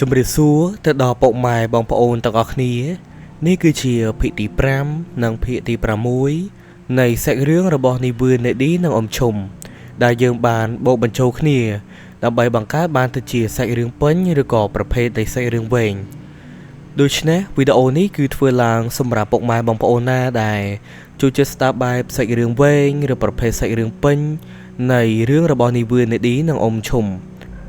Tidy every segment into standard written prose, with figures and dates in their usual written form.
ជំរាបសួរទៅដល់ពុកម៉ែបងប្អូនទាំងអស់គ្នានេះគឺជាភាគទី5និងភាគទី6នៃសាច់រឿងរបស់នាវានេឌីនិងអ៊ំឈុំដែលយើងបានបូកបញ្ចូលគ្នាដើម្បីបង្កើតបានទៅជាសាច់រឿងពេញឬក៏ប្រភេទនៃសាច់រឿងវែងដូច្នេះវីដេអូនេះគឺធ្វើឡើងសម្រាប់ពុកម៉ែបងប្អូនណាដែលចូលចិត្តស្ដាប់បែបសាច់រឿងវែងឬប្រភេទសាច់រឿងពេញនៃរឿងរបស់នាវានេឌីនិងអ៊ំឈុំ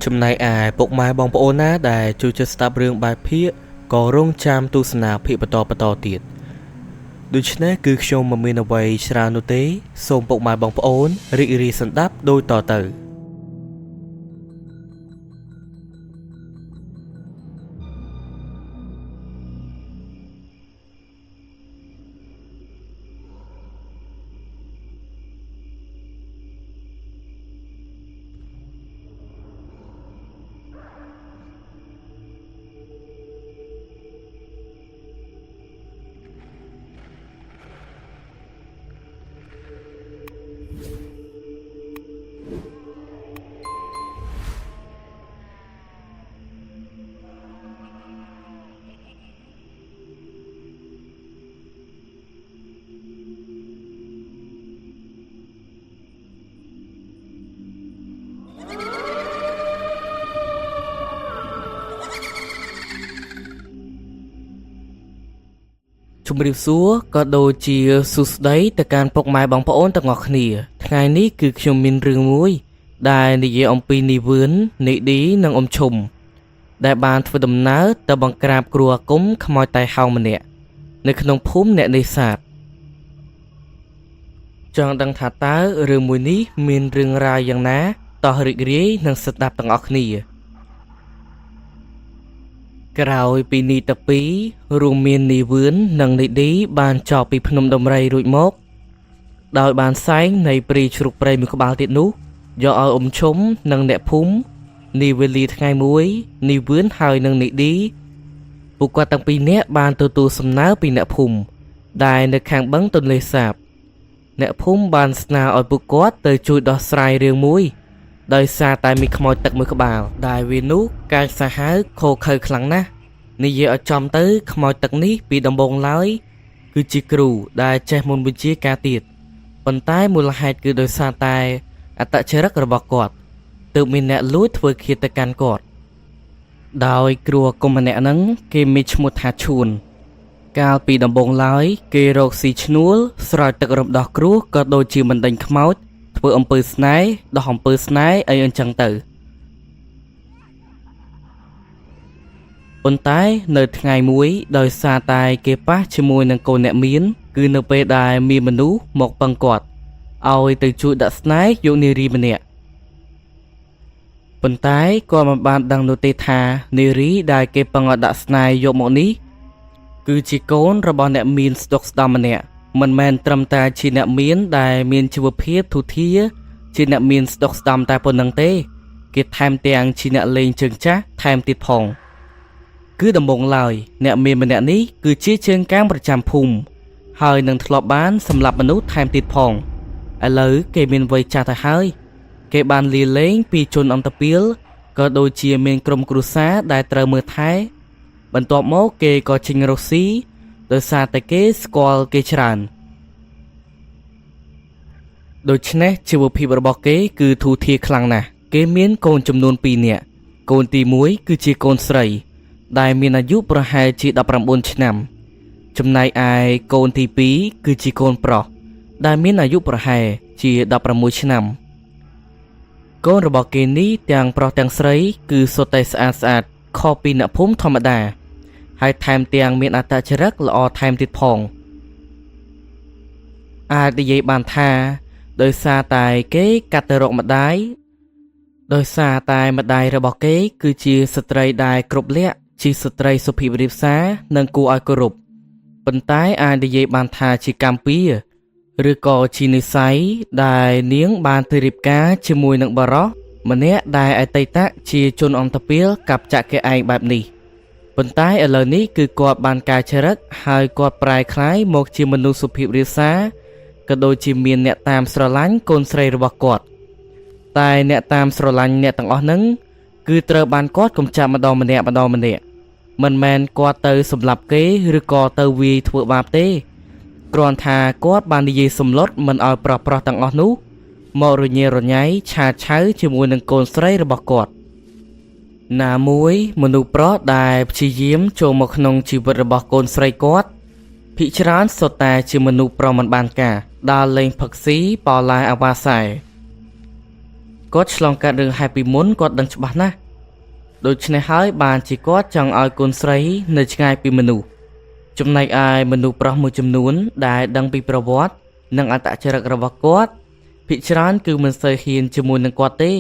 ចំណែកឯពុកម៉ែបងប្អូនណាដែលចូលចិត្តស្ដាប់រឿងបែបភាគក៏រងចាំទស្សនាភាគបន្តទៀតដូច្នេះគឺខ្ញុំមិនមានអ្វីច្រើននោះទេសូមពុកម៉ែបងប្អូនរីករាយស្ដាប់ដូចតទៅជំរាបសួរក៏ដូចជាសួស្តីទៅកាន់ពុកម៉ែបងប្អូនទាំងអស់គ្នាថ្ងៃនេះគឺខ្ញុំមានរឿងមួយដែលនិយាយអំពីនាវានេឌីនិងអ៊ំឈុំដែលបានធ្វើដំណើរទៅបង្ក្រាបគ្រូអាគមខ្មោចតៃហោងម្នាក់នៅក្នុងភូមិអ្នកនេសាទចង់ដឹងថាតើរឿងមួយនេះមានរឿងរ៉ាវយ៉ាងណាតោះរីករាយនឹងស្ដាប់ទាំងអស់គ្នាក្រោយពីនីតិពីររួមមាននាវឿននិងនេឌីបានចប់ពីភ្នំដំរីរួចមកដោយបានសែងនៃព្រីជ្រូកព្រៃមួយក្បាលទៀតនោះយកឲ្យអ៊ំឈុំនិងអ្នកភូមិនាវេលាថ្ងៃមួយនាវឿនហើយនិងនេឌីពួកគាត់ទាំងពីរនាក់បានទទួលសំណើពីអ្នកភូមិដែលនៅខាងបឹងទន្លេសាបអ្នកភូមិបានស្នើឲ្យពួកគាត់ទៅជួយដោះស្រាយរឿងមួយដោយសារតែមានខ្មោចទឹកមួយក្បាលដែលវានោះកាចសាហាវខូខើខ្លាំងណាស់និយាយឲ្យចំទៅខ្មោចទឹកនេះពីដំបូងឡើយគឺជាគ្រូដែលចេះមុនវិជ្ជាការទៀតប៉ុន្តែមូលហេតុគឺដោយសារតែអត្តចរិតរបស់គាត់ទើបមានអ្នកលួចធ្វើឃាតទៅកាន់គាត់ដោយគ្រូអាគមម្នាក់ហ្នឹងគេមានឈ្មោះថាឈួនកាលពីដំបូងឡើយគេរកស៊ីឈ្នួលស្រោចទឹករំដោះគ្រោះក៏ដូចជាមិនដេញខ្មោចធ្វើអំពើស្នេហ៍ដោះអំពើស្នេហ៍អីអញ្ចឹងទៅប៉ុន្តែនៅថ្ងៃមួយដោយសារតែគេប៉ះជាមួយនឹងកូនអ្នកមានគឺនៅពេលដែលមានមនុស្សមកពឹងគាត់ឲ្យទៅជួយដាក់ស្នេហ៍យកនារីម្នាក់ប៉ុន្តែគាត់មិនបានដឹងនោះទេថានារីដែលគេពឹងឲ្យដាក់ស្នេហ៍យកមកនេះគឺជាកូនរបស់អ្នកមានស្ដុកស្ដំម្នាក់មិនមែនត្រឹមតែជាអ្នកមានដែលមានជីវភាពធូរធារជាអ្នកមានស្ដុកស្ដំតែប៉ុណ្្នឹងទេគេថែមទាំងជាអ្នកលេងជើងចាស់ថែមទៀតផងគឺដំបូងឡើយអ្នកមានម្នាក់នេះគឺជាជើងកាងប្រចាំភូមិហើយនឹងធ្លាប់បានសម្លាប់មនុស្សថែមទៀតផងឥឡូវគេមានវ័យចាស់ទៅហើយគេបានលាលែងពីជនអន្តពាលក៏ដូចជាមានក្រុមគ្រួសារដែលត្រូវមើលថែបន្ទាប់មកគេក៏ចេញរកស៊ីដោយសារតែគេស្គាល់គេច្រើនដូច្នេះជីវភាពរបស់គេគឺធូរធារខ្លាំងណាស់គេមានកូនចំនួន2នាក់កូនទី1គឺជាកូនស្រីដែលមានអាយុប្រហែលជា19ឆ្នាំចំណែកឯកូនទី2គឺជាកូនប្រុសដែលមានអាយុប្រហែលជា16ឆ្នាំកូនរបស់គេនេះទាំងប្រុសទាំងស្រីគឺសុទ្ធតែស្អាតខុសពីអ្នកភូមិធម្មតាហើយថែមទាំងមានអត្តចរិតល្អថែមទៀតផងអាចនិយាយបានថាដោយសារតែគេកាត់ទៅរកម្ដាយដោយសារតែម្ដាយរបស់គេគឺជាស្ត្រីដែលគ្រប់លក្ខជាស្ត្រីសុភាពរាបសារនិងគួរឲ្យគោរពប៉ុន្តែអាចនិយាយបានថាជាកម្មពៀឬក៏ជានិស្ស័យដែលនាងបានទៅរៀបការជាមួយនឹងបរិសម្នាក់ដែលអតីតជាជនអន្តពាលកັບចាក់គេឯងបែបនេះប៉ុន្តែឥឡូវនេះគឺគាត់បានកែចរិតហើយគាត់ប្រែក្លាយមកជាមនុស្សសុភាពរាបសារក៏ដូចជាមានអ្នកតាមស្រឡាញ់កូនស្រីរបស់គាត់តែអ្នកតាមស្រឡាញ់អ្នកទាំងអស់ហ្នឹង គឺត្រូវបានគាត់កំចាត់ម្ដងម្នាក់មិនមែនគាត់ទៅសម្លាប់គេឬក៏ទៅវាយធ្វើបាបទេគ្រាន់ថាគាត់បាននិយាយសម្លុតមិនឲ្យប្រុសទាំងអស់នោះមករញ៉េរញ៉ៃឆាឆៅជាមួយនឹងកូនស្រីរបស់គាត់ណាមួយមនុស្សប្រុសដែលព្យាយាមចូលមកក្នុងជីវិតរបស់កូនស្រីគាត់ភិកច្រើនសុទ្ធតែជាមនុស្សប្រុសមិនបានការដើរលេងផឹកស៊ីប៉ោឡាអាវ៉ាសែគាត់ឆ្លងកាត់រឿងហេតុពីមុនគាត់ដឹងច្បាស់ណាស់ដូច្នេះហើយបានជាគាត់ចង់ឲ្យកូនស្រីនៅឆ្ងាយពីមនុស្សចំណែកឯមនុស្សប្រុសមួយចំនួនដែលដឹងពីប្រវត្តិនិងអត្តចរិតរបស់គាត់ភិកច្រើនគឺមិនសូវហ៊ានជាមួយនឹងគាត់ទេ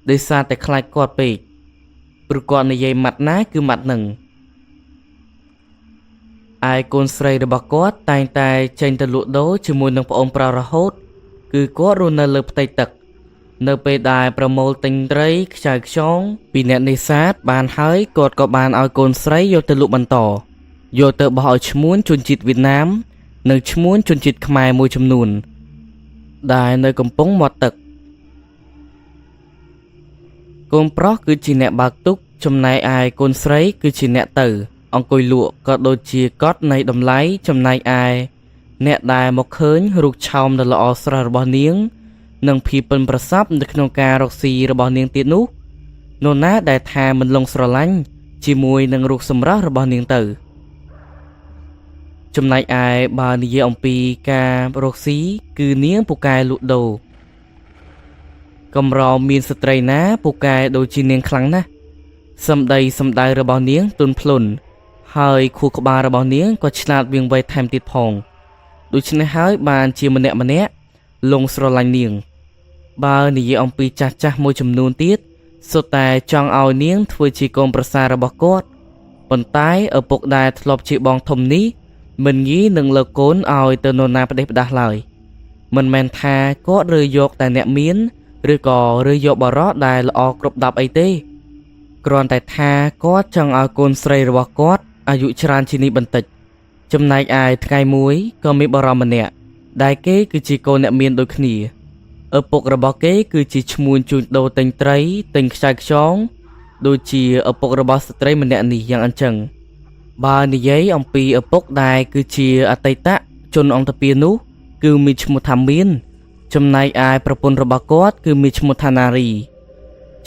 ដោយសារតែខ្លាចគាត់ពេកព្រោះគាត់និយាយម៉ាត់ណាគឺម៉ាត់នឹងឯកូនស្រីរបស់គាត់តែងតែចេញទៅលក់ដូរជាមួយនឹងប្អូនប្រុសរហូតគឺគាត់រស់នៅលើផ្ទៃទឹកនៅពេលដែលប្រមូលទិញត្រីខ្ចៅខ្យងពីអ្នកនេសាទបានហើយគាត់ក៏បានឲ្យកូនស្រីយកទៅលក់បន្តយកទៅបោះឲ្យឈ្មួញជនជាតិវៀតណាមនិងឈ្មួញជនជាតិខ្មែរមួយចំនួនដែលនៅកំពង់មាត់ទឹកកូនប្រុសគឺជាអ្នកបើកទុកចំណែកឯកូនស្រីគឺជាអ្នកទៅអង្គុយលក់ក៏ដូចជាកត់នៃតម្លៃចំណែកឯអ្នកដែលមកឃើញរូបឆោមដ៏ល្អស្រស់របស់នាងនិងភាពប៉ិនប្រសប់នៅក្នុងការរកស៊ីរបស់នាងទៀតនោះនរណាដែលថាមិនលងស្រឡាញ់ជាមួយនឹងរូបសម្រស់របស់នាងទៅចំណែកឯបើនិយាយអំពីការរកស៊ីគឺនាងពូកែលក់ដូរកំរមានស្ត្រីណាពូកែដូចជានាងខ្លាំងណាស់សម្ដីសម្ដៅរបស់នាងទន់ភ្លន់ហើយខួរក្បាលរបស់នាងក៏ឆ្លាតវាងវៃថែមទៀតផងដូច្នេះហើយបានជាម្នាក់លងស្រឡាញ់នាងបើនិយាយអំពីចាស់មួយចំនួនទៀតសុទ្ធតែចង់ឲ្យនាងធ្វើជាកូនប្រសាររបស់គាត់ប៉ុន្តែឪពុកដែលធ្លាប់ជាបងធំនេះមិនងាយនឹងលើកកូនឲ្យទៅនរណាផ្ដេសផ្ដាស់ឡើយមិនមែនថាគាត់រើយកតែអ្នកមានឬក៏រើយកបរិសុទ្ធដែលល្អគ្រប់10អីទេគ្រាន់តែថាគាត់ចង់ឲ្យកូនស្រីរបស់គាត់អាយុច្រើនជាងនេះបន្តិចចំណែកឯថ្ងៃមួយក៏មានបរិសុទ្ធម្នាក់ដែលគេគឺជាកូនអ្នកមានដូចគ្នាឪពុករបស់គេគឺជាឈ្មួញជួញដូរទិញត្រីទិញខ្ចៅខ្យងដូចជាឪពុករបស់ស្ត្រីម្នាក់នេះយ៉ាងអញ្ចឹងបើនិយាយអំពីឪពុកដែលគឺជាអតីតជនអង្គតាពានោះគឺមានឈ្មោះថាមានចំណែកឯប្រពន្ធរបស់គាត់គឺមានឈ្មោះថាណារី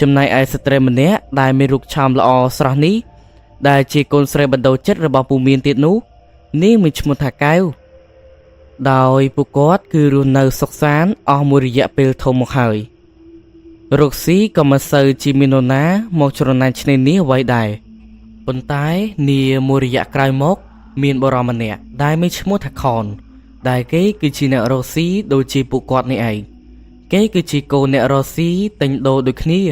ចំណែកឯស្ត្រីម្នាក់ដែលមានរូបឆោមល្អស្រស់នេះដែលជាកូនស្រីបណ្ដោចិត្តរបស់ពូមានទៀតនោះនាងមានឈ្មោះថាកែវដោយពួកគាត់គឺរស់នៅសុខសាន្តអស់មួយរយៈពេលធំមកហើយរកស៊ីក៏មិនសូវជាមាននរណាមកច្រណែនឈ្នានីសអ្វីដែរប៉ុន្តែនាមួយរយៈក្រោយមកមានបរិមម្នាក់ដែលមានឈ្មោះថាខនដែលគេគឺជាអ្នករកស៊ីដូចជាពួកគាត់នេះឯងគេគឺជាកូនអ្នករកស៊ីទិញដូរដូចគ្នា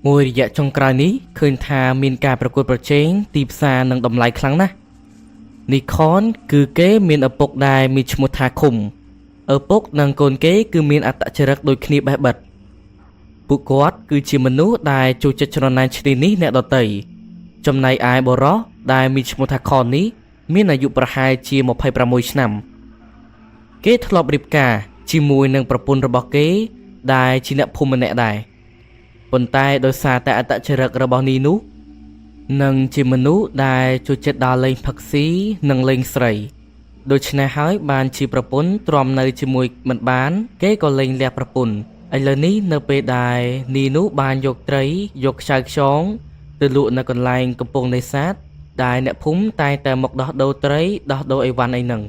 មួយរយៈចុងក្រោយនេះឃើញថាមានការប្រកួតប្រជែងទីផ្សារនិងតម្លៃខ្លាំងណាស់នីខនគឺគេមានឪពុកដែលមានឈ្មោះថាឃុំឪពុកនិងកូនគេគឺមានអត្តចរិតដូចគ្នាបេះបិទពួកគាត់គឺជាមនុស្សដែលចូលចិត្តច្រណែនឈ្នានីសអ្នកដទៃចំណែកឯបុរសដែលមានឈ្មោះថាខននេះមានអាយុប្រហែលជា26ឆ្នាំគេធ្លាប់រៀបការជាមួយនឹងប្រពន្ធរបស់គេដែលជាអ្នកភូមិម្នាក់ដែរប៉ុន្តែដោយសារតែអត្តចរិតរបស់នេះនោះនិងជាមនុស្សដែលចូលចិត្តដើរលេងផឹកស៊ីនិងលេងស្រីដូច្នេះហើយបានជាប្រពន្ធទ្រាំនៅជាមួយមិនបានគេក៏លេងលះប្រពន្ធឥឡូវនេះនៅពេលដែលនីនោះបានយកត្រីយកខ្ចៅខ្យងទៅលក់នៅកន្លែងកំពង់នេសាទដែលអ្នកភូមិតែងតែមកដោះដូរត្រីដោះដូរអីវ៉ាន់អីហ្នឹង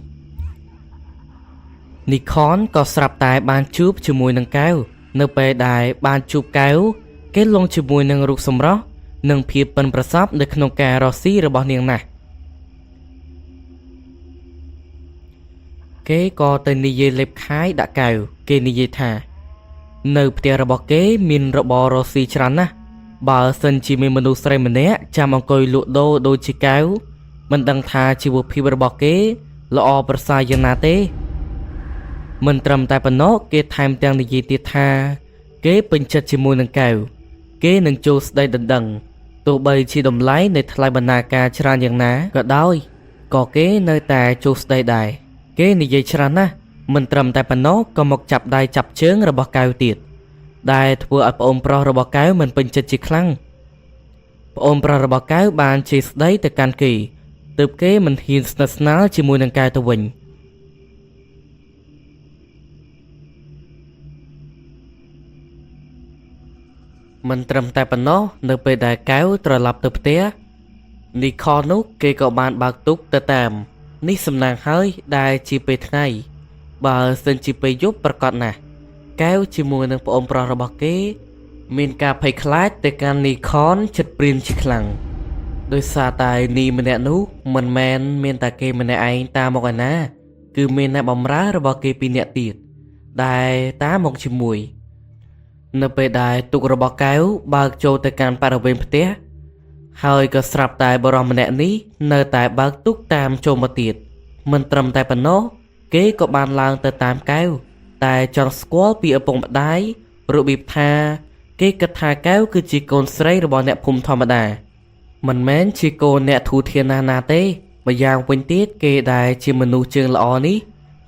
នីខនក៏ស្រាប់តែបានជួបជាមួយនឹងកែវនៅពេលដែលបានជួបកែវគេលងជាមួយនឹងរូបសម្រស់និងភាពប៉ិនប្រសប់នៅក្នុងការរកស៊ីរបស់នាងណាស់គេក៏ទៅនិយាយលេបខាយដាក់កែវគេនិយាយថានៅផ្ទះរបស់គេមានរបររកស៊ីច្រើនណាស់បើសិនជាមានមនុស្សស្រីម្នាក់ចាំអង្គុយលក់ដូរដូចជាកែវមិនដឹងថាជីវភាពរបស់គេល្អប្រសើរយ៉ាងណាទេមិនត្រឹមតែប៉ុណ្ណោះគេថែមទាំងនិយាយទៀតថាគេពេញចិត្តជាមួយនឹងកែវគេនឹងចូលស្ដីដណ្ដឹងទោះបីជាតម្លៃនៃថ្លៃបណ្ណាការច្រើនយ៉ាងណាក៏ដោយក៏គេនៅតែចូលស្ដីដែរគេនិយាយច្រើនណាស់មិនត្រឹមតែប៉ុណ្ណោះក៏មកចាប់ដៃចាប់ជើងរបស់កែវទៀត ដែលធ្វើឲ្យប្អូនប្រុសរបស់កែវមិនពេញចិត្តជាខ្លាំងប្អូនប្រុសរបស់កែវបានជេរស្ដីទៅកាន់គេទើបគេមិនហ៊ានស្និទ្ធស្នាលជាមួយនឹងកែវទៅវិញមិនត្រឹមតែប៉ុណ្ណោះនៅពេលដែលកែវត្រឡប់ទៅផ្ទះនីខលនោះគេក៏បានបើកទូកទៅតាមនេះសំណាងហើយដែលជាពេលថ្ងៃបើសិនជាពេលយប់ប្រកាសណាស់កែវជាមួយនឹងប្អូនប្រុសរបស់គេមានការភ័យខ្លាចទៅកាន់នីខនចិត្តព្រានជាខ្លាំងដោយសារតែនីម្នាក់នោះមិនមែនមានតែគេម្នាក់ឯងតាមមកឯណាគឺមានអ្នកបម្រើរបស់គេពីរនាក់ទៀតដែលតាមមកជាមួយនៅពេលដែលទូករបស់កែវបើកចូលទៅកាន់បរិវេណផ្ទះហើយក៏ស្រាប់តែបរិសម្នាក់នេះនៅតែបើកទូកតាមចូលមកទៀតមិនត្រឹមតែប៉ុណ្ណោះគេក៏បានឡើងទៅតាមកែវតែចង់ស្គាល់ពីឪពុកម្ដាយរបៀបថាគេគិតថាកែវគឺជាកូនស្រីរបស់អ្នកភូមិធម្មតាមិនមែនជាកូនអ្នកធូរធានណាទេម្យ៉ាងវិញទៀតគេដែលជាមនុស្សជើងល្អនេះ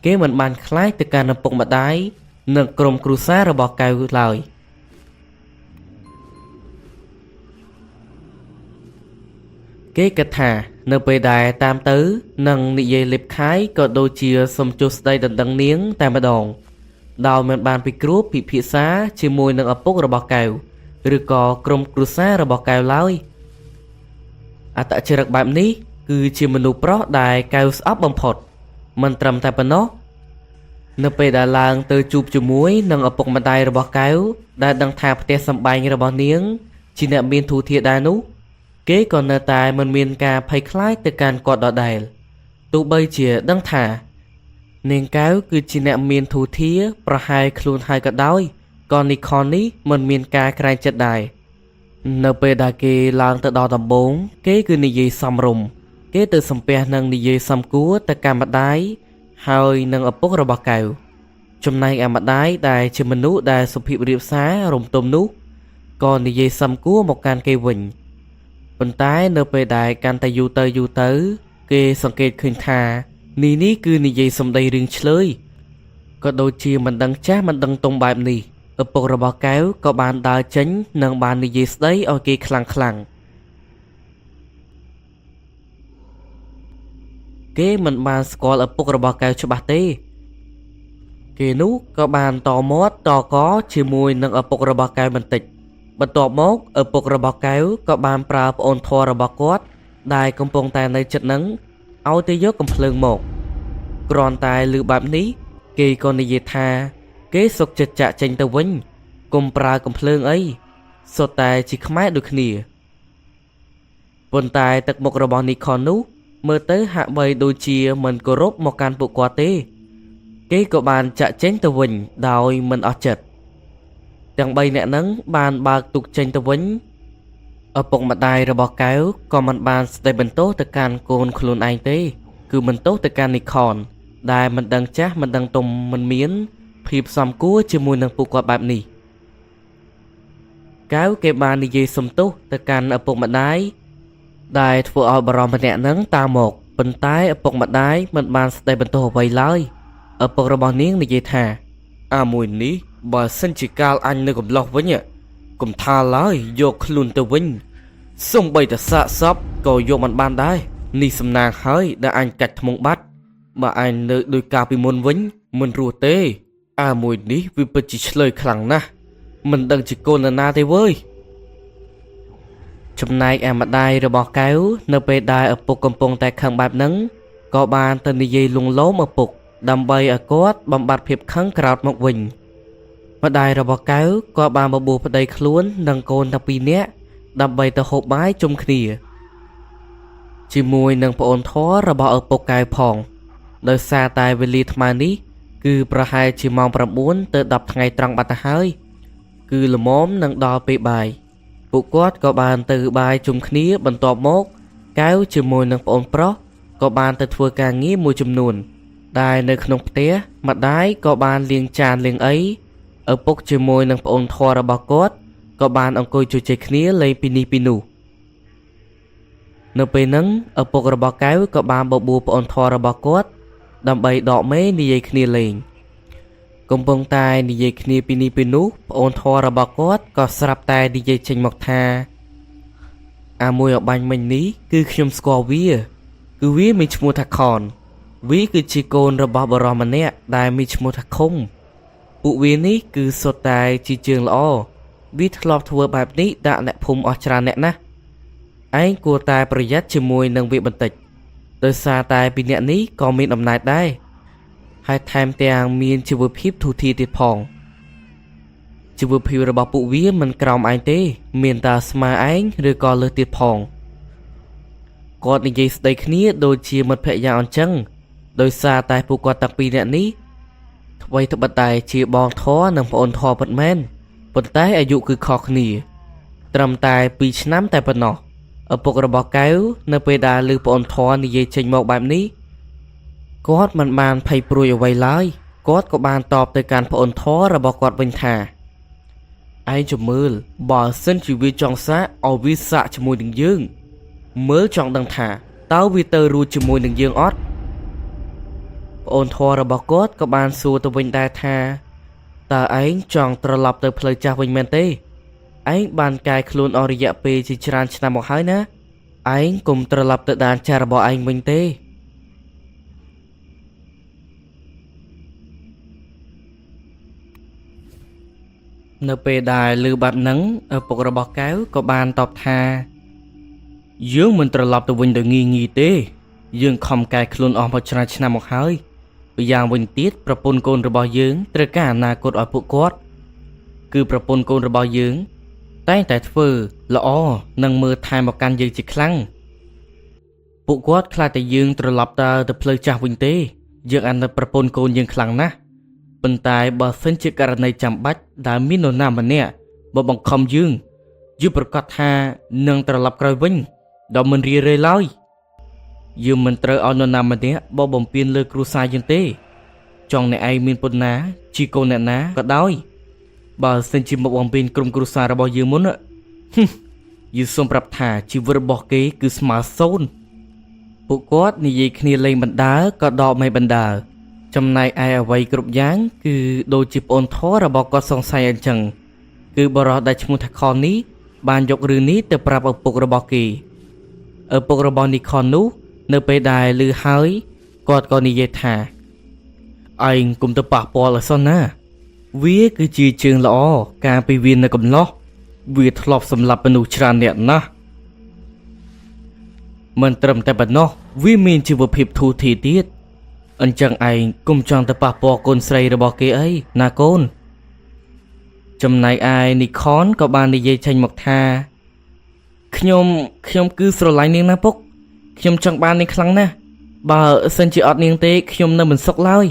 គេមិនបានខ្លាចទៅកាន់ឪពុកម្ដាយនិងក្រុមគ្រួសាររបស់កែវឡើយគេគិតថានៅពេលដែលតាមទៅនឹងនិយាយលេបខាយក៏ដូចជាសុំជួសស្ដីដណ្ដឹងនាងតែម្ដងដោយមិនបានពិគ្រោះពិភាក្សាជាមួយនឹងឪពុករបស់កែវឬក៏ក្រុមគ្រួសាររបស់កែវឡើយអត្តចរិតបែបនេះគឺជាមនុស្សប្រុសដែលកែវស្អប់បំផុតមិនត្រឹមតែប៉ុណ្ណោះនៅពេលដែលឡើងទៅជួបជាមួយនឹងឪពុកម្ដាយរបស់កែវដែលដឹងថាផ្ទះសម្បែងរបស់នាងជាអ្នកមានធូរធារដែរនោះគេក៏នៅតែមិនមានការភ័យខ្លាចទៅកាន់គាត់ដដែលទោះបីជាដឹងថានាងកែវគឺជាអ្នកមានធូរធារប្រហែលខ្លួនហើយក៏ដោយក៏នីខននេះមិនមានការក្រែងចិត្តដែរនៅពេលដែលគេឡើងទៅដល់ដំបូងគេគឺនិយាយសមរម្យគេទៅសំពះនឹងនិយាយសំគួរទៅកាន់ម្ដាយហើយនឹងឪពុករបស់កែវចំណែកឯម្ដាយដែលជាមនុស្សដែលសុភាពរាបសាររំទុំនោះក៏និយាយសំគួរមកកាន់គេវិញប៉ុន្តែនៅពេលដែលកាន់តែយូរទៅគេសង្កេតឃើញថានេះគឺនិយាយសម្ដីរឿងឆ្លើយក៏ដូចជាមិនដឹងចាស់មិនដឹងទុំបែបនេះឪពុករបស់កែវក៏បានដើរចេញនិងបាននិយាយស្ដីឲ្យគេខ្លាំងគេមិនបានស្គាល់ឪពុករបស់កែវច្បាស់ទេគេនោះក៏បានតមាត់តកជាមួយនឹងឪពុករបស់កែវបន្តិចបន្ទាប់មកឪពុករបស់កែវក៏បានប្រើប្អូនធម៌របស់គាត់ដែលកំពុងតែនៅជិតនឹងឲ្យទៅយកកំភ្លើងមកគ្រាន់តែឮបែបនេះគេក៏និយាយថាគេសុកចិត្តចាក់ចេញទៅវិញកុំប្រើកំភ្លើងអីសុទ្ធតែជាខ្មែរដូចគ្នាប៉ុន្តែទឹកមុខរបស់នីខននោះមើលទៅហាក់បីដូចជាមិនគោរពមកកាន់ពួកគាត់ទេគេក៏បានចាក់ចេញទៅវិញដោយមិនអស់ចិត្តទាំង3នាក់ហ្នឹងបានបើកទូកចេញទៅវិញឪពុកម្ដាយរបស់កែវក៏មិនបានស្ដីបន្ទោសទៅកាន់កូនខ្លួនឯងទេគឺបន្ទោសទៅកាន់នីខនដែលមិនដឹងចាស់មិនដឹងទុំមិនមានភាពសមគួរជាមួយនឹងពួកគាត់បែបនេះកែវគេបាននិយាយសុំទោសទៅកាន់ឪពុកម្ដាយដែលធ្វើឲ្យបារម្ភម្នាក់ហ្នឹងតាមមកប៉ុន្តែឪពុកម្ដាយមិនបានស្ដីបន្ទោសអ្វីឡើយឪពុករបស់នាងនិយាយថាមួយនេះបើសិនជាកាលអញនៅកំឡោះវិញកុំថាឡើយយកខ្លួនទៅវិញសំបីតែសាកសពក៏យកមិនបានដែរនេះសំណាងហើយដែលអញកាច់ថ្មងបាត់បើអញនៅដោយកាលពីមុនវិញមិនរស់ទេមួយនេះវាពិតជាឆ្លើយខ្លាំងណាស់មិនដឹងជាកូនណាទេវើយចំណែកឯម្ដាយរបស់កែវនៅពេលដែលឪពុកកំពុងតែខឹងបែបហ្នឹងក៏បានទៅនិយាយលួងលោមឪពុកដើម្បីឲ្យគាត់បំបត្តិភាពខឹងក្រោតមកវិញម្ដាយរបស់កែវក៏បានបបួលប្តីខ្លួននិងកូនទាំង2នាក់ដើម្បីទៅហូបបាយជុំគ្នាជាមួយនឹងប្អូនធររបស់ឪពុកកែវផងដោយសារតែវេលាថ្មនេះគឺប្រហែលជាម៉ោង9ទៅ10ថ្ងៃត្រង់បាត់ទៅហើយគឺល្មមនឹងដល់ពេលបាយពួកគាត់ក៏បានទៅបាយជុំគ្នាបន្ទាប់មកកែវជាមួយនឹងប្អូនប្រុសក៏បានទៅធ្វើការងារមួយចំនួនដែលនៅក្នុងផ្ទះម្ដាយក៏បានលាងចានលាងអីឪពុកជាមួយនឹងប្អូនធររបស់គាត់ក៏បានអង្គុយជជែកគ្នាលេងពីនេះពីនោះនៅពេលហ្នឹងឪពុករបស់កែវក៏បានបបួលប្អូនធររបស់គាត់ដើម្បីដកមេនិយាយគ្នាលេង កំពុងតែនិយាយគ្នាពីនេះពីនោះប្អូនធររបស់គាត់ក៏ស្រាប់តែនិយាយចេញមកថាអាមួយអបាញ់មិញនេះគឺខ្ញុំស្គាល់វាគឺវាមានឈ្មោះថាខនវាគឺជាកូនរបស់បរិសម្នាក់ដែលមានឈ្មោះថាខុំពួកវានេះគឺសុទ្ធតែជាជើងល្អវាធ្លាប់ធ្វើបែបនេះដាក់អ្នកភូមិអស់ច្រើនអ្នកណាឯងគួរតែប្រយ័ត្នជាមួយនឹងវាបន្តិចដោយសារតែពីអ្នកនេះក៏មានអំណាចដែរហើយថែមទាំងមានជីវភាពធូរធារទៀតផងជីវភាពរបស់ពួកវាមិនក្រោមឯងទេមានតែស្មើឯងឬក៏លើសទៀតផងគាត់និយាយស្ដីគ្នាដូចជាមិត្តភក្តិយ៉ាងអញ្ចឹងដោយសារតែពួកគាត់ទាំងពីរនាក់នេះអ្វីត្បិតតែជាបងធរនិងប្អូនធរពិតមែនប៉ុន្តែអាយុគឺខុសគ្នាត្រឹមតែ2ឆ្នាំតែប៉ុណ្ណោះឪពុករបស់កែវនៅពេលដែលឮប្អូនធរនិយាយចេញមកបែបនេះគាត់មិនបានភ័យព្រួយអ្វីឡើយគាត់ក៏បានតបទៅកាន់ប្អូនធររបស់គាត់វិញថាឯងជំមើលបើសិនជាវាចង់សាកឲ្យវាសាកជាមួយនឹងយើងមើលចង់ដឹងថាតើវាទៅរួចជាមួយនឹងយើងអត់ប្អូនធររបស់គាត់ក៏បានសួរទៅវិញដែរថាតើឯងចង់ត្រឡប់ទៅផ្លូវចាស់វិញមែនទេឯងបានកែខ្លួនអស់រយៈពេលជាច្រើនឆ្នាំមកហើយណាឯងកុំត្រឡប់ទៅដានចាស់របស់ឯងវិញទេនៅពេលដែលឮបែបហ្នឹងឪពុករបស់កែវក៏បានតបថាយើងមិនត្រឡប់ទៅវិញដោយងាយៗទេយើងខំកែខ្លួនអស់មកច្រើនឆ្នាំមកហើយពីយ៉ាងវិញទៀតប្រពន្ធកូនរបស់យើងត្រូវការអនាគតឲ្យពួកគាត់គឺប្រពន្ធកូនរបស់យើងតែងតែធ្វើល្អនិងមើលថែមកកាន់យើងជាខ្លាំងពួកគាត់ខ្លាចតែយើងត្រឡប់ទៅផ្លូវចាស់វិញទេយើងអាណិតប្រពន្ធកូនយើងខ្លាំងណាស់ប៉ុន្តែបើសិនជាករណីចាំបាច់ដែលមាននរណាម្នាក់មកបង្ខំយើងប្រកាសថានឹងត្រឡប់ក្រោយវិញដល់មិនរីរេឡើយយើងមិនត្រូវឲ្យនរណាម្នាក់បបំពេញលើគ្រួសារយើងទេចង់អ្នកឯងមានពុតណាជាកូនអ្នកណាក៏ដោយបើសិនជាមកបំពេញក្រុមគ្រួសាររបស់យើងមុនយើងសូមប្រាប់ថាជីវិតរបស់គេគឺស្មើសូន្យពួកគាត់និយាយគ្នាលេងបណ្ដើក៏ដកមិនបណ្ដើចំណែកឯអ្វីគ្រប់យ៉ាងគឺដូចជាប្អូនធររបស់គាត់សង្ស័យអញ្ចឹងគឺបរិសុទ្ធដែលឈ្មោះថាខននេះបានយករឿងនេះទៅប្រាប់ឪពុករបស់គេឪពុករបស់នីខននោះនៅពេលដែលឮហើយគាត់ក៏និយាយថាឯងកុំទៅប៉ះពាល់ឲ្យសោះណាវាគឺជាជើងល្អការពីវានៅកំឡោះវាធ្លាប់សម្លាប់មនុស្សច្រើនអ្នកណាស់មិនត្រឹមតែប៉ុណ្ណោះវាមានជីវភាពធូរធារទៀតអញ្ចឹងឯងកុំចង់ទៅប៉ះពាល់កូនស្រីរបស់គេអីណាកូនចំណែកឯនីខនក៏បាននិយាយចេញមកថាខ្ញុំគឺស្រឡាញ់នាងណាពុកខ្ញុំចង់បាននាងខ្លាំងណាស់បើសិនជាអត់នាងទេខ្ញុំនៅមិនសុខឡើយ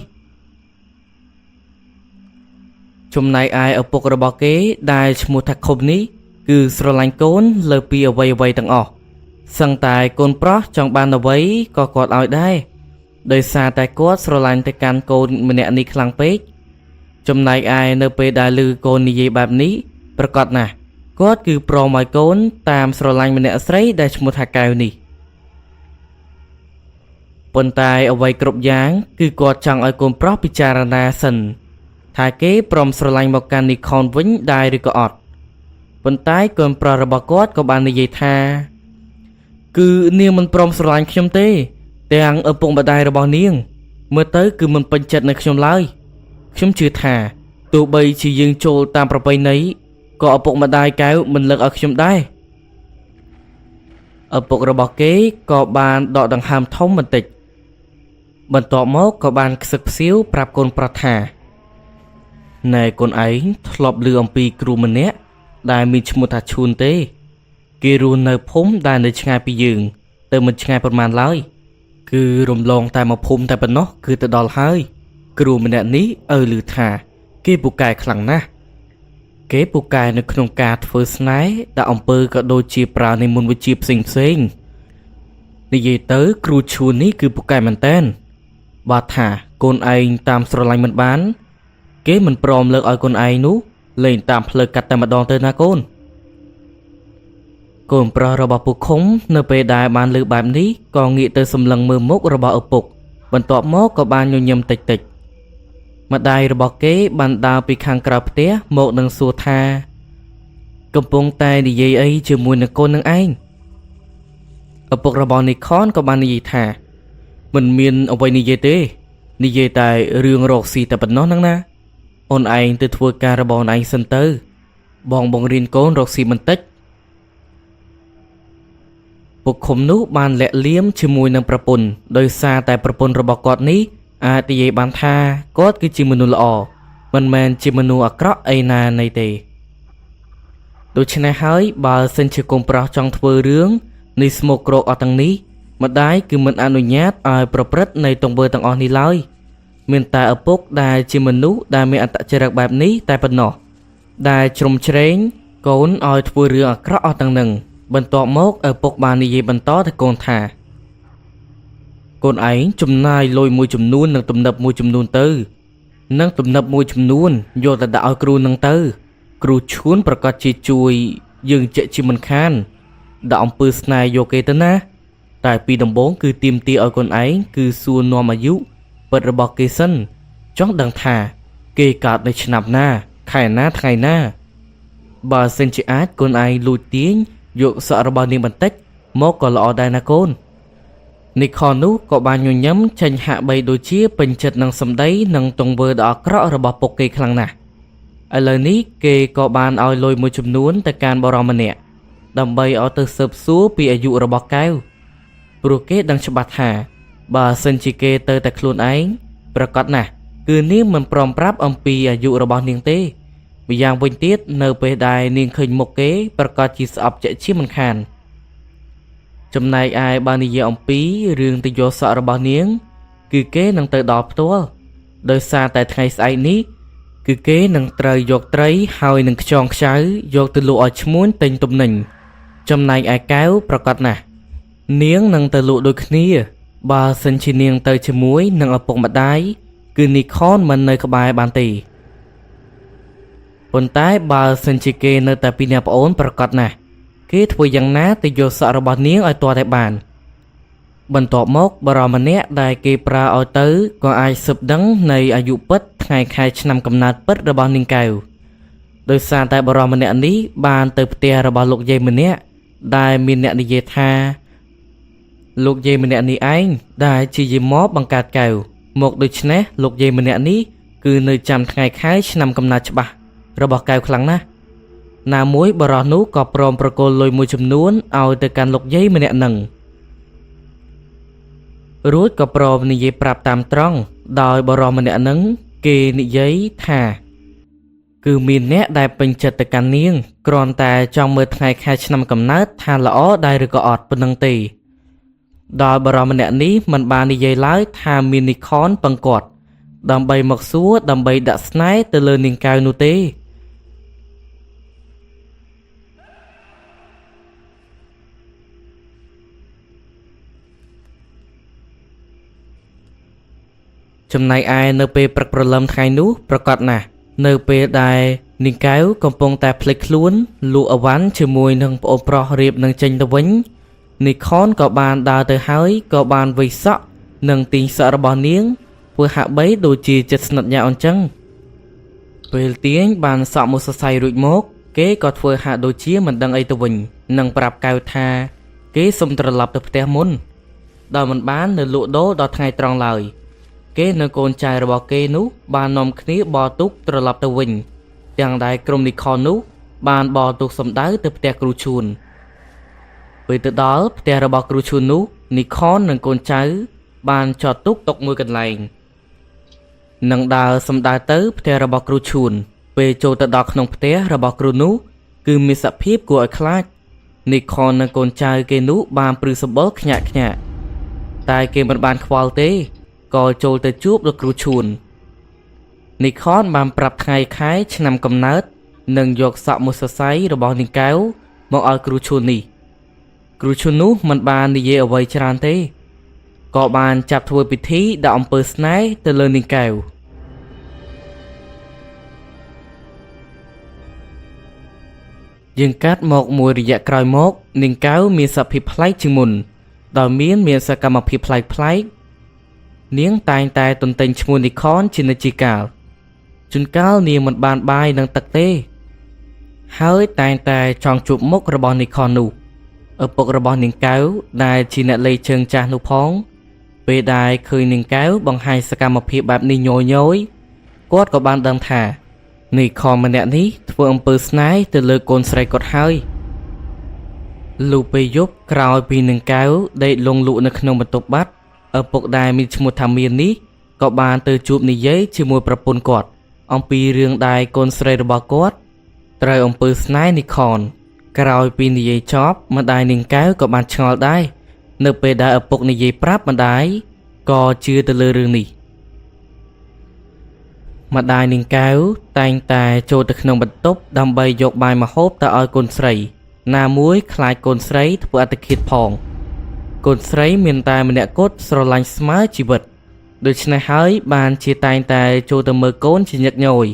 ចំណែកឯឪពុករបស់គេដែលឈ្មោះថាខុបនេះគឺស្រឡាញ់កូនលើពីអ្វីៗទាំងអស់សឹងតែកូនប្រុសចង់បានអ្វីក៏គាត់ឲ្យដែរដោយសារតែគាត់ស្រឡាញ់ទៅកាន់កូនម្នាក់នេះខ្លាំងពេកចំណែកឯនៅពេលដែលឮកូននិយាយបែបនេះប្រកាសណាស់គាត់គឺព្រមឲ្យកូនតាមស្រឡាញ់ម្នាក់ស្រីដែលឈ្មោះថាកែវនេះប៉ុន្តែអ្វីគ្រប់យ៉ាងគឺគាត់ចង់ឲ្យកូនប្រុសពិចារណាសិនថាគេព្រមស្រឡាញ់មកកាន់នីខនវិញដែរឬក៏អត់ប៉ុន្តែកូនប្រុសរបស់គាត់ក៏បាននិយាយថាគឺនាងមិនព្រមស្រឡាញ់ខ្ញុំទេទាំងឪពុកម្ដាយរបស់នាងមើលទៅគឺមិនពេញចិត្តនៅខ្ញុំឡើយខ្ញុំជឿថាទោះបីជាយើងចូលតាមប្រពៃណីក៏ឪពុកម្ដាយកែវមិនលើកឲ្យខ្ញុំដែរឪពុករបស់គេក៏បានដកដង្ហើមធំបន្តិចបន្ទាប់មកក៏បានខ្សឹកខ្សៀវប្រាប់កូនប្រុសថាណែកូនឯងធ្លាប់ឮអំពីគ្រូម្នាក់ដែលមានឈ្មោះថាឈួនទេគេរស់នៅភូមិដែលនៅឆ្ងាយពីយើងទៅមិនឆ្ងាយប៉ុន្មានឡើយគឺរំលងតែមកភូមិតែប៉ុណ្ណោះគឺទៅដល់ហើយគ្រូម្នាក់នេះឪឮថាគេពូកែខ្លាំងណាស់គេពូកែនៅក្នុងការធ្វើស្នេហ៍ដែលអំពើក៏ដូចជាប្រើនៃមន្តវិជ្ជាផ្សេងនិយាយទៅគ្រូឈួននេះគឺពូកែមែនតែនបើថាកូនឯងតាមស្រឡាញ់មិនបានគេមិនព្រមលើកឲ្យកូនឯងនោះលេងតាមផ្លូវកាត់តែម្ដងទៅណាកូនកូនប្រុសរបស់ពូខុងនៅពេលដែលបានលើបែបនេះក៏ងាកទៅសម្លឹងមើលមុខរបស់ឪពុកបន្ទាប់មកក៏បានញញឹមតិច ម្ដាយរបស់គេបានដើរពីខាងក្រៅផ្ទះមកនឹងសួរថាកំពុងតែនិយាយអីជាមួយនឹងកូននឹងឯងឪពុករបស់នីខនក៏បាននិយាយថាមិនមានអ្វីនិយាយទេនិយាយតែរឿងរកស៊ីតែប៉ុណ្ណោះហ្នឹងណាអូនឯងទៅធ្វើការរបស់អូនឯងសិនទៅបងបង្រៀនកូនរកស៊ីបន្តិចពុកឃុំនោះបានលាក់លៀមជាមួយនឹងប្រពន្ធដោយសារតែប្រពន្ធរបស់គាត់នេះអាចនិយាយបានថាគាត់គឺជាមនុស្សល្អមិនមែនជាមនុស្សអាក្រក់អីណាណីទេដូច្នេះហើយបើសិនជាកូនប្រុសចង់ធ្វើរឿងនៃស្មោកគ្រោកអស់ទាំងនេះម្ដាយគឺមិនអនុញ្ញាតឲ្យប្រព្រឹត្តនៃទង្វើទាំងអស់នេះឡើយមានតែឪពុកដែលជាមនុស្សដែលមានអត្តចរិតបែបនេះតែប៉ុណ្ណោះដែលជ្រុំជ្រែងកូនឲ្យធ្វើរឿងអាក្រក់អស់ទាំងនឹងបន្ទាប់មកឪពុកបាននិយាយបន្តទៅកូនថាកូនឯងចំណាយលុយមួយចំនួននិងទំនើបមួយចំនួនទៅនិងទំនើបមួយចំនួនយកទៅដាក់ឲ្យគ្រូនឹងទៅគ្រូឈួនប្រកាសជាជួយយើងជាក់ជាមិនខានដាក់អំពើស្នេហ៍យកគេទៅណាតែពីដំបូងគឺទាមទារឲ្យកូនឯងគឺសួរនាំអាយុពិតរបស់គេសិនចង់ដឹងថាគេកើតនៅឆ្នាំណាខែណាថ្ងៃណាបើសិនជាអាចកូនឯងលួចទាញយកសក់របស់នាងបន្តិចមកក៏ល្អដែរណាកូននីខននោះក៏បានញញឹមចេញហាក់បីដូចជាពេញចិត្តនឹងសម្ដីនិងទង្វើដ៏អាក្រក់របស់ពុកគេខ្លាំងណាស់ឥឡូវនេះគេក៏បានឲ្យលុយមួយចំនួនទៅកាន់បរិមម្នាក់ដើម្បីឲ្យទៅស៊ើបសួរពីអាយុរបស់កែវព្រោះគេដឹងច្បាស់ថាបើសិនជាគេទៅតែខ្លួនឯងប្រកាសណាស់គឺនាងមិនព្រមប្រាប់អំពីអាយុរបស់នាងទេម្យ៉ាងវិញទៀតនៅពេលដែលនាងឃើញមុខគេប្រកាសជាស្អប់ជាក់ជាមិនខានចំណែកឯបើនិយាយអំពីរឿងទៅយកសក់របស់នាងគឺគេនឹងទៅដល់ផ្ទាល់ដោយសារតែថ្ងៃស្អែកនេះគឺគេនឹងត្រូវយកត្រីហើយនឹងខ្យងខ្ចៅយកទៅលក់ឲ្យឈ្មួញទិញទំនិញចំណែកឯកែវប្រកាសណាស់នាងនឹងទៅលក់ដូចគ្នាបើសិនជានាងទៅជាមួយនឹងឪពុកម្ដាយគឺនីខនមិននៅក្បែរបានទេប៉ុន្តែបើសិនជាគេនៅតែពីអ្នកប្អូនប្រកាសណាស់គេធ្វើយ៉ាងណាទៅយកសក់របស់នាងឲ្យទាល់តែបានបន្ទាប់មកបរិមម្នាក់ដែលគេប្រើឲ្យទៅក៏អាចស៊ើបដឹងនៃអាយុពិតថ្ងៃខែឆ្នាំកំណើតពិតរបស់នាងកែវដោយសារតែបរិមម្នាក់នេះបានទៅផ្ទះរបស់លោកយាយម្នាក់ដែលមានអ្នកនិយាយថាលោកយាយម្នាក់នេះឯងដែលជាយាយម៉បបង្កើតកែវមកដូច្នេះលោកយាយម្នាក់នេះគឺនៅចាំថ្ងៃខែឆ្នាំកំណើតច្បាស់របស់កែវខ្លាំងណាស់ណាមួយបរិសនោះក៏ព្រមប្រគល់លុយមួយចំនួនឲ្យទៅកាន់លោកយាយម្នាក់នឹងរួចក៏ព្រមនិយាយប្រាប់តាមត្រង់ដោយបរិសម្នាក់នឹងគេនិយាយថាគឺមានអ្នកដែលពេញចិត្តទៅកាន់នាងគ្រាន់តែចង់មើលថ្ងៃខែឆ្នាំកំណើតថាល្អដែរឬក៏អត់ប៉ុណ្ណឹងទេដោយបរិសម្នាក់នេះមិនបាននិយាយឡើយថាមាននីខនពឹងគាត់ដើម្បីមកសួរដើម្បីដាក់ស្នេហ៍ទៅលើនាងកែវនោះទេចំណែកឯនៅពេលព្រឹកព្រលឹមថ្ងៃនោះប្រកាសណាស់នៅពេលដែលនាងកែវកំពុងតែភ្លេចខ្លួនលក់អវ៉ាន់ជាមួយនឹងប្អូនប្រុសរៀបនឹងចេញទៅវិញនីខនក៏បានដើរទៅហើយក៏បានវៃសក់និងទីងសក់របស់នាងធ្វើហាក់បីដូចជាចិត្តស្និទ្ធញ៉ាអញ្ចឹងពេលទាញបានសក់មកសរសៃរួចមកគេក៏ធ្វើហាក់ដូចជាមិនដឹងអីទៅវិញនិងប្រាប់កែវថាគេសុំត្រឡប់ទៅផ្ទះមុនដោយមិនបាននៅលក់ដូរដល់ថ្ងៃត្រង់ឡើយគេនៅកូនចៅរបស់គេនោះបាននាំគ្នាបរទុកត្រឡប់ទៅវិញទាំងដែលក្រុមនីខននោះបានបរទុកសម្ដៅទៅផ្ទះគ្រូឈួនពេលទៅដល់ផ្ទះរបស់គ្រូឈួននោះនីខននិងកូនចៅបានចតទុកតុកមួយកន្លែងនឹងដើរសម្ដៅទៅផ្ទះរបស់គ្រូឈួនពេលចូលទៅដល់ក្នុងផ្ទះរបស់គ្រូនោះគឺមានសភាពគួរឲ្យខ្លាចនីខននិងកូនចៅគេនោះបានព្រឺសម្បុរខ្ញាក់ខ្ញាក់តែគេមិនបានខ្វល់ទេក៏ចូលទៅជួបលោកគ្រូឈួននីខនបានប្រាប់ថ្ងៃខែឆ្នាំកំណើតនិងយកសក់មួយសរសៃរបស់នាងកែវមកឲ្យគ្រូឈួននេះគ្រូឈួននោះមិនបាននិយាយអ្វីច្រើនទេក៏បានចាប់ធ្វើពិធីដាក់អំពើស្នេហ៍ទៅលើនាងកែវយើងកាត់មកមួយរយៈក្រោយមកនាងកែវមានសភាពប្លែកជាងមុនដោយមានសកម្មភាពប្លែកនាងតែងតែទន្ទិញឈ្មោះនីខនជានិច្ចកាល ជួនកាលនាងមិនបានបាយនឹងទឹកទេហើយតែងតែចង់ជួបមុខរបស់នីខននោះឪពុករបស់នាងកែវដែលជាអ្នកលេជើងចាស់នោះផងពេលដែលឃើញនាងកែវបង្ហាញសកម្មភាពបែបនេះញយគាត់ក៏បានដឹងថានីខនម្នាក់នេះធ្វើអំពើស្នេហ៍ទៅលើកូនស្រីគាត់ហើយលុះពេលយប់ក្រោយពីនាងកែវដេកលងលក់នៅក្នុងបន្ទប់បាត់ឪពុកដែលមានឈ្មោះថាមាននេះក៏បានទៅជួបនិយាយជាមួយប្រពន្ធគាត់អំពីរឿងដែលកូនស្រីរបស់គាត់ត្រូវអំពើស្នេហ៍នីខនក្រោយពីនិយាយចប់ម្ដាយនាងកែវក៏បានឆ្ងល់ដែរនៅពេលដែលឪពុកនិយាយប្រាប់ម្ដាយក៏ជឿទៅលើរឿងនេះម្ដាយនាងកែវតែងតែចូលទៅក្នុងបន្ទប់ដើម្បីយកបាយមកហូបទៅឲ្យកូនស្រីណាមួយខ្លាចកូនស្រីធ្វើអត្តឃាតផងកូនស្រីមានតែម្នាក់គត់ស្រឡាញ់ស្មើជីវិតដូច្នេះហើយបានជាតែងតែចូលទៅមើលកូនជាញឹកញយ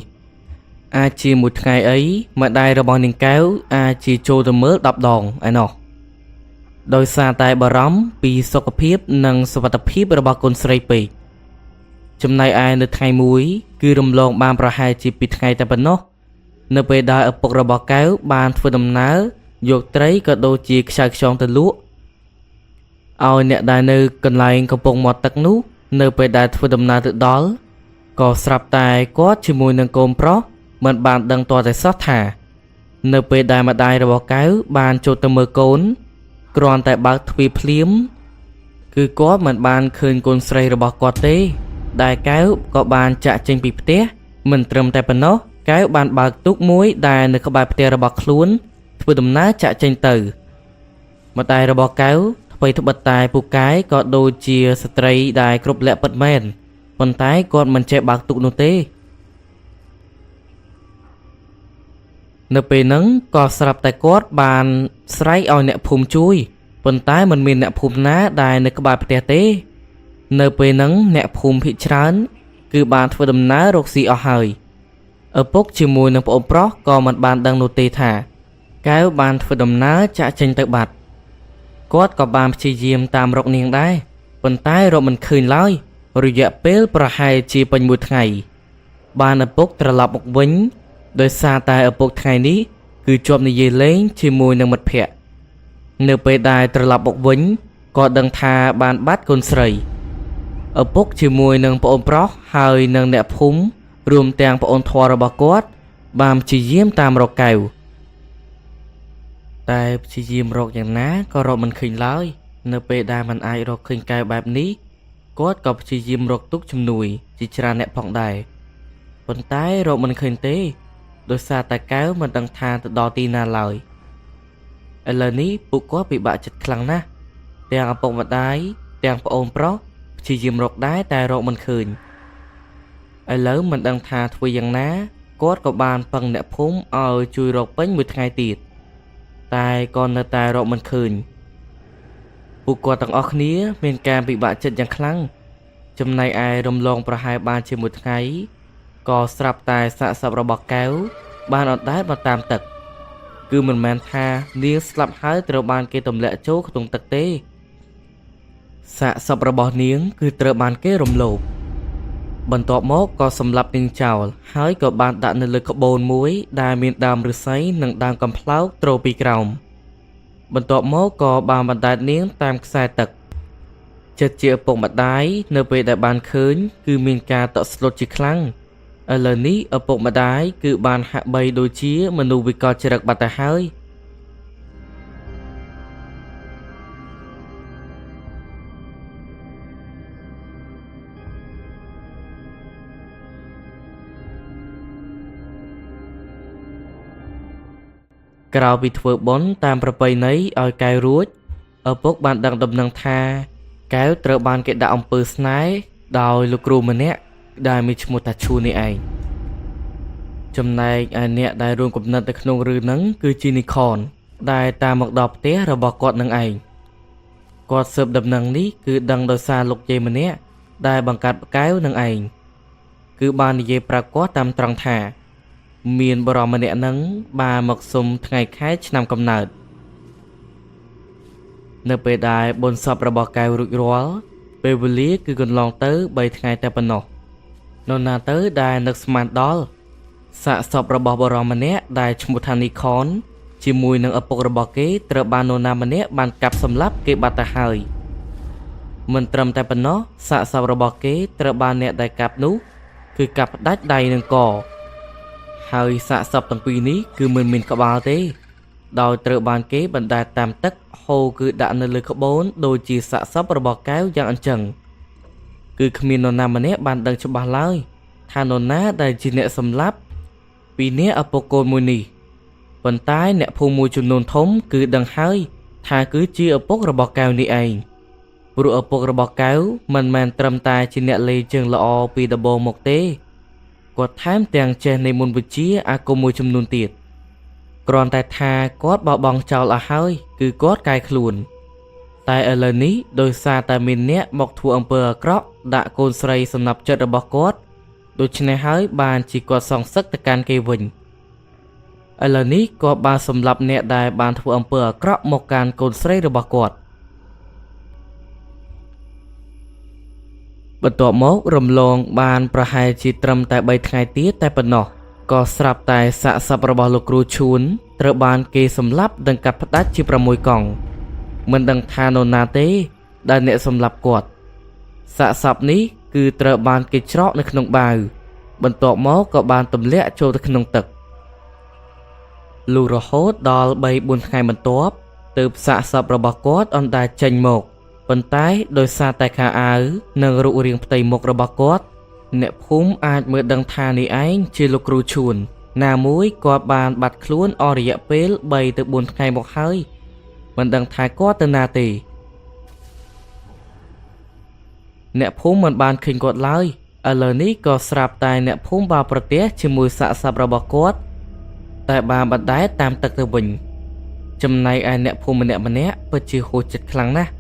អាចជាមួយថ្ងៃអីម្ដាយរបស់នាងកែវអាចជាចូលទៅមើល10ដងឯណោះដោយសារតែបារម្ភពីសុខភាពនិងសុវត្ថិភាពរបស់កូនស្រីពេកចំណែកឯនៅថ្ងៃមួយគឺរំលងបានប្រហែលជា2ថ្ងៃតែប៉ុណ្ណោះនៅពេលដែលឪពុករបស់កែវបានធ្វើដំណើរយកត្រីក៏ដូចជាខ្ចៅខ្យងទៅលក់ឲ្យអ្នកដែលនៅកន្លែងកំពង់មាត់ទឹកនោះនៅពេលដែលធ្វើដំណើរទៅដល់ក៏ស្រាប់តែគាត់ជាមួយនឹងកូនប្រុសមិនបានដឹងទាល់តែសោះថានៅពេលដែលម្ដាយរបស់កែវបានចូលទៅមើលកូនគ្រាន់តែបើកទ្វារភ្លាមគឺគាត់មិនបានឃើញកូនស្រីរបស់គាត់ទេដែលកែវក៏បានចាក់ចេញពីផ្ទះមិនត្រឹមតែប៉ុណ្ណោះកែវបានបើកទូកមួយដែលនៅក្បែរផ្ទះរបស់ខ្លួនធ្វើដំណើរចាក់ចេញទៅម្ដាយរបស់កែវថ្មីត្បិតតែពូកែក៏ដូចជាស្ត្រីដែលគ្រប់លក្ខពិតមែនប៉ុន្តែគាត់មិនចេះបើកទូកនោះទេនៅពេលហ្នឹងក៏ស្រាប់តែគាត់បានស្រែកឲ្យអ្នកភូមិជួយប៉ុន្តែមិនមានអ្នកភូមិណាដែលនៅក្បែរផ្ទះទេនៅពេលហ្នឹងអ្នកភូមិភាគច្រើនគឺបានធ្វើដំណើររកស៊ីអស់ហើយឪពុកជាមួយនឹងប្អូនប្រុសក៏មិនបានដឹងនោះទេថាកែវបានធ្វើដំណើរចាក់ចេញទៅបាត់គាត់ក៏បានព្យាយាមតាមរកនាងដែរប៉ុន្តែរកមិនឃើញឡើយរយៈពេលប្រហែលជាពេញមួយថ្ងៃបានឪពុកត្រឡប់មកវិញដោយសារតែឪពុកថ្ងៃនេះគឺជាប់និយាយលេងជាមួយនឹងមិត្តភ័ក្តិនៅពេលដែលត្រឡប់មកវិញក៏ដឹងថាបានបាត់កូនស្រីឪពុកជាមួយនឹងប្អូនប្រុសហើយនឹងអ្នកភូមិរួមទាំងប្អូនធម៌របស់គាត់បានព្យាយាមតាមរកកែវតែព្យាយាមរកយ៉ាងណាក៏រកមិនឃើញឡើយនៅពេលដែលមិនអាចរកឃើញកែវបែបនេះគាត់ក៏ព្យាយាមរកទុកជំនួយជាច្រើនអ្នកផងដែរប៉ុន្តែរកមិនឃើញទេដោយសារតែកែវមិនដឹងថាទៅដល់ទីណាឡើយឥឡូវនេះពួកគាត់ពិបាកចិត្តខ្លាំងណាស់ទាំងឪពុកម្ដាយទាំងប្អូនប្រុសព្យាយាមរកដែរតែរកមិនឃើញឥឡូវមិនដឹងថាធ្វើយ៉ាងណាគាត់ក៏បានពឹងអ្នកភូមិឲ្យជួយរកពេញមួយថ្ងៃទៀតតែក៏នៅតែរកមិនឃើញពួកគាត់ទាំងអស់គ្នាមានការពិបាកចិត្តយ៉ាងខ្លាំងចំណែកឯរំលងប្រហែលបានជាមួយថ្ងៃក៏ស្រាប់តែសាកសពរបស់កែវបានអត់ដែលមកតាមទឹកគឺមិនមែនថានាងស្លាប់ហើយត្រូវបានគេទម្លាក់ចូលក្នុងទឹកទេសាកសពរបស់នាងគឺត្រូវបានគេរំលោភបន្ទាប់មកក៏សម្លាប់នាងចោលហើយក៏បានដាក់នៅលើក្បូនមួយដែលមានដើមឫស្សីនិងដើមកំប្លោកទ្រពីក្រោមបន្ទាប់មកក៏បានបណ្តែតនាងតាមខ្សែទឹកចិត្តជាឪពុកម្ដាយនៅពេលដែលបានឃើញគឺមានការតក់ស្លុតជាខ្លាំងឥឡូវនេះឪពុកម្ដាយគឺបានហាក់បីដូចជាមនុស្សវិកលចរិតបាត់ទៅហើយក្រៅពីធ្វើបុណ្យតាមប្រពៃណីឲ្យកែវរួចឪពុកបានដឹងដំណឹងថាកែវត្រូវបានគេដាក់អំពើស្នេហ៍ដោយលោកគ្រូម្នាក់ដែលមានឈ្មោះថាឈូនេះឯងចំណែកឯអ្នកដែលរួមគំនិតនៅក្នុងរឿងហ្នឹងគឺជានីខនដែលតាមមកដល់ផ្ទះរបស់គាត់នឹងឯងគាត់ស៊ើបដំណឹងនេះគឺដឹងដោយសារលោកយាយម្នាក់ដែលបង្កើតកែវនឹងឯងគឺបាននិយាយប្រាប់គាត់តាមត្រង់ថាមានបរិមម្នាក់ហ្នឹងបានមកសុំថ្ងៃខែឆ្នាំកំណើតនៅពេលដែលបុណ្យសពរបស់កែវរួចរាល់ពេលវេលាគឺកន្លងទៅ3ថ្ងៃតែប៉ុណ្ណោះ នរណាទៅដែលនឹកស្មានដល់សាកសពរបស់បរិសម្នាក់ដែលឈ្មោះថានីខនជាមួយនឹងឪពុករបស់គេត្រូវបាននរណាម្នាក់បានកាប់សម្លាប់គេបាត់ទៅហើយមិនត្រឹមតែប៉ុណ្ណោះសាកសពរបស់គេត្រូវបានអ្នកដែលកាប់នោះគឺកាប់ផ្ដាច់ដៃនិងកហើយសាកសពទាំងពីរនេះគឺមិនមានក្បាលទេដោយត្រូវបានគេបណ្តែតតាមទឹកហូរគឺដាក់នៅលើក្បូនដូចជាសាកសពរបស់កែវយ៉ាងអញ្ចឹងគឺគ្មាននរណាម្នាក់បានដឹងច្បាស់ឡើយថានរណាដែលជាអ្នកសម្លាប់ពីអ្នកឪពុកកូនមួយនេះប៉ុន្តែអ្នកភូមិមួយចំនួនធំគឺដឹងហើយថាគឺជាឪពុករបស់កែវនេះឯងព្រោះឪពុករបស់កែវមិនមែនត្រឹមតែជាអ្នកលេងជើងល្អពីដំបូងមកទេគាត់ថែមទាំងចេះនៃមន្តវិជ្ជាអាគមមួយចំនួនទៀតគ្រាន់តែថាគាត់បោះបង់ចោលអស់ហើយគឺគាត់កែខ្លួនតែឥឡូវនេះដោយសារតែមានអ្នកមកធ្វើអំពើអាក្រក់ដាក់កូនស្រីសំណាប់ចិត្តរបស់គាត់ដូច្នេះហើយបានជាគាត់សងសឹកទៅកាន់គេវិញឥឡូវនេះគាត់បានសម្លាប់អ្នកដែលបានធ្វើអំពើអាក្រក់មកកាន់កូនស្រីរបស់គាត់បន្ទាប់មករំលងបានប្រហែលជាត្រឹមតែ3ថ្ងៃទៀតតែប៉ុណ្ណោះក៏ស្រាប់តែសាកសពរបស់លោកគ្រូឈួនត្រូវបានគេសម្លាប់និងកាត់ផ្តាច់ជា6កង់មិនដឹងថានរណាទេដែលអ្នកសម្លាប់គាត់សាកសពនេះគឺត្រូវបានគេច្រកនៅក្នុងបាវបន្ទាប់មកក៏បានទម្លាក់ចូលទៅក្នុងទឹកលុះរហូតដល់3-4ថ្ងៃបន្ទាប់ទើបសាកសពរបស់គាត់អណ្តែតចេញមកប៉ុន្តែដោយសារតែខោអាវនិងរូបរាងផ្ទៃមុខរបស់គាត់អ្នកភូមិអាចមើលដឹងថានេះឯងជាលោកគ្រូឈួនណាមួយគាត់បានបាត់ខ្លួនអស់រយៈពេល3 ទៅ 4ថ្ងៃមកហើយមិនដឹងថាគាត់ទៅណាទេអ្នកភូមិមិនបានឃើញគាត់ឡើយឥឡូវនេះក៏ស្រាប់តែអ្នកភូមិបានប្រទះជាមួយសាកសពរបស់គាត់តែបានបណ្តែតតាមទឹកទៅវិញចំណែកឯអ្នកភូមិម្នាក់ពិតជាហួសចិត្តខ្លាំងណាស់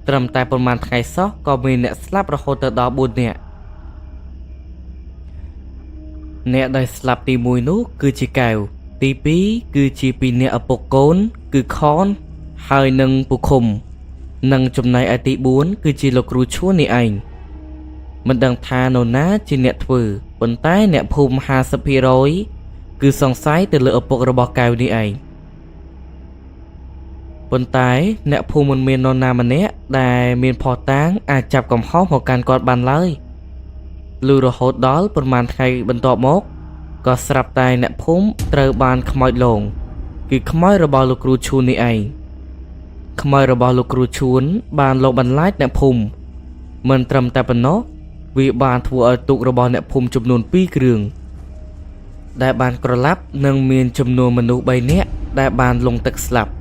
ត្រឹមតែប្រហែលថ្ងៃសោះក៏មានអ្នកស្លាប់រហូតទៅដល់4នាក់អ្នកដែលស្លាប់ទី1នោះគឺជាកែវទី2គឺជាពីអ្នកឪពុកកូនគឺខនហើយនឹងពូឃុំនិងចំណែកឯទី4គឺជាលោកគ្រូឈួននេះឯងមិនដឹងថានរណាជាអ្នកធ្វើប៉ុន្តែអ្នកភូមិ 50% គឺសង្ស័យទៅលើឪពុករបស់កែវនេះឯងប៉ុន្តែអ្នកភូមិមិនមាននរណាម្នាក់ដែលមានភស្តុតាងអាចចាប់កំហុសមកកាន់គាត់បានឡើយលុះរហូតដល់ប្រហែលថ្ងៃបន្ទាប់មកក៏ស្រាប់តែអ្នកភូមិត្រូវបានខ្មោចលងគឺខ្មោចរបស់លោកគ្រូឈួននេះឯងខ្មោចរបស់លោកគ្រូឈួនបានលងបន្លាចអ្នកភូមិមិនត្រឹមតែប៉ុណ្ណោះវាបានធ្វើឲ្យទូករបស់អ្នកភូមិចំនួន2គ្រឿងដែលបានក្រឡាប់និងមានចំនួនមនុស្ស3នាក់ដែលបានលងទឹកស្លាប់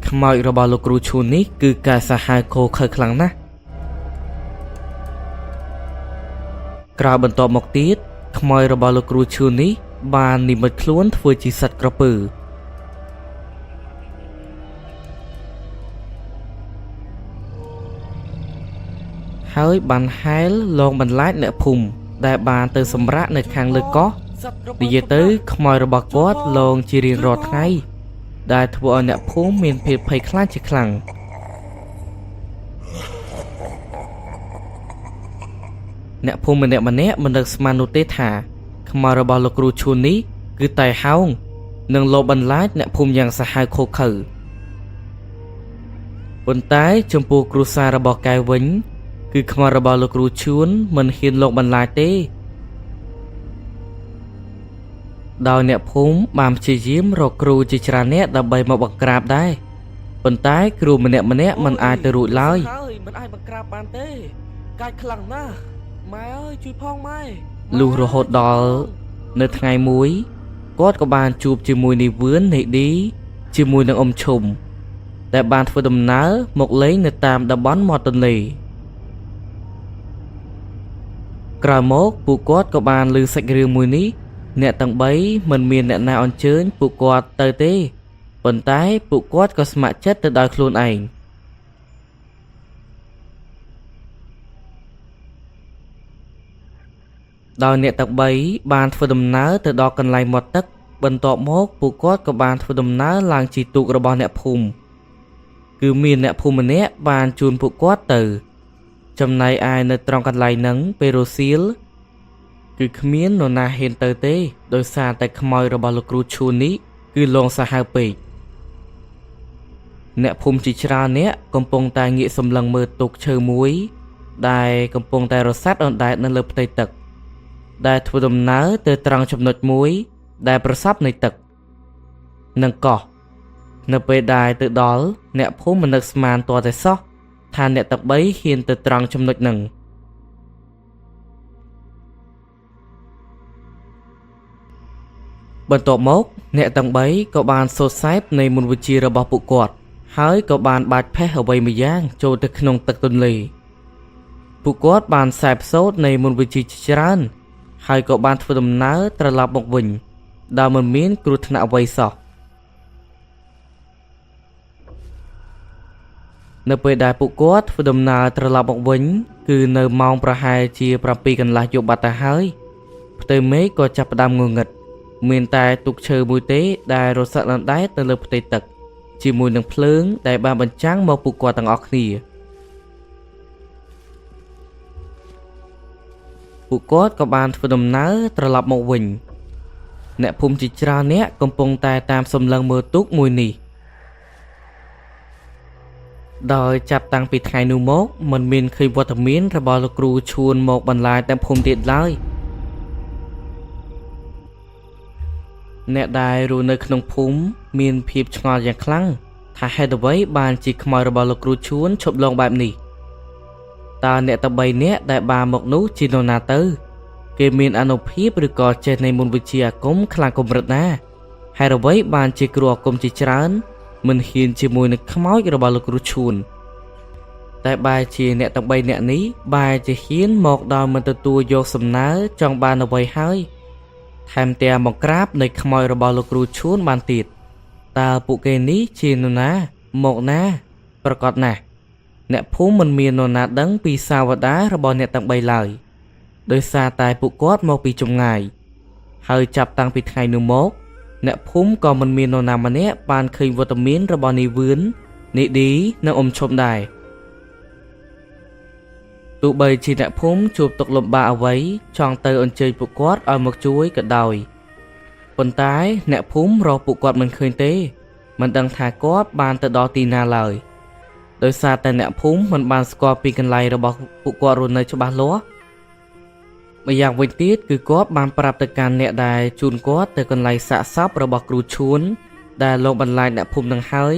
ខ្មោចរបស់លោកគ្រូឈួននេះគឺការសាហាវឃោឃៅខ្លាំងណាស់ក្រោយបន្ទាប់មកទៀតខ្មោចរបស់លោកគ្រូឈួននេះបាននិមិត្តខ្លួនធ្វើជាសត្វក្រពើហើយបានហែលលងបន្លាចអ្នកភូមិដែលបានទៅសម្រាកនៅខាងលើកោះនិយាយទៅខ្មោចរបស់គាត់លងជារៀងរាល់ថ្ងៃដែលធ្វើឲ្យអ្នកភូមិមានភាពភ័យខ្លាចជាខ្លាំងអ្នកភូមិម្នាក់មិននឹកស្មាននោះទេថាខ្មោចរបស់លោកគ្រូឈួននេះគឺតែហោងនិងលបបន្លាចអ្នកភូមិយ៉ាងសាហាវឃោឃៅប៉ុន្តែចំពោះគ្រួសាររបស់កែវវិញគឺខ្មោចរបស់លោកគ្រូឈួនមិនហ៊ានលបបន្លាចទេដោយអ្នកភូមិបានព្យាយាមរកគ្រូជាច្រើនអ្នកដើម្បីមកបង្ក្រាបដែរប៉ុន្តែគ្រូម្នាក់មិនអាចទៅរួចឡើយមិនអាចបង្ក្រាបបានទេកាចខ្លាំងណាស់ម៉ែអើយជួយផងម៉ែលុះរហូតដល់នៅថ្ងៃមួយគាត់ក៏បានជួបជាមួយនាយវឿននេឌីជាមួយនឹងអ៊ំឈុំដែលបានធ្វើដំណើរមកលេងនៅតាមតំបន់មាត់ទន្លេក្រោយមកពួកគាត់ក៏បានឮសាច់រឿងមួយនេះអ្នកទាំង3មិនមានអ្នកណាអញ្ជើញពួកគាត់ទៅទេប៉ុន្តែពួកគាត់ក៏ស្ម័គ្រចិត្តទៅដោយខ្លួនឯងដោយអ្នកទាំង3បានធ្វើដំណើរទៅដល់កន្លែងមាត់ទឹកបន្ទាប់មកពួកគាត់ក៏បានធ្វើដំណើរឡើងជិះទូករបស់អ្នកភូមិគឺមានអ្នកភូមិម្នាក់បានជូនពួកគាត់ទៅចំណែកឯនៅត្រង់កន្លែងហ្នឹងពេលរសៀល គឺគ្មាននរណាហ៊ានទៅទេដោយសារតែខ្មោចរបស់លោកគ្រូឈួននេះគឺលងសាហាវពេកអ្នកភូមិជាច្រើនអ្នកកំពុងតែងាកសម្លឹងមើលទូកឈើមួយដែលកំពុងតែរសាត់អណ្ដែតនៅលើផ្ទៃទឹកដែលធ្វើដំណើរទៅត្រង់ចំណុចមួយដែលប្រសពនៃទឹកនិងកោះនៅពេលដែលទៅដល់អ្នកភូមិមិននឹកស្មានទាល់តែសោះថាអ្នកទាំង3ហ៊ានទៅត្រង់ចំណុចហ្នឹងបន្ទាប់មកអ្នកទាំង3ក៏បានសូត្រសែបនៃមន្តវិជ្ជារបស់ពួកគាត់ហើយក៏បានបាចផេះអ្វីមួយយ៉ាងចូលទៅក្នុងទឹកទន្លេពួកគាត់បានសែបសូត្រនៃមន្តវិជ្ជាច្រើនហើយក៏បានធ្វើដំណើរត្រឡប់មកវិញដោយមិនមានគ្រោះថ្នាក់អ្វីសោះនៅពេលដែលពួកគាត់ធ្វើដំណើរត្រឡប់មកវិញគឺនៅម៉ោងប្រហែលជា7 កន្លះយប់បាត់ទៅហើយផ្ទៃមេឃក៏ចាប់ផ្ដើមងងឹតមានតែទូកឈើមួយទេដែលរសាត់អណ្ដែតទៅលើផ្ទៃទឹកជាមួយនឹងភ្លើងដែលបានបញ្ចាំងមកពួកគាត់ទាំងអស់គ្នាពួកគាត់ក៏បានធ្វើដំណើរត្រឡប់មកវិញអ្នកភូមិជាច្រើនអ្នកកំពុងតែតាមសម្លឹងមើលទូកមួយនេះដោយចាប់តាំងពីថ្ងៃនោះមកមិនមានឃើញវត្តមានរបស់លោកគ្រូឈួនមកបន្លាយតាមភូមិទៀតឡើយអ្នកដែលរស់នៅក្នុងភូមិមានភាពឆ្ងល់យ៉ាងខ្លាំងថាហេតុអ្វីបានជាខ្មោចរបស់លោកគ្រូឈួនឈប់លងបែបនេះតើអ្នកទាំង3នាក់ដែលបានមកនោះជានរណាទៅគេមានអានុភាពឬក៏ចេះនៃមន្តវិជ្ជាអាគមខ្លាំងកម្រិតណាហេតុអ្វីបានជាគ្រូអាគមជាច្រើនមិនហ៊ានជាមួយនឹងខ្មោចរបស់លោកគ្រូឈួនតែបែរជាអ្នកទាំង3នាក់នេះបែរជាហ៊ានមកដល់មិនទទួលយកសំណើចង់បានអ្វីហើយថែមទាំងមកក្រាបនៃខ្មោចរបស់លោកគ្រូឈួនបានទៀតតើពួកគេនេះជានរណាមកណាប្រកាសណាស់អ្នកភូមិមិនមាននរណាដឹងពីសាវតារបស់អ្នកទាំង3ឡើយដោយសារតែពួកគាត់មកពីចម្ងាយហើយចាប់តាំងពីថ្ងៃនោះមកអ្នកភូមិក៏មិនមាននរណាម្នាក់បានឃើញវត្តមានរបស់នាយវឿននីឌីនិងអ៊ំឈុំដែរទោះបីជាអ្នកភូមិជួបទុក្ខលំបាកអ្វីចង់ទៅអញ្ជើញពួកគាត់ឲ្យមកជួយក៏ដោយប៉ុន្តែអ្នកភូមិរកពួកគាត់មិនឃើញទេមិនដឹងថាគាត់បានទៅដល់ទីណាឡើយដោយសារតែអ្នកភូមិមិនបានស្គាល់ពីកន្លែងរបស់ពួកគាត់រស់នៅច្បាស់លាស់ម្យ៉ាងវិញទៀតគឺគាត់បានប្រាប់ទៅកាន់អ្នកដែលជូនគាត់ទៅកន្លែងសាកសពរបស់គ្រូឈួនដែលលោកបន្លាចអ្នកភូមិនឹងហើយ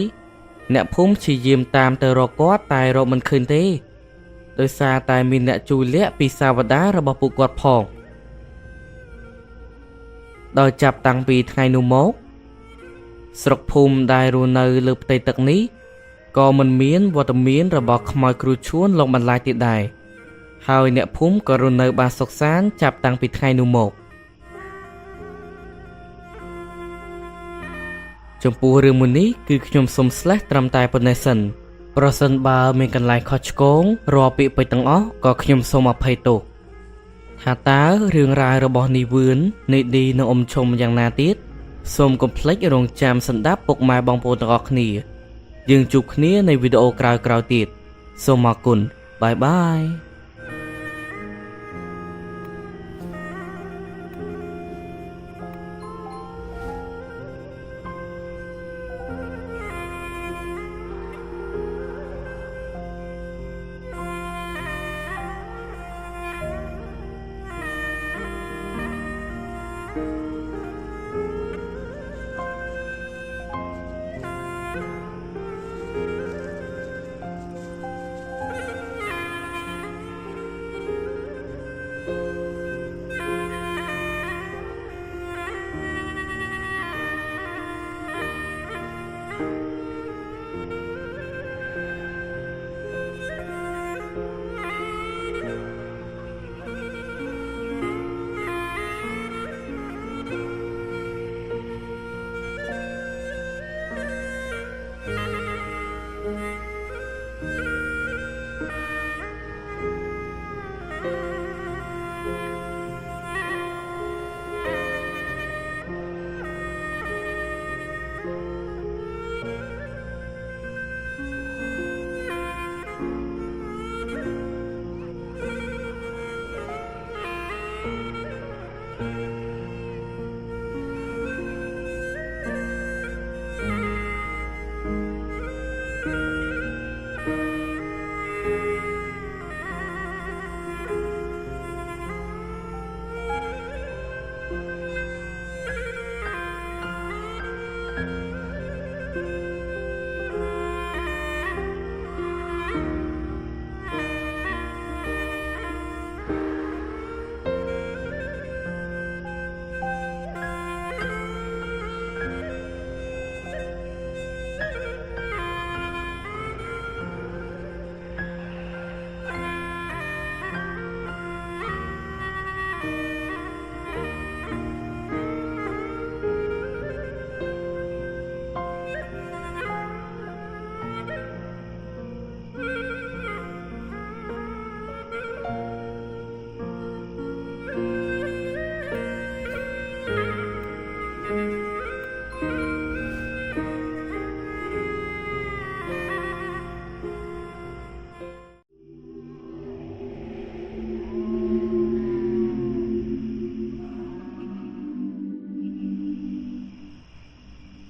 អ្នកភូមិព្យាយាមតាមទៅរកគាត់តែរកមិនឃើញទេដោយសារតែមានអ្នកជួយលាក់ពីសាវតារបស់ពួកគាត់ផងដោយចាប់តាំងពីថ្ងៃនោះមកស្រុកភូមិដែលរស់នៅលើផ្ទៃទឹកនេះក៏មិនមានវត្តមានរបស់ខ្មោចគ្រូឈួនលងបន្លាចទៀតដែរហើយអ្នកភូមិក៏រស់នៅបានសុខសាន្តចាប់តាំងពីថ្ងៃនោះមកចំពោះរឿងមួយនេះគឺខ្ញុំសូមស្លេះត្រឹមតែប៉ុណ្ណេះសិនប្រសិនបើមានកន្លែងខុសឆ្គងរាល់ពាក្យពេចន៍ទាំងអស់ក៏ខ្ញុំសូមអភ័យទោសថាតើរឿងរ៉ាវរបស់នាយវឿននីឌីនិងអ៊ំឈុំយ៉ាងណាទៀតសូមកុំភ្លេចរងចាំស្ដាប់ពុកម៉ែបងប្អូនទាំងអស់គ្នាយើងជួបគ្នាในវីដេអូក្រោយៗទៀតសូមអរគុណបាយបាយ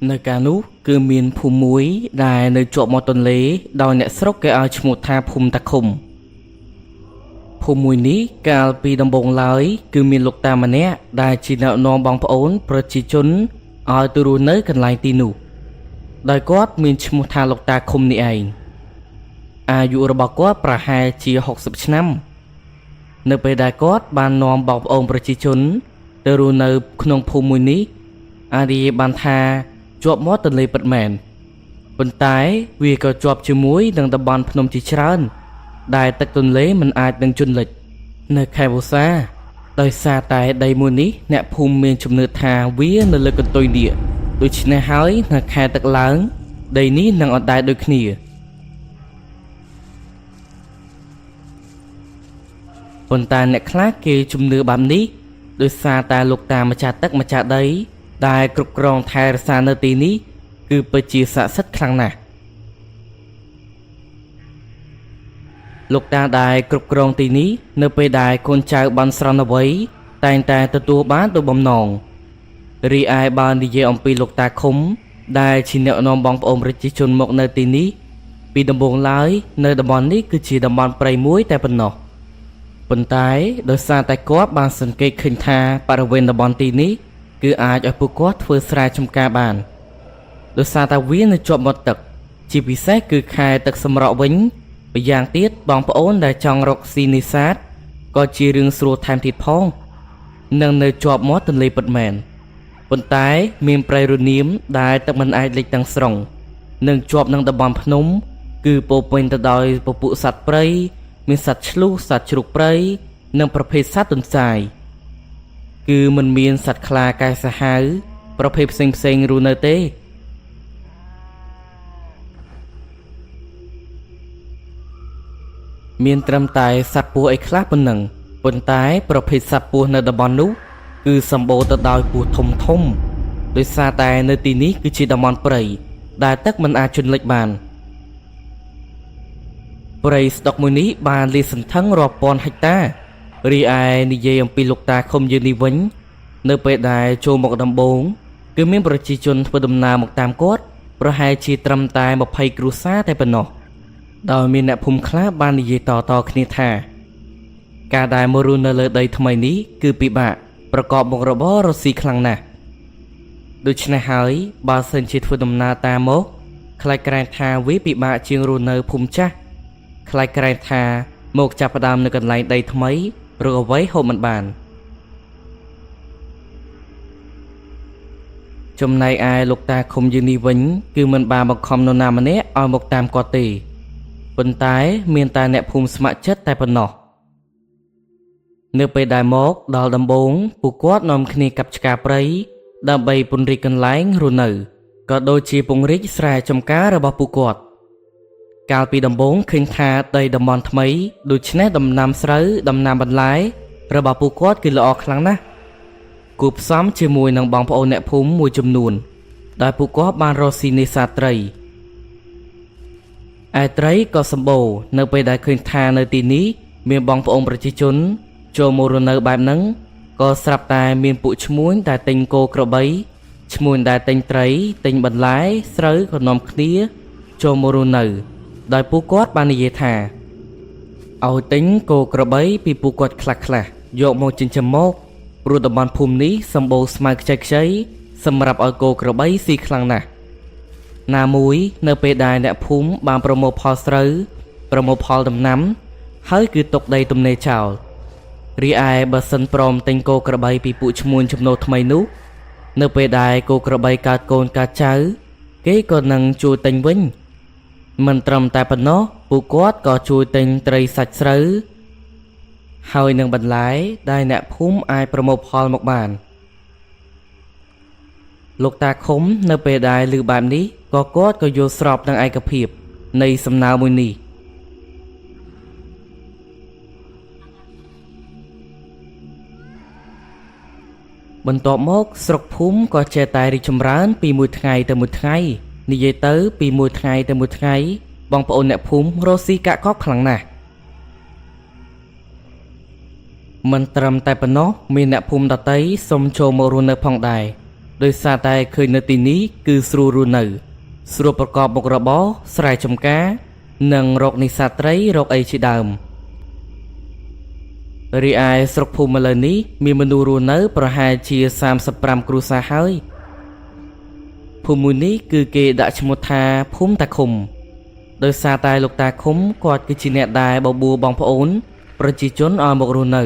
នៅកាលនោះគឺមានភូមិមួយដែលនៅជាប់មាត់ទន្លេដោយអ្នកស្រុកគេឲ្យឈ្មោះថាភូមិតាឃុំភូមិមួយនេះកាលពីដំបូងឡើយគឺមានលោកតាម្នាក់ដែលជាអ្នកនាំបងប្អូនប្រជាជនឲ្យទៅរស់នៅកន្លែងទីនោះដោយគាត់មានឈ្មោះថាលោកតាឃុំនេះឯងអាយុរបស់គាត់ប្រហែលជា60ឆ្នាំនៅពេលដែលគាត់បាននាំបងប្អូនប្រជាជនទៅរស់នៅក្នុងភូមិមួយនេះអារីបានថាជាប់មាត់ទន្លេពិតមែនប៉ុន្តែវាក៏ជាប់ជាមួយនឹងតំបន់ភ្នំជាច្រើនដែលទឹកទន្លេមិនអាចនឹងជន់លិចនៅខែវស្សាដោយសារតែដីមួយនេះអ្នកភូមិមានជំនឿថាវានៅលើកន្ទុយនេះដូច្នេះហើយនៅខែទឹកឡើងដីនេះនឹងអត់ដែរដូចគ្នាប៉ុន្តែអ្នកខ្លះគេជំនឿបែបនេះដោយសារតែលោកតាម្ចាស់ទឹកម្ចាស់ដីដែលគ្រប់គ្រងថែរក្សានៅទីនេះគឺពិតជាស័ក្តិសិទ្ធិខ្លាំងណាស់លោកតាដែលគ្រប់គ្រងទីនេះនៅពេលដែលកូនចៅបានស្រន់អ្វីតែងតែទទួលបានទៅបំណងរីឯបើនិយាយអំពីលោកតាឃុំដែលជាអ្នកនាំបងប្អូនប្រជាជនមកនៅទីនេះពីដំបូងឡើយនៅតំបន់នេះគឺជាតំបន់ព្រៃមួយតែប៉ុណ្ណោះប៉ុន្តែដោយសារតែគាត់បានសង្កេតឃើញថាបរិវេណតំបន់ទីនេះគឺអាចឲ្យពួកគាត់ធ្វើស្រែចម្ការបានដោយសារតែវានៅជាប់មាត់ទឹកជាពិសេសគឺខែទឹកសម្រក់វិញម្យ៉ាងទៀតបងប្អូនដែលចង់រកស៊ីនេសាទក៏ជារឿងស្រួលថែមទៀតផងនឹងនៅជាប់មាត់ទន្លេពិតមែនប៉ុន្តែមានព្រៃរនាមដែលទឹកមិនអាចលិចទាំងស្រុងនឹងជាប់នឹងតំបន់ភ្នំគឺពោពេញទៅដោយពពួកសត្វព្រៃមានសត្វឆ្លុះសត្វជ្រូកព្រៃនិងប្រភេទសត្វទន្សាយគឺមិនមានសត្វខ្លាកែសាហាវប្រភេទផ្សេងរស់នៅទេមានត្រឹមតែសត្វពស់អីខ្លះប៉ុណ្ណឹងប៉ុន្តែប្រភេទសត្វពស់នៅតំបន់នោះគឺសម្បូរទៅដោយពស់ធំដោយសារតែនៅទីនេះគឺជាតំបន់ព្រៃដែលទឹកមិនអាចជន់លិចបានព្រៃស្តុកមួយនេះបានលាតសន្ធឹងរាប់ពាន់ហិកតារីឯនិយាយអំពីលោកតាឃុំយើងនេះវិញនៅពេលដែលចូលមកដំបូងគឺមានប្រជាជនធ្វើដំណើរមកតាមគាត់ប្រហែលជាត្រឹមតែ20គ្រួសារតែប៉ុណ្ណោះដោយមានអ្នកភូមិខ្លះបាននិយាយតគ្នាថាការដែលមករស់នៅលើដីថ្មីនេះគឺពិបាកប្រកបមុខរបររកស៊ីខ្លាំងណាស់ដូច្នេះហើយបើសិនជាធ្វើដំណើរតាមមកខ្លាចក្រែងថាវាពិបាកជាងរស់នៅភូមិចាស់ខ្លាចក្រែងថាមកចាប់ផ្ដើមនៅកន្លែងដីថ្មីរកអ្វីហូបមិនបានចំណែកឯលោកតាឃុំយើងនេះវិញគឺមិនបានបង្ខំនរណាម្នាក់ឲ្យមកតាមគាត់ទេប៉ុន្តែមានតែអ្នកភូមិស្ម័គ្រចិត្តតែប៉ុណ្ណោះនៅពេលដែលមកដល់ដំបូងពួកគាត់នាំគ្នាកាប់ឆ្ការព្រៃដើម្បីពង្រីកកន្លែងរស់នៅក៏ដូចជាពង្រីកស្រែចម្ការរបស់ពួកគាត់កាលពីដំបូងឃើញថាដីតំបន់ថ្មីដូច្នេះដំណាំស្រូវដំណាំបន្លែរបស់ពួកគាត់គឺល្អខ្លាំងណាស់គួបផ្សំជាមួយនឹងបងប្អូនអ្នកភូមិមួយចំនួនដែលពួកគាត់បានរកស៊ីនេសាទត្រីឯត្រីក៏សម្បូរនៅពេលដែលឃើញថានៅទីនេះមានបងប្អូនប្រជាជនចូលមករស់នៅបែបហ្នឹងក៏ស្រាប់តែមានពួកឈ្មួញដែលទិញគោក្របីឈ្មួញដែលទិញត្រីទិញបន្លែស្រូវក៏នាំគ្នា ចូលមករស់នៅដោយពួកគាត់បាននិយាយថាឲ្យទិញគោក្របីពីពួកគាត់ខ្លះៗយកមកចិញ្ចឹមមកព្រោះតំបន់ភូមិនេះសម្បូរស្មៅខ្ចីៗសម្រាប់ឲ្យគោក្របីស៊ីខ្លាំងណាស់ណាមួយនៅពេលដែលអ្នកភូមិបានប្រមូលផលស្រូវប្រមូលផលដំណាំហើយគឺទុកដីទំនេរចោលរីឯបើសិនព្រមទិញគោក្របីពីពួកឈ្មួញចំណូលថ្មីនោះនៅពេលដែលគោក្របីកើតកូនកើតចៅគេក៏នឹងជួយទិញវិញមិនត្រឹមតែប៉ុណ្ណោះពួកគាត់ក៏ជួយទិញត្រីសាច់ស្រូវហើយនឹងបន្លែដែលអ្នកភូមិអាចប្រមូលផលមកបានលោកតាឃុំនៅពេលដែលឮបែបនេះក៏គាត់ក៏យល់ស្របនឹងឯកភាពនៃសំណើមួយនេះបន្ទាប់មកស្រុកភូមិក៏ចេះតែរីកចម្រើនពីមួយថ្ងៃទៅមួយថ្ងៃនិយាយទៅពីមួយថ្ងៃទៅមួយថ្ងៃបងប្អូនអ្នកភូមិរស់ស៊ីកាក់កបខ្លាំងណាស់មិនត្រឹមតែប៉ុណ្ណោះមានអ្នកភូមិដទៃសុំចូលមករស់នៅផងដែរដោយសារតែឃើញនៅទីនេះគឺស្រួលរស់នៅស្រួលប្រកបមុខរបរស្រែចម្ការនិងរកនេសាទត្រីរកអីជាដើមរីឯស្រុកភូមិឥឡូវនេះមានមនុស្សរស់នៅប្រហែលជា35គ្រួសារហើយភូមិមួយនេះគឺគេដាក់ឈ្មោះថាភូមិតាឃុំដោយសារតែលោកតាឃុំគាត់គឺជាអ្នកដែលបបួលបងប្អូនប្រជាជនឲ្យមករស់នៅ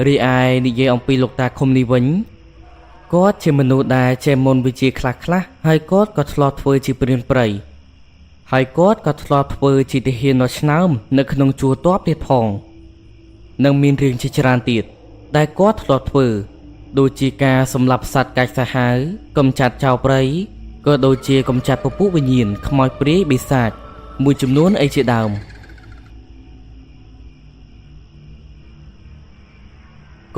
រីឯនិយាយអំពីលោកតាឃុំនេះវិញគាត់ជាមនុស្សដែលចេះមន្តវិជ្ជាខ្លះៗហើយគាត់ក៏ធ្លាប់ធ្វើជាព្រានព្រៃហើយគាត់ក៏ធ្លាប់ធ្វើជាទាហានដ៏ឆ្នើមនៅក្នុងជួរទ័ពទៀតផងនិងមានរឿងជាច្រើនទៀតដែលគាត់ធ្លាប់ធ្វើដូចជាការសម្លាប់សត្វកាច់សាហាវកម្ចាត់ចោរព្រៃក៏ដូចជាកម្ចាត់ពពួកវិញ្ញាណខ្មោចព្រាយបិសាចមួយចំនួនអីជាដើម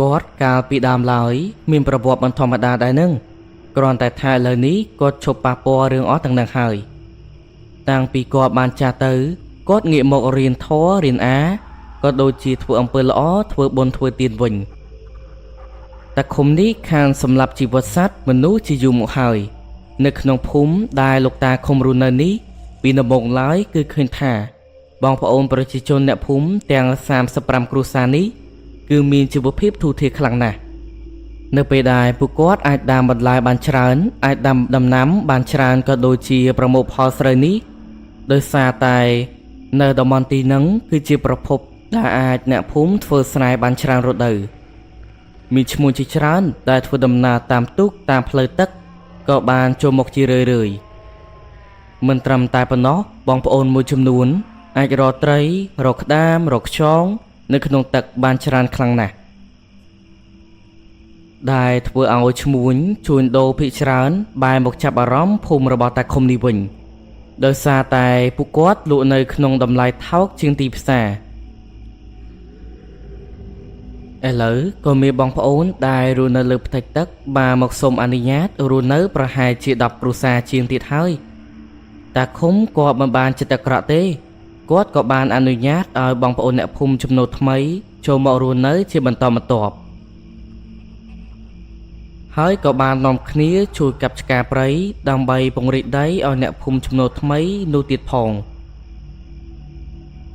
គាត់កាលពីដើមឡើយមានប្រវត្តិមិនធម្មតាដែរនឹងគ្រាន់តែថាឥឡូវនេះគាត់ឈប់ប៉ះពាល់រឿងអស់ទាំងនោះហើយតាំងពីគាត់បានចាស់ទៅគាត់ងាកមករៀនធម៌រៀនអាក៏ដូចជាធ្វើអំពើល្អធ្វើបុណ្យធ្វើទានវិញតាឃុំនេះខានសម្លាប់ជីវិតសត្វមនុស្សជាយូរមកហើយនៅក្នុងភូមិដែលលោកតាឃុំរស់នៅនេះពីដំបូងឡើយគឺឃើញថាបងប្អូនប្រជាជនអ្នកភូមិទាំង35គ្រួសារនេះគឺមានជីវភាពធូរធារខ្លាំងណាស់នៅពេលដែលពួកគាត់អាចដាំបន្លែបានច្រើនអាចដាំដំណាំបានច្រើនក៏ដូចជាប្រមូលផលស្រូវនេះដោយសារតែនៅតំបន់ទីហ្នឹងគឺជាប្រភពដែលអាចអ្នកភូមិធ្វើស្រែបានច្រើនរដូវមានឈ្មោះជាច្រើនដែលធ្វើដំណើរតាមទូកតាមផ្លូវទឹកក៏បានចូលមកជារឿយៗមិនត្រឹមតែប៉ុណ្ណោះបងប្អូនមួយចំនួនអាចរកត្រីរកក្តាមរកខ្យងនៅក្នុងទឹកបានច្រើនខ្លាំងណាស់ដែលធ្វើឲ្យឈ្មួញជួញដូរភាគច្រើនបែរមកចាប់អារម្មណ៍ភូមិរបស់តាឃុំនេះវិញដោយសារតែពួកគាត់លក់នៅក្នុងតម្លៃថោកជាងទីផ្សារឥឡូវក៏មានបងប្អូនដែលរស់នៅលើផ្ទៃទឹកបានមកសូមអនុញ្ញាតរស់នៅប្រហែលជា10គ្រួសារជាងទៀតហើយតាឃុំគាត់មិនបានចិត្តអាក្រក់ទេគាត់ក៏បានអនុញ្ញាតឲ្យបងប្អូនអ្នកភូមិចំណូលថ្មីចូលមករស់នៅជាបន្តបន្ទាប់ហើយក៏បាននាំគ្នាជួយកាប់ឆ្ការព្រៃដើម្បីពង្រីកដីឲ្យអ្នកភូមិចំណូលថ្មីនោះទៀតផង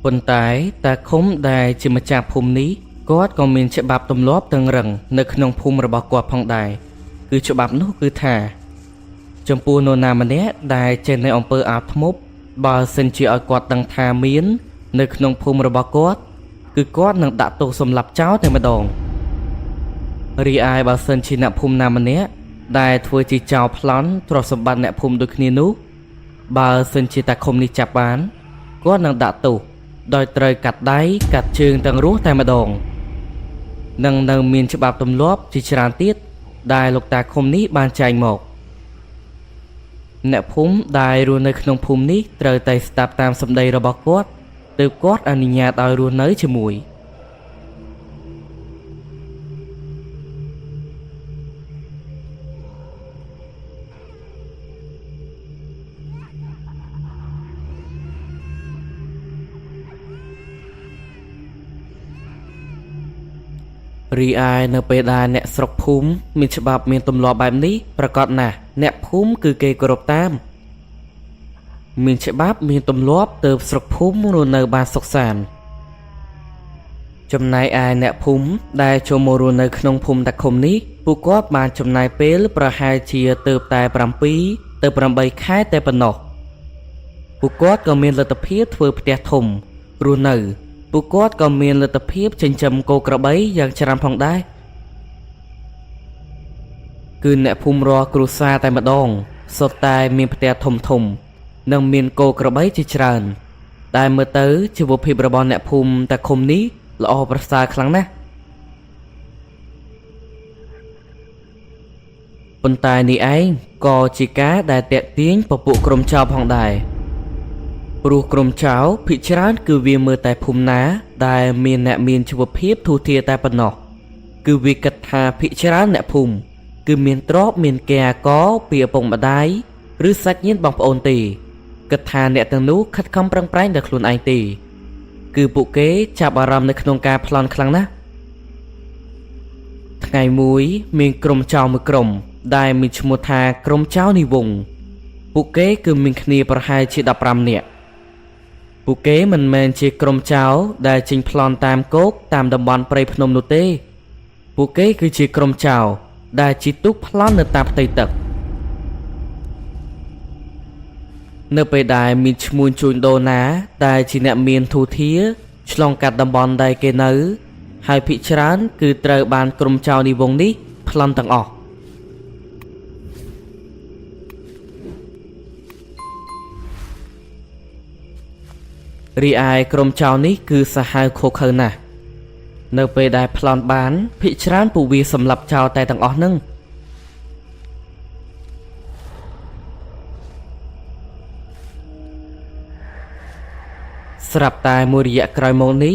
ប៉ុន្តែតាឃុំដែលជាម្ចាស់ភូមិនេះគាត់ក៏មានច្បាប់ទម្លាប់តឹងរឹងនៅក្នុងភូមិរបស់គាត់ផងដែរគឺច្បាប់នោះគឺថាចំពោះនរណាម្នាក់ដែលចេះនៅអំពើអាបធ្មប់បើសិនជាឲ្យគាត់ដឹងថាមាននៅក្នុងភូមិរបស់គាត់គឺគាត់នឹងដាក់ទោសសម្លាប់ចោលតែម្ដងរីឯបើសិនជាអ្នកភូមិណាម្នាក់ដែលធ្វើជាចោរប្លន់ទ្រព្យសម្បត្តិអ្នកភូមិដូចគ្នានោះបើសិនជាតាឃុំនេះចាប់បានគាត់នឹងដាក់ទោសដោយត្រូវកាត់ដៃកាត់ជើងទាំងរស់តែម្ដងនឹងនៅមានច្បាប់ទម្លាប់ជាច្រើនទៀតដែលលោកតាឃុំនេះបានចែងមកអ្នកភូមិដែលរស់នៅក្នុងភូមិនេះត្រូវតែស្ដាប់តាមសម្ដីរបស់គាត់ទើបគាត់អនុញ្ញាតឲ្យរស់នៅជាមួយរីឯនៅពេលដែលអ្នកស្រុកភូមិមានច្បាប់មានទម្លាប់បែបនេះប្រកបណាស់ អ្នកភូមិគឺគេគោរពតាមមានច្បាប់មានទម្លាប់ទៅស្រុកភូមិរស់នៅបានសុខសាន្តចំណែកឯអ្នកភូមិដែលចូលមករស់នៅក្នុងភូមិតាឃុំនេះពួកគាត់បានចំណាយពេលប្រហែលជាទៅតែ7ទៅ8ខែតែប៉ុណ្ណោះពួកគាត់ក៏មានលទ្ធភាពធ្វើផ្ទះធំរស់នៅពួកគាត់ក៏មានលទ្ធភាពចិញ្ចឹមគោក្របីយ៉ាងច្រើនផងដែរគឺអ្នកភូមិរាល់គ្រួសារតែម្ដងសុទ្ធតែមានផ្ទះធំធំនិងមានគោក្របីជាច្រើនតែមើលទៅជីវភាពរបស់អ្នកភូមិតាឃុំនេះល្អប្រសើរខ្លាំងណាស់ប៉ុន្តែនេះឯងក៏ជាការដែលតាក់ទាញពពួកក្រុមចៅផងដែរព្រោះក្រុមចៅភិកច្រើនគឺវាមើលតែភូមិណាដែលមានអ្នកមានជីវភាពធូរធារតែប៉ុណ្ណោះគឺវាគិតថាភិកច្រើនអ្នកភូមិគឺមានទ្រព្យមានគេអាករពីឪពុកម្ដាយឬសាច់ញាតិបងប្អូនទេគិតថាអ្នកទាំងនោះខិតខំប្រឹងប្រែងដល់ខ្លួនឯងទេគឺពួកគេចាប់អារម្មណ៍នៅក្នុងការប្លន់ខ្លាំងណាស់ថ្ងៃមួយមានក្រុមចៅមួយក្រុមដែលមានឈ្មោះថាក្រុមចៅនិវង្សពួកគេគឺមានគ្នាប្រហែលជា15នាក់ពួកគេមិនមែនជាក្រុមចៅដែលចេញប្លន់តាមគោកតាមតំបន់ព្រៃភ្នំនោះទេពួកគេគឺជាក្រុមចៅដែលជិះទូកប្លន់នៅតាមផ្ទៃទឹកនៅពេលដែលមានឈ្មួញជួញដូរណាដែលជាអ្នកមានធូរធារឆ្លងកាត់តំបន់ដែលគេនៅហើយភិកច្រើនគឺត្រូវបានក្រុមចៅនិវង្សនេះប្លន់ទាំងអស់រីឯក្រុមចៅនេះគឺសាហាវខុសខើណាស់នៅពេលដែលប្លន់បានភិកច្រើនពួកវាសម្លាប់ចោលតែទាំងអស់ហ្នឹងស្រាប់តែមួយរយៈក្រោយមកនេះ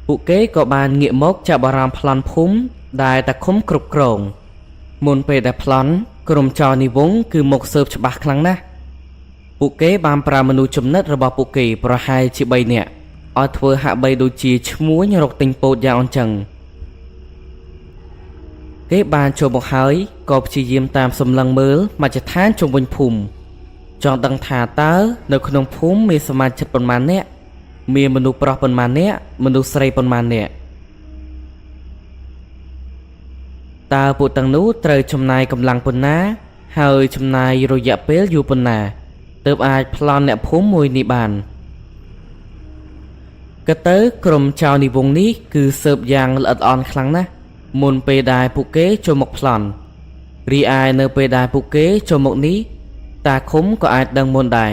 ពួកគេក៏បានងាកមកចាប់អារម្មណ៍ប្លន់ភូមិដែលតាឃុំគ្រប់គ្រងមុនពេលដែលប្លន់ក្រុមចៅនិវង្សគឺមកស៊ើបច្បាស់ខ្លាំងណាស់ពួកគេបានប្រើមនុស្សចំណិតរបស់ពួកគេប្រហែលជា3នាក់ឲ្យធ្វើហាក់បីដូចជាឈ្មួញរកទិញពោតយ៉ាងអញ្ចឹងគេបានចូលមកហើយក៏ព្យាយាមតាមសម្លឹងមើលមជ្ឈដ្ឋានជុំវិញភូមិចង់ដឹងថាតើនៅក្នុងភូមិមានសមាជិកប៉ុន្មាននាក់មានមនុស្សប្រុសប៉ុន្មាននាក់មនុស្សស្រីប៉ុន្មាននាក់តើពួកទាំងនោះត្រូវចំណាយកម្លាំងប៉ុណ្ណាហើយចំណាយរយៈពេលយូរប៉ុណ្ណាទើបអាចប្លន់អ្នកភូមិមួយនេះបានក៏ទៅក្រុមចៅនិវង្សនេះគឺស៊ើបយ៉ាងល្អិតល្អន់ខ្លាំងណាស់មុនពេលដែលពួកគេចូលមកប្លន់រីឯនៅពេលដែលពួកគេចូលមកនេះតាឃុំក៏អាចដឹងមុនដែរ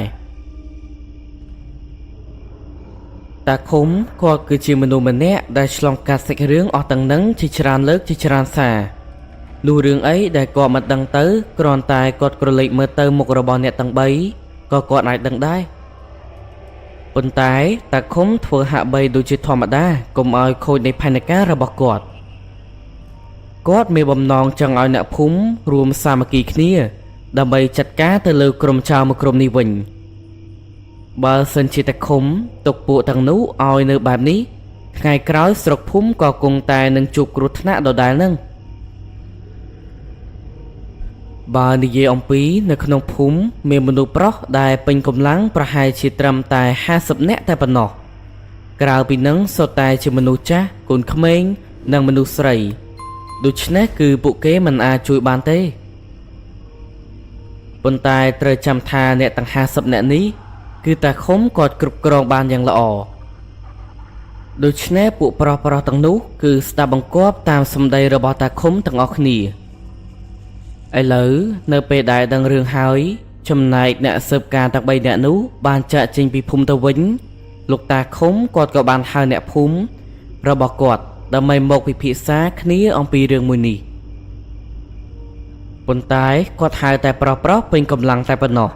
តាឃុំគាត់គឺជាមនុស្សម្នាក់ដែលឆ្លងកាត់សាច់រឿងអស់ទាំងនឹងជាច្រើនលើកជាច្រើនសារនោះរឿងអីដែលគាត់មិនដឹងទៅគ្រាន់តែគាត់ក្រឡេកមើលទៅមុខរបស់អ្នកទាំង3ក៏គាត់អាចដឹងដែរប៉ុន្តែតាឃុំធ្វើហាក់បីដូចជាធម្មតាកុំឲ្យខូចនៃផែនការរបស់គាត់មានបំណងចង់ឲ្យអ្នកភូមិរួមសាមគ្គីគ្នាដើម្បីចាត់ការទៅលើក្រុមចៅមួយក្រុមនេះវិញបើសិនជាតាឃុំទុកពួកទាំងនោះឲ្យនៅបែបនេះថ្ងៃក្រោយស្រុកភូមិក៏គង់តែនឹងជួបគ្រោះថ្នាក់ដដែលនឹងបើនិយាយអំពីនៅក្នុងភូមិមានមនុស្សប្រុសដែលពេញកម្លាំងប្រហែលជាត្រឹមតែ50នាក់តែប៉ុណ្ណោះក្រៅពីនឹងសុទ្ធតែជាមនុស្សចាស់កូនក្មេងនិងមនុស្សស្រីដូច្នេះគឺពួកគេមិនអាចជួយបានទេប៉ុន្តែត្រូវចាំថាអ្នកទាំង50នាក់នេះគឺតាឃុំគាត់គ្រប់គ្រងបានយ៉ាងល្អដូច្នេះពួកប្រុសទាំងនោះគឺស្ដាប់បង្គាប់តាមសម្ដីរបស់តាឃុំទាំងអស់គ្នាឥឡូវនៅពេលដែលដឹងរឿងហើយចំណែកអ្នកស៊ើបការទាំង3នាក់នោះបានចាកចេញពីភូមិទៅវិញលោកតាឃុំគាត់ក៏បានហៅអ្នកភូមិរបស់គាត់ដើម្បីមកពិភាក្សាគ្នាអំពីរឿងមួយនេះប៉ុន្តែគាត់ហៅតែប្រុសពេញកម្លាំងតែប៉ុណ្ណោះ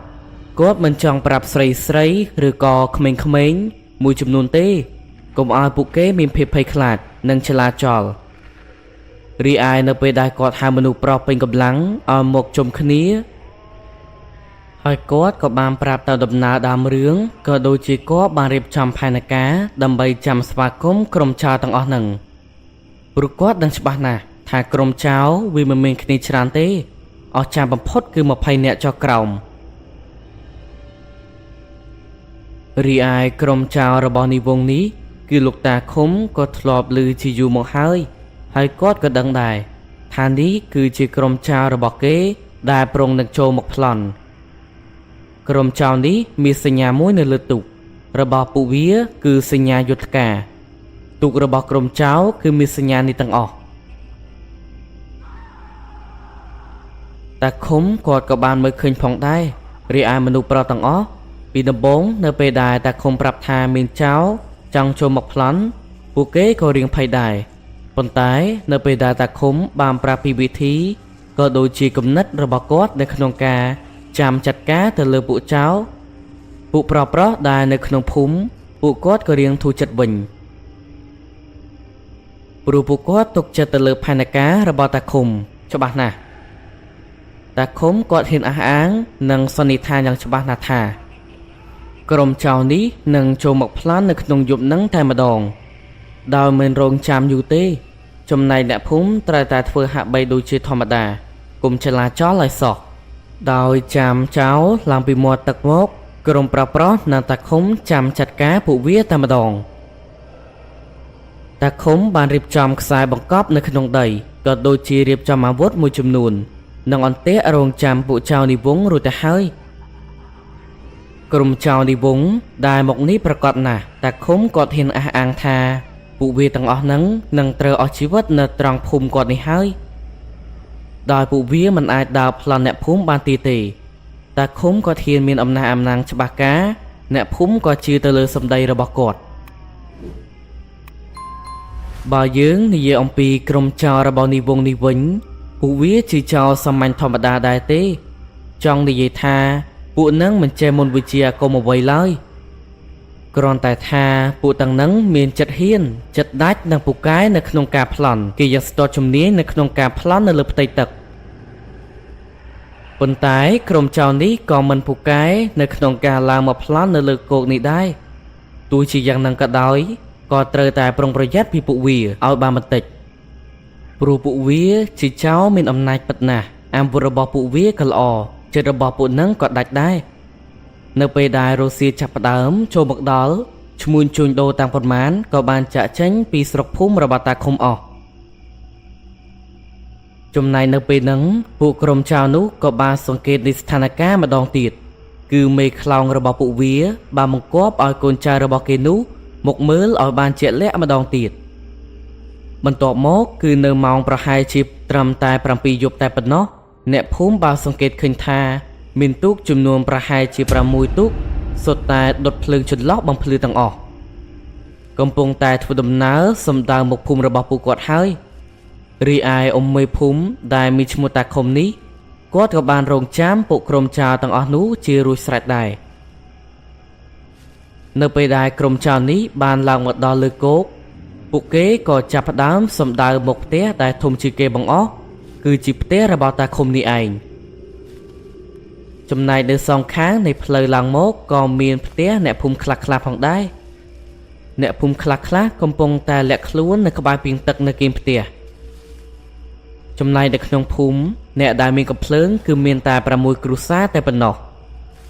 គាត់មិនចង់ប្រាប់ស្រីឬក៏ក្មេងៗមួយចំនួនទេកុំឲ្យពួកគេមានភាពភ័យខ្លាចនិងឆ្លាតចោលរីឯនៅពេលដែលគាត់ហៅមនុស្សប្រុសពេញកម្លាំងឲ្យមកជុំគ្នាហើយគាត់ក៏បានប្រាប់ទៅដំណើរដើមរឿងក៏ដូចជាគាត់បានរៀបចំផែនការដើម្បីចាំស្វាគមន៍ក្រុមចៅទាំងអស់ហ្នឹងព្រោះគាត់ដឹងច្បាស់ណាស់ថាក្រុមចៅវាមិនមានគ្នាច្រើនទេ អស្ចារ្យបំផុតគឺ20នាក់ចុះក្រោមរីឯក្រុមចៅរបស់នាយវង្សនេះគឺលោកតាឃុំក៏ធ្លាប់ឮជាយូរមកហើយគាត់ក៏ដឹងដែរថានេះគឺជាក្រុមចៅរបស់គេដែលប្រុងនឹងចូលមកប្លន់ក្រុមចៅនេះមានសញ្ញាមួយនៅលើទូករបស់ពួកវាគឺសញ្ញាយុទ្ធការទូករបស់ក្រុមចៅគឺមានសញ្ញានេះទាំងអស់តាឃុំគាត់ក៏បានមើលឃើញផងដែររីឯមនុស្សប្រុសទាំងអស់ពីដំបូងនៅពេលដែលតាឃុំប្រាប់ថាមានចៅចង់ចូលមកប្លន់ពួកគេក៏រៀងភ័យដែរប៉ុន្តែនៅពេលដែលតាឃុំបានប្រាប់ពីវិធីក៏ដូចជាគំនិតរបស់គាត់នៅក្នុងការចាំចាត់ការទៅលើពួកចៅពួកប្រុសដែលនៅក្នុងភូមិពួកគាត់ក៏រៀងធូរចិត្តវិញព្រោះពួកគាត់ទុកចិត្តទៅលើផែនការរបស់តាឃុំច្បាស់ណាស់តាឃុំគាត់ហ៊ានអះអាងនិងសន្និដ្ឋានយ៉ាងច្បាស់ណាស់ថាក្រុមចៅនេះនឹងចូលមកប្លន់នៅក្នុងយប់នឹងតែម្ដងដោយមិនរងចាំយូរទេចំណែកអ្នកភូមិត្រូវតែធ្វើហាក់បីដូចជាធម្មតាកុំចលាចលឲ្យសោះដោយចាំចៅឡើងពីមាត់ទឹកមកក្រុមប្រុសនិងតាឃុំចាំចាត់ការពួកវាតែម្ដងតាឃុំបានរៀបចំខ្សែបង្កប់នៅក្នុងដីក៏ដូចជារៀបចំអាវុធមួយចំនួននិងអន្ទាក់រងចាំពួកចៅនិវង្សរួចទៅហើយក្រុមចៅនិវង្សដែលមកនេះប្រកាសណាស់តាឃុំគាត់ហ៊ានអះអាងថាពួកវាទាំងអស់ហ្នឹងនឹងត្រូវអស់ជីវិតនៅត្រង់ភូមិគាត់នេះហើយដោយពួកវាមិនអាចដើរប្លន់អ្នកភូមិបានទេតាឃុំគាត់ហ៊ានមានអំណាចច្បាស់ការអ្នកភូមិក៏ជឿទៅលើសម្ដីរបស់គាត់បើយើងនិយាយអំពីក្រុមចៅរបស់និវង្សនេះវិញពួកវាជាចៅសាមញ្ញធម្មតាដែរទេចង់និយាយថាពួកនឹងមិនចេះមុនវិជ្ជាអាគមអ្វីឡើយគ្រាន់តែថាពួកទាំងនឹងមានចិត្តហ៊ានចិត្តដាច់និងពូកែនៅក្នុងការប្លន់គេយ៉ាងស្ទាត់ជំនាញនៅក្នុងការប្លន់នៅលើផ្ទៃទឹកប៉ុន្តែក្រុមចៅនេះក៏មិនពូកែនៅក្នុងការឡើងមកប្លន់នៅលើគោកនេះដែរទោះជាយ៉ាងហ្នឹងក៏ដោយក៏ត្រូវតែប្រុងប្រយ័ត្នពីពួកវាឲ្យបានបន្តិចព្រោះពួកវាជាចៅមានអំណាចពិតណាស់អាវុធរបស់ពួកវាក៏ល្អចិត្តរបស់ពួកនឹងក៏ដាច់ដែរនៅពេលដែលរុស្ស៊ីចាប់ផ្ដើមចូលមកដល់ឈ្មួញជួញដូរតាំងប៉ុន្មានក៏បានចាក់ចេញពីស្រុកភូមិរបស់តាឃុំអស់ចំណែកនៅពេលហ្នឹងពួកក្រុមចៅនោះក៏បានសង្កេតនៃស្ថានភាពម្ដងទៀតគឺមេខ្លោងរបស់ពួកវាបានបង្គាប់ឲ្យកូនចៅរបស់គេនោះមកមើលឲ្យបានជាក់លាក់ម្ដងទៀតបន្ទាប់មកគឺនៅម៉ោងប្រហែលជាត្រឹមតែ7យប់តែប៉ុណ្ណោះអ្នកភូមិបានសង្កេតឃើញថាមានទូកចំនួនប្រហែលជា6ទូកសុទ្ធតែដុតភ្លើងចន្លោះបំភ្លឺទាំងអស់កំពុងតែធ្វើដំណើរសម្ដៅមុខភូមិរបស់ពួកគាត់ហើយរីឯអ៊ំមេភូមិដែលមានឈ្មោះតាឃុំនេះគាត់ក៏បានរងចាំពួកក្រុមចៅទាំងអស់នោះជារួចស្រេចដែរនៅពេលដែលក្រុមចៅនេះបានឡើងមកដល់លើគោកពួកគេក៏ចាប់ផ្ដើមសម្ដៅមុខផ្ទះដែលធំជាងគេបង្អស់គឺជាផ្ទះរបស់តាឃុំនេះឯងចំណែកនៅសងខាងនៃផ្លូវឡើងមកក៏មានផ្ទះអ្នកភូមិខ្លះៗផងដែរអ្នកភូមិខ្លះកំពុងតែលាក់ខ្លួននៅក្បែរពីងទឹកនៅគៀមផ្ទះចំណែកនៅក្នុងភូមិអ្នកដែលមានកាំភ្លើងគឺមានតែ6គ្រួសារតែប៉ុណ្ណោះ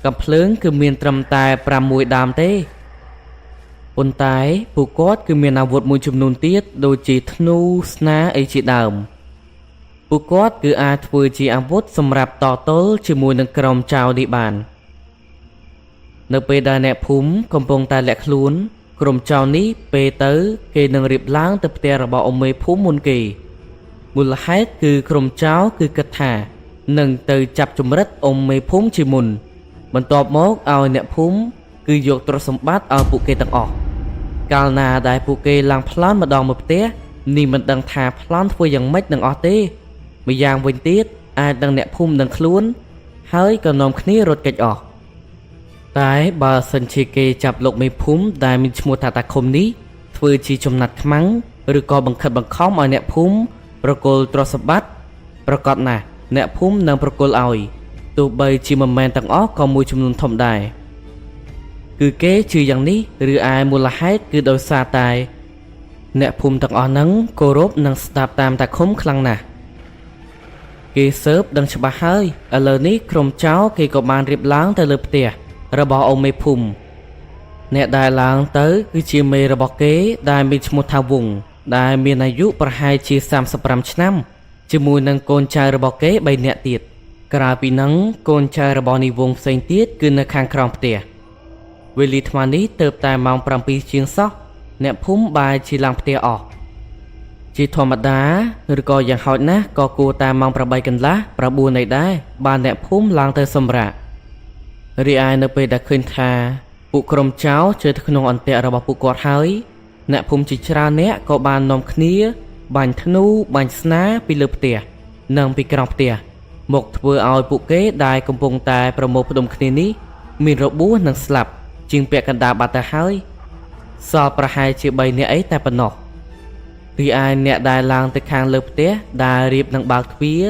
កាំភ្លើងគឺមានត្រឹមតែ6ដើមទេប៉ុន្តែពួកគាត់គឺមានអាវុធមួយចំនួនទៀតដូចជាធ្នូស្នាអីជាដើមពួកគាត់គឺអាចធ្វើជាអាវុធសម្រាប់តទល់ជាមួយនឹងក្រុមចៅនេះបាននៅពេលដែលអ្នកភូមិកំពុងតែលាក់ខ្លួនក្រុមចៅនេះពេលទៅគេនឹងរៀបឡើងទៅផ្ទះរបស់អ៊ំមេភូមិមុនគេមូលហេតុគឺក្រុមចៅគឺគិតថានឹងទៅចាប់ជំរិតអ៊ំមេភូមិជាមុនបន្ទាប់មកឲ្យអ្នកភូមិគឺយកទ្រព្យសម្បត្តិឲ្យពួកគេទាំងអស់កាលណាដែលពួកគេឡើងប្លន់ម្ដងមកផ្ទះនេះមិនដឹងថាប្លន់ធ្វើយ៉ាងម៉េចនឹងអស់ទេម្យ៉ាងវិញទៀតអាចនឹងអ្នកភូមិនឹងខ្លួនហើយក៏នាំគ្នារត់គេចអស់តែបើសិនជាគេចាប់លោកមេភូមិដែលមានឈ្មោះថាតាឃុំនេះធ្វើជាចំណាត់ខ្មាំងឬក៏បង្ខិតបង្ខំឲ្យអ្នកភូមិប្រគល់ទ្រព្យសម្បត្តិប្រកាសណាស់អ្នកភូមិនឹងប្រគល់ឲ្យទោះបីជាមិនមែនទាំងអស់ក៏មួយចំនួនធំដែរគឺគេជឿយ៉ាងនេះឬឯមូលហេតុគឺដោយសារតែអ្នកភូមិទាំងអស់ហ្នឹងគោរពនិងស្ដាប់តាមតាឃុំខ្លាំងណាស់ គេស៊ើបដឹងច្បាស់ហើយឥឡូវនេះក្រុមចៅគេក៏បានរៀបឡើងទៅលើផ្ទះរបស់អ៊ំមេភូមិអ្នកដែលឡើងទៅគឺជាមេរបស់គេដែលមានឈ្មោះថាវងដែលមានអាយុប្រហែលជា35ឆ្នាំជាមួយនឹងកូនចៅរបស់គេ3នាក់ទៀតក្រៅពីនឹងកូនចៅរបស់នីវងផ្សេងទៀតគឺនៅខាងក្រោមផ្ទះវេលាថ្មនេះទៅតែម៉ោង7ជាងសោះអ្នកភូមិបែរជាឡើងផ្ទះអស់ជាធម្មតាឬក៏យ៉ាងហោចណាស់ក៏គួរតែម៉ោង8កន្លះ9នៃដែរបានអ្នកភូមិឡើងទៅសម្រាករីឯនៅពេលដែលឃើញថាពួកក្រុមចៅជឿទៅក្នុងអន្ទាក់របស់ពួកគាត់ហើយអ្នកភូមិជាច្រើនអ្នកក៏បាននាំគ្នាបាញ់ធ្នូបាញ់ស្នាពីលើផ្ទះនិងពីក្រោមផ្ទះមកធ្វើឲ្យពួកគេដែលកំពុងតែប្រមូលផ្ដុំគ្នានេះមានរបួសនិងស្លាប់ជាងពាក់កណ្ដាលបាត់ទៅហើយសល់ប្រហែលជា3នាក់អីតែប៉ុណ្ណោះរីឯអ្នកដែលឡើងទៅខាងលើផ្ទះដែលរៀបនឹងបើកទ្វារ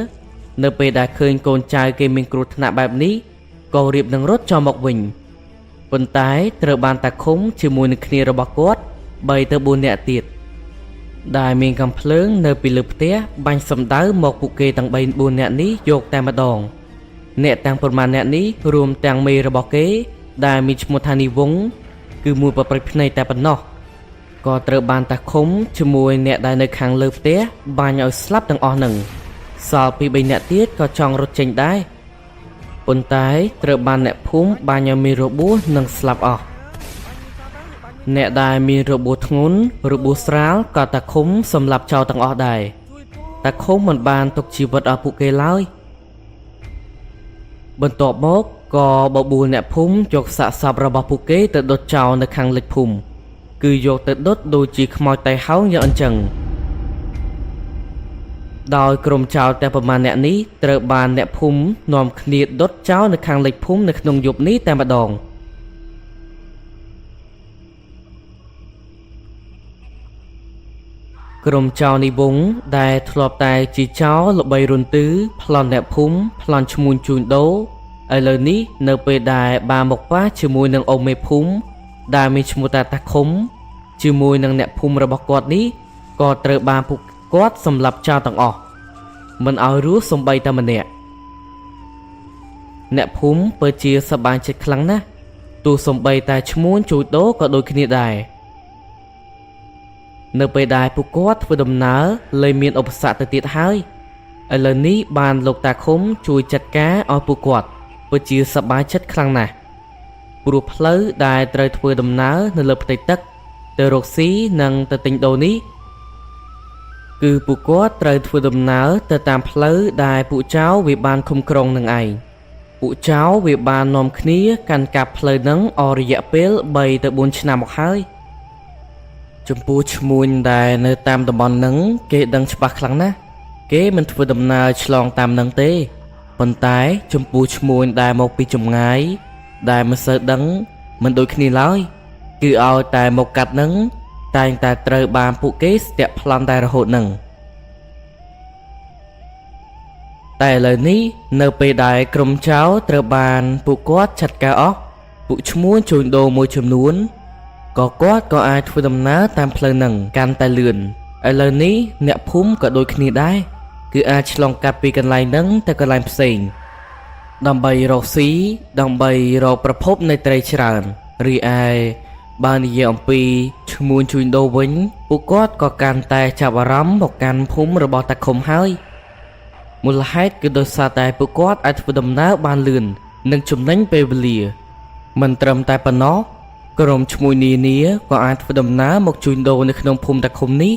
នៅពេលដែលឃើញកូនចៅគេមានគ្រោះថ្នាក់បែបនេះក៏រៀបនឹងរត់ចូលមកវិញប៉ុន្តែត្រូវបានតាឃុំជាមួយនឹងគ្នារបស់គាត់3ទៅ4នាក់ទៀតដែលមានកំភ្លើងនៅពីលើផ្ទះបាញ់សម្ដៅមកពួកគេទាំង3 4នាក់នេះយកតែម្ដងអ្នកទាំងប៉ុន្មានអ្នកនេះរួមទាំងមេរបស់គេដែលមានឈ្មោះថានីវងគឺមួយប្រព្រឹត្តភ្នែកតែប៉ុណ្ណោះក៏ត្រូវបានតាឃុំជាមួយអ្នកដែលនៅខាងលើផ្ទះបាញ់ឲ្យស្លាប់ទាំងអស់នឹងសល់ពី3នាក់ទៀតក៏ចង់រត់ចេញដែរប៉ុន្តែត្រូវបានអ្នកភូមិបាញ់ឲ្យមានរបួសនិងស្លាប់អស់អ្នកដែលមានរបួសធ្ងន់របួសស្រាលក៏តាឃុំសម្លាប់ចោលទាំងអស់ដែរតាឃុំមិនបានទុកជីវិតឲ្យពួកគេឡើយបន្ទាប់មកក៏បបួលអ្នកភូមិយកសាកសពរបស់ពួកគេទៅដុតចោលនៅខាងលិចភូមិគឺយកទៅដុតដូចជាខ្មោចតៃហោងយ៉ាងអញ្ចឹងដោយក្រុមចោលតែប្រមាណអ្នកនេះត្រូវបានអ្នកភូមិនាំគ្នាដុតចោលនៅខាងលិចភូមិនៅក្នុងយប់នេះតែម្ដងក្រុមចោលនីវងដែលធ្លាប់តែជាចោលល្បីរុនទឺប្លន់អ្នកភូមិប្លន់ឈ្មួញជួញដូរឥឡូវនេះនៅពេលដែលបានមកប៉ះជាមួយនឹងអ៊ំមេភូមិដែលមានឈ្មោះតាឃុំជាមួយនឹងអ្នកភូមិរបស់គាត់នេះក៏ត្រូវបានពួកគាត់សម្លាប់ចោលទាំងអស់មិនឲ្យរស់សំបីតែម្នាក់អ្នកភូមិពិតជាសប្បាយចិត្តខ្លាំងណាស់ទោះសំបីតែឈ្មួញជួញដូរក៏ដូចគ្នាដែរនៅពេលដែលពួកគាត់ធ្វើដំណើរលែងមានឧបសគ្គទៅទៀតហើយឥឡូវនេះបានលោកតាឃុំជួយចាត់ការឲ្យពួកគាត់ពិតជាសប្បាយចិត្តខ្លាំងណាស់ព្រោះផ្លូវដែលត្រូវធ្វើដំណើរនៅលើផ្ទៃទឹកទៅរកស៊ីនិងទៅទិញដូរនេះគឺពួកគាត់ត្រូវធ្វើដំណើរទៅតាមផ្លូវដែលពួកចៅវាបានឃុំក្រុងនឹងឯងពួកចៅវាបាននាំគ្នាកាន់កាប់ផ្លូវនឹងអស់រយៈពេល3ទៅ4ឆ្នាំមកហើយចំពោះឈ្មួញដែលនៅតាមតំបន់នឹងគេដឹងច្បាស់ខ្លាំងណាស់គេមិនធ្វើដំណើរឆ្លងតាមនឹងទេប៉ុន្តែចំពោះឈ្មួញដែលមកពីចម្ងាយដែលមិនសូវដឹងមិនដូចគ្នាឡើយគឺឲ្យតែមកកាត់នឹងតែងតែត្រូវបានពួកគេស្ទាក់ប្លន់តែរហូតនឹងតែឥឡូវនេះនៅពេលដែលក្រុមចៅត្រូវបានពួកគាត់ចាត់ការអស់ពួកឈ្មួញជួញដូរមួយចំនួនក៏គាត់ក៏អាចធ្វើដំណើរតាមផ្លូវនឹងកាន់តែលឿនឥឡូវនេះអ្នកភូមិក៏ដូចគ្នាដែរគឺអាចឆ្លងកាត់ពីកន្លែងនឹងទៅកន្លែងផ្សេងដើម្បីរកស៊ីដើម្បីរកប្រភពនៃត្រីច្រើនរីឯបើនិយាយអំពីឈ្មួញជួញដូរវិញពួកគាត់ក៏កាន់តែចាប់អារម្មណ៍មកកាន់ភូមិរបស់តាឃុំហើយមូលហេតុគឺដោយសារតែពួកគាត់អាចធ្វើដំណើរបានលឿននិងចំណេញពេលវេលាមិនត្រឹមតែប៉ុណ្ណោះក្រុមឈ្មួញនានាក៏អាចធ្វើដំណើរមកជួញដូរនៅក្នុងភូមិតាឃុំនេះ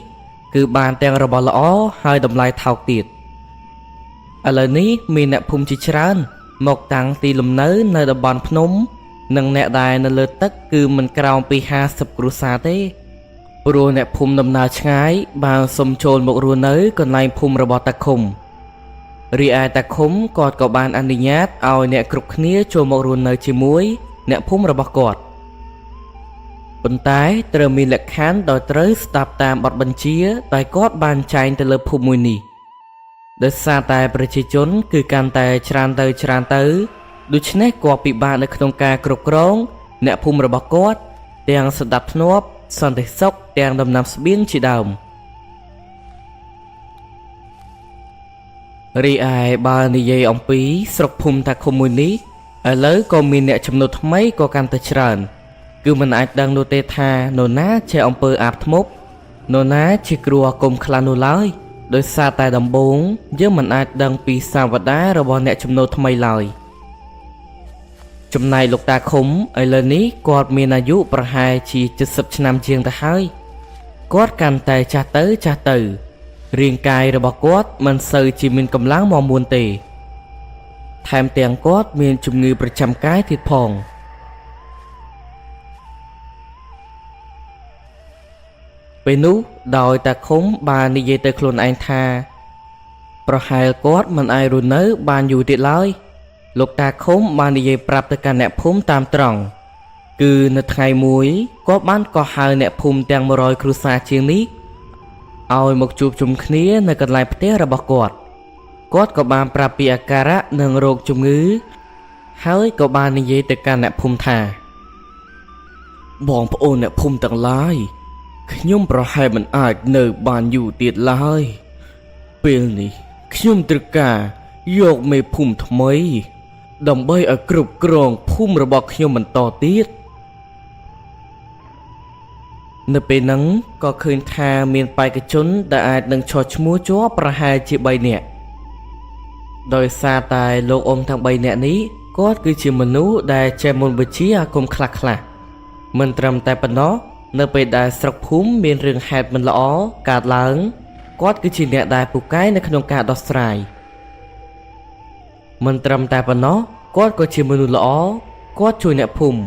គឺបានទាំងរបស់ល្អហើយតម្លៃថោកទៀតឥឡូវនេះមានអ្នកភូមិជាច្រើនមកតាំងទីលំនៅនៅតំបន់ភ្នំនិងអ្នកដែលនៅលើទឹកគឺមិនក្រោមពី50គ្រួសារទេព្រោះអ្នកភូមិដំណើរឆ្ងាយបានសុំចូលមករស់នៅកន្លែងភូមិរបស់តាឃុំរីឯតាឃុំគាត់ក៏បានអនុញ្ញាតឲ្យអ្នកគ្រប់គ្នាចូលមករស់នៅជាមួយអ្នកភូមិរបស់គាត់ប៉ុន្តែត្រូវមានលក្ខខណ្ឌដោយត្រូវស្ដាប់តាមបទបញ្ជាដែលគាត់បានចែងទៅលើភូមិមួយនេះដោយសារតែប្រជាជនគឺកាន់តែច្រើនទៅដូច្នេះគាត់ពិបាកនៅក្នុងការគ្រប់គ្រងអ្នកភូមិរបស់គាត់ទាំងសណ្ដាប់ធ្នាប់សន្តិសុខទាំងដំណាំស្បៀងជាដើម រីឯបើនិយាយអំពីស្រុកភូមិតាឃុំមួយនេះឥឡូវក៏មានអ្នកចំណូលថ្មីក៏កាន់តែច្រើនគឺមិនអាចដឹងនោះទេថានរណាជាអំពើអាបធ្មប់នរណាជាគ្រូអាគមខ្លះនោះឡើយដោយសារតែដំបូងយើងមិនអាចដឹងពីសាវតារបស់អ្នកចំណូលថ្មីឡើយចំណែកលោកតាឃុំឥឡូវនេះគាត់មានអាយុប្រហែលជា70ឆ្នាំជាងទៅហើយគាត់កាន់តែចាស់ទៅរាងកាយរបស់គាត់មិនសូវជាមានកម្លាំងមាំមួនទេថែមទាំងគាត់មានជំងឺប្រចាំកាយទៀតផងពេលនោះដោយតាឃុំបាននិយាយទៅខ្លួនឯងថាប្រហែលគាត់មិនអាចរស់នៅបានយូរទៀតឡើយលោកតាឃុំបាននិយាយប្រាប់ទៅកាន់អ្នកភូមិតាមត្រង់គឺនៅថ្ងៃមួយគាត់បានកោះហៅអ្នកភូមិទាំង100គ្រួសារជាងនេះឲ្យមកជួបជុំគ្នានៅកន្លែងផ្ទះរបស់គាត់ក៏បានប្រាប់ពីអាការៈនិងរោគជំងឺហើយក៏បាននិយាយទៅកាន់អ្នកភូមិថាបងប្អូនអ្នកភូមិទាំងឡាយខ្ញុំប្រហែលមិនអាចនៅបានយូរទៀតឡើយពេលនេះខ្ញុំត្រូវការយកមេភូមិថ្មីដើម្បីឲ្យគ្រប់គ្រងភូមិរបស់ខ្ញុំបន្តទៀតនៅពេលហ្នឹងក៏ឃើញថាមានបេក្ខជនដែលអាចនឹងឈរឈ្មោះជាប់ប្រហែលជា3នាក់ដោយសារតែលោកអ៊ំទាំង3នាក់នេះគាត់គឺជាមនុស្សដែលចេះមុនវិជ្ជាអាគមខ្លះមិនត្រឹមតែប៉ុណ្ណោះនៅពេលដែលស្រុកភូមិមានរឿងហេតុមិនល្អកើតឡើងគាត់គឺជាអ្នកដែលពូកែនៅក្នុងការដោះស្រាយមិនត្រឹមតែប៉ុណ្ណោះគាត់ក៏ជាមនុស្សល្អគាត់ជួយអ្នកភូមិ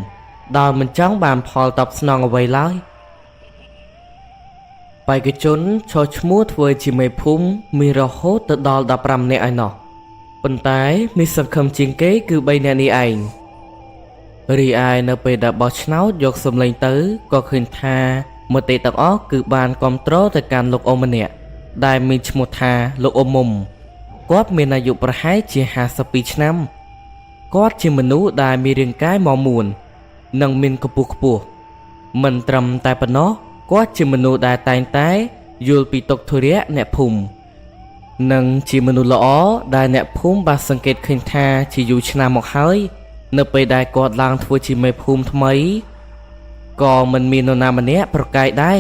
ដោយមិនចង់បានផលតបស្នងអ្វីឡើយបេក្ខជនឈរឈ្មោះធ្វើជាមេភូមិមានរហូតទៅដល់15នាក់ឯណោះប៉ុន្តែមានសង្ឃឹមជាងគេគឺ3នាក់នេះឯងរីឯនៅពេលដែលបោះឆ្នោតយកសម្លេងទៅក៏ឃើញថាមតិទាំងអស់គឺបានគ្រប់គ្រងទៅកាន់លោកអ៊ំម្នាក់ដែលមានឈ្មោះថាលោកអ៊ំមុំគាត់មានអាយុប្រហែលជា52ឆ្នាំគាត់ជាមនុស្សដែលមានរាងកាយមាំមួននិងមានកម្ពស់ខ្ពស់មិនត្រឹមតែប៉ុណ្ណោះគាត់ជាមនុស្សដែលតែងតែយល់ពីទុក្ខធុរៈអ្នកភូមិនិងជាមនុស្សល្អដែលអ្នកភូមិបានសង្កេតឃើញថាជាយូរឆ្នាំមកហើយនៅពេលដែលគាត់ឡើងធ្វើជាមេភូមិថ្មីក៏មិនមាននរណាម្នាក់ប្រកែកដែរ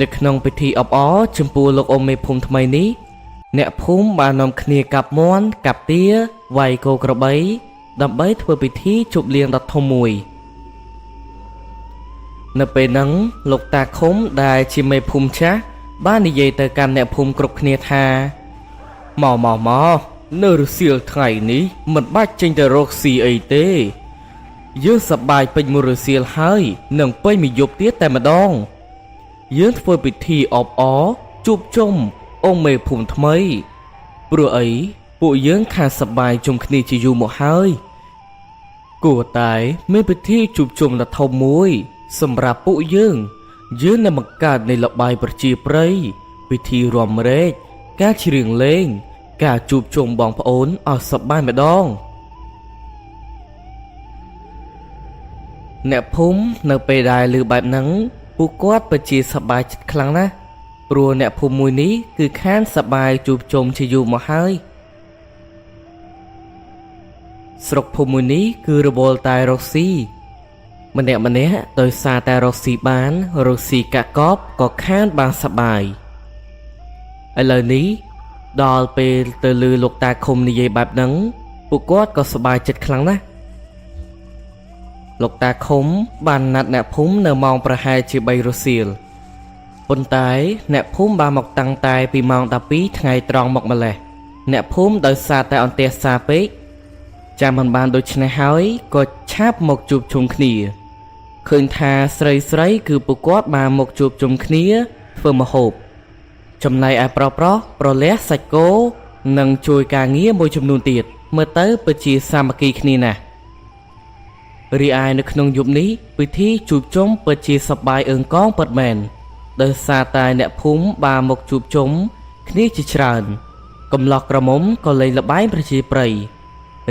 នៅក្នុងពិធីអបអរចំពោះលោកអ៊ំមេភូមិថ្មីនេះអ្នកភូមិបាននាំគ្នាកាប់មាន់កាប់ទាវាយគោក្របីដើម្បីធ្វើពិធីជប់លៀងដ៏ធំមួយនៅពេលហ្នឹងលោកតាឃុំដែលជាមេភូមិចាស់បាននិយាយទៅកាន់អ្នកភូមិគ្រប់គ្នាថាមកនៅរសៀលថ្ងៃនេះមិនបាច់ចេញទៅរកស៊ីអីទេយើងសប្បាយពេញមួយរសៀលហើយនឹងពេញមួយយប់ទៀតតែម្ដងយើងធ្វើពិធីអបអរជួបជុំអង្គមេភូមិថ្មីព្រោះអីពួកយើងខានសប្បាយជុំគ្នាជាយូរមកហើយគួរតែមានពិធីជួបជុំដ៏ធំមួយសម្រាប់ពួកយើងនឹងបង្កើតនៃល្បែងប្រជាប្រិយពិធីរាំរែកការច្រៀងលេងការជួបជុំបងប្អូនឲ្យសប្បាយម្ដងអ្នកភូមិនៅពេលដែលឮបែបហ្នឹងពួកគាត់ពិតជាសប្បាយចិត្តខ្លាំងណាស់ព្រោះអ្នកភូមិមួយនេះគឺខានសប្បាយជួបជុំជាយូរមកហើយស្រុកភូមិមួយនេះគឺរវល់តែរកស៊ីម្នាក់ដោយសារតែរកស៊ីបានរកស៊ីកាក់កបក៏ខានបានសប្បាយឥឡូវនេះដល់ពេលទៅលឺលោកតាឃុំនិយាយបែបហ្នឹងពួកគាត់ក៏សប្បាយចិត្តខ្លាំងណាស់លោកតាឃុំបានណាត់អ្នកភូមិនៅម៉ោងប្រហែលជា3រសៀលប៉ុន្តែអ្នកភូមិបានមកតាំងតែពីម៉ោង12ថ្ងៃត្រង់មកម្លេះអ្នកភូមិដោយសារតែអន្ទះសារពេកចាំមិនបានដូច្នេះហើយក៏ឆាប់មកជួបជុំគ្នាឃើញថាស្រីគឺពួកគាត់បានមកជួបជុំគ្នាធ្វើម្ហូបចំណែកឯប្រុសប្រលះសាច់គោនិងជួយការងារមួយចំនួនទៀតមើលទៅពិតជាសាមគ្គីគ្នាណាស់រីឯនៅក្នុងយប់នេះពិធីជួបជុំពិតជាសប្បាយអើងកងពិតមែនដោយសារតែអ្នកភូមិបានមកជួបជុំគ្នាជាច្រើនកំឡោះក្រមុំក៏លេងល្បែងប្រជាប្រិយ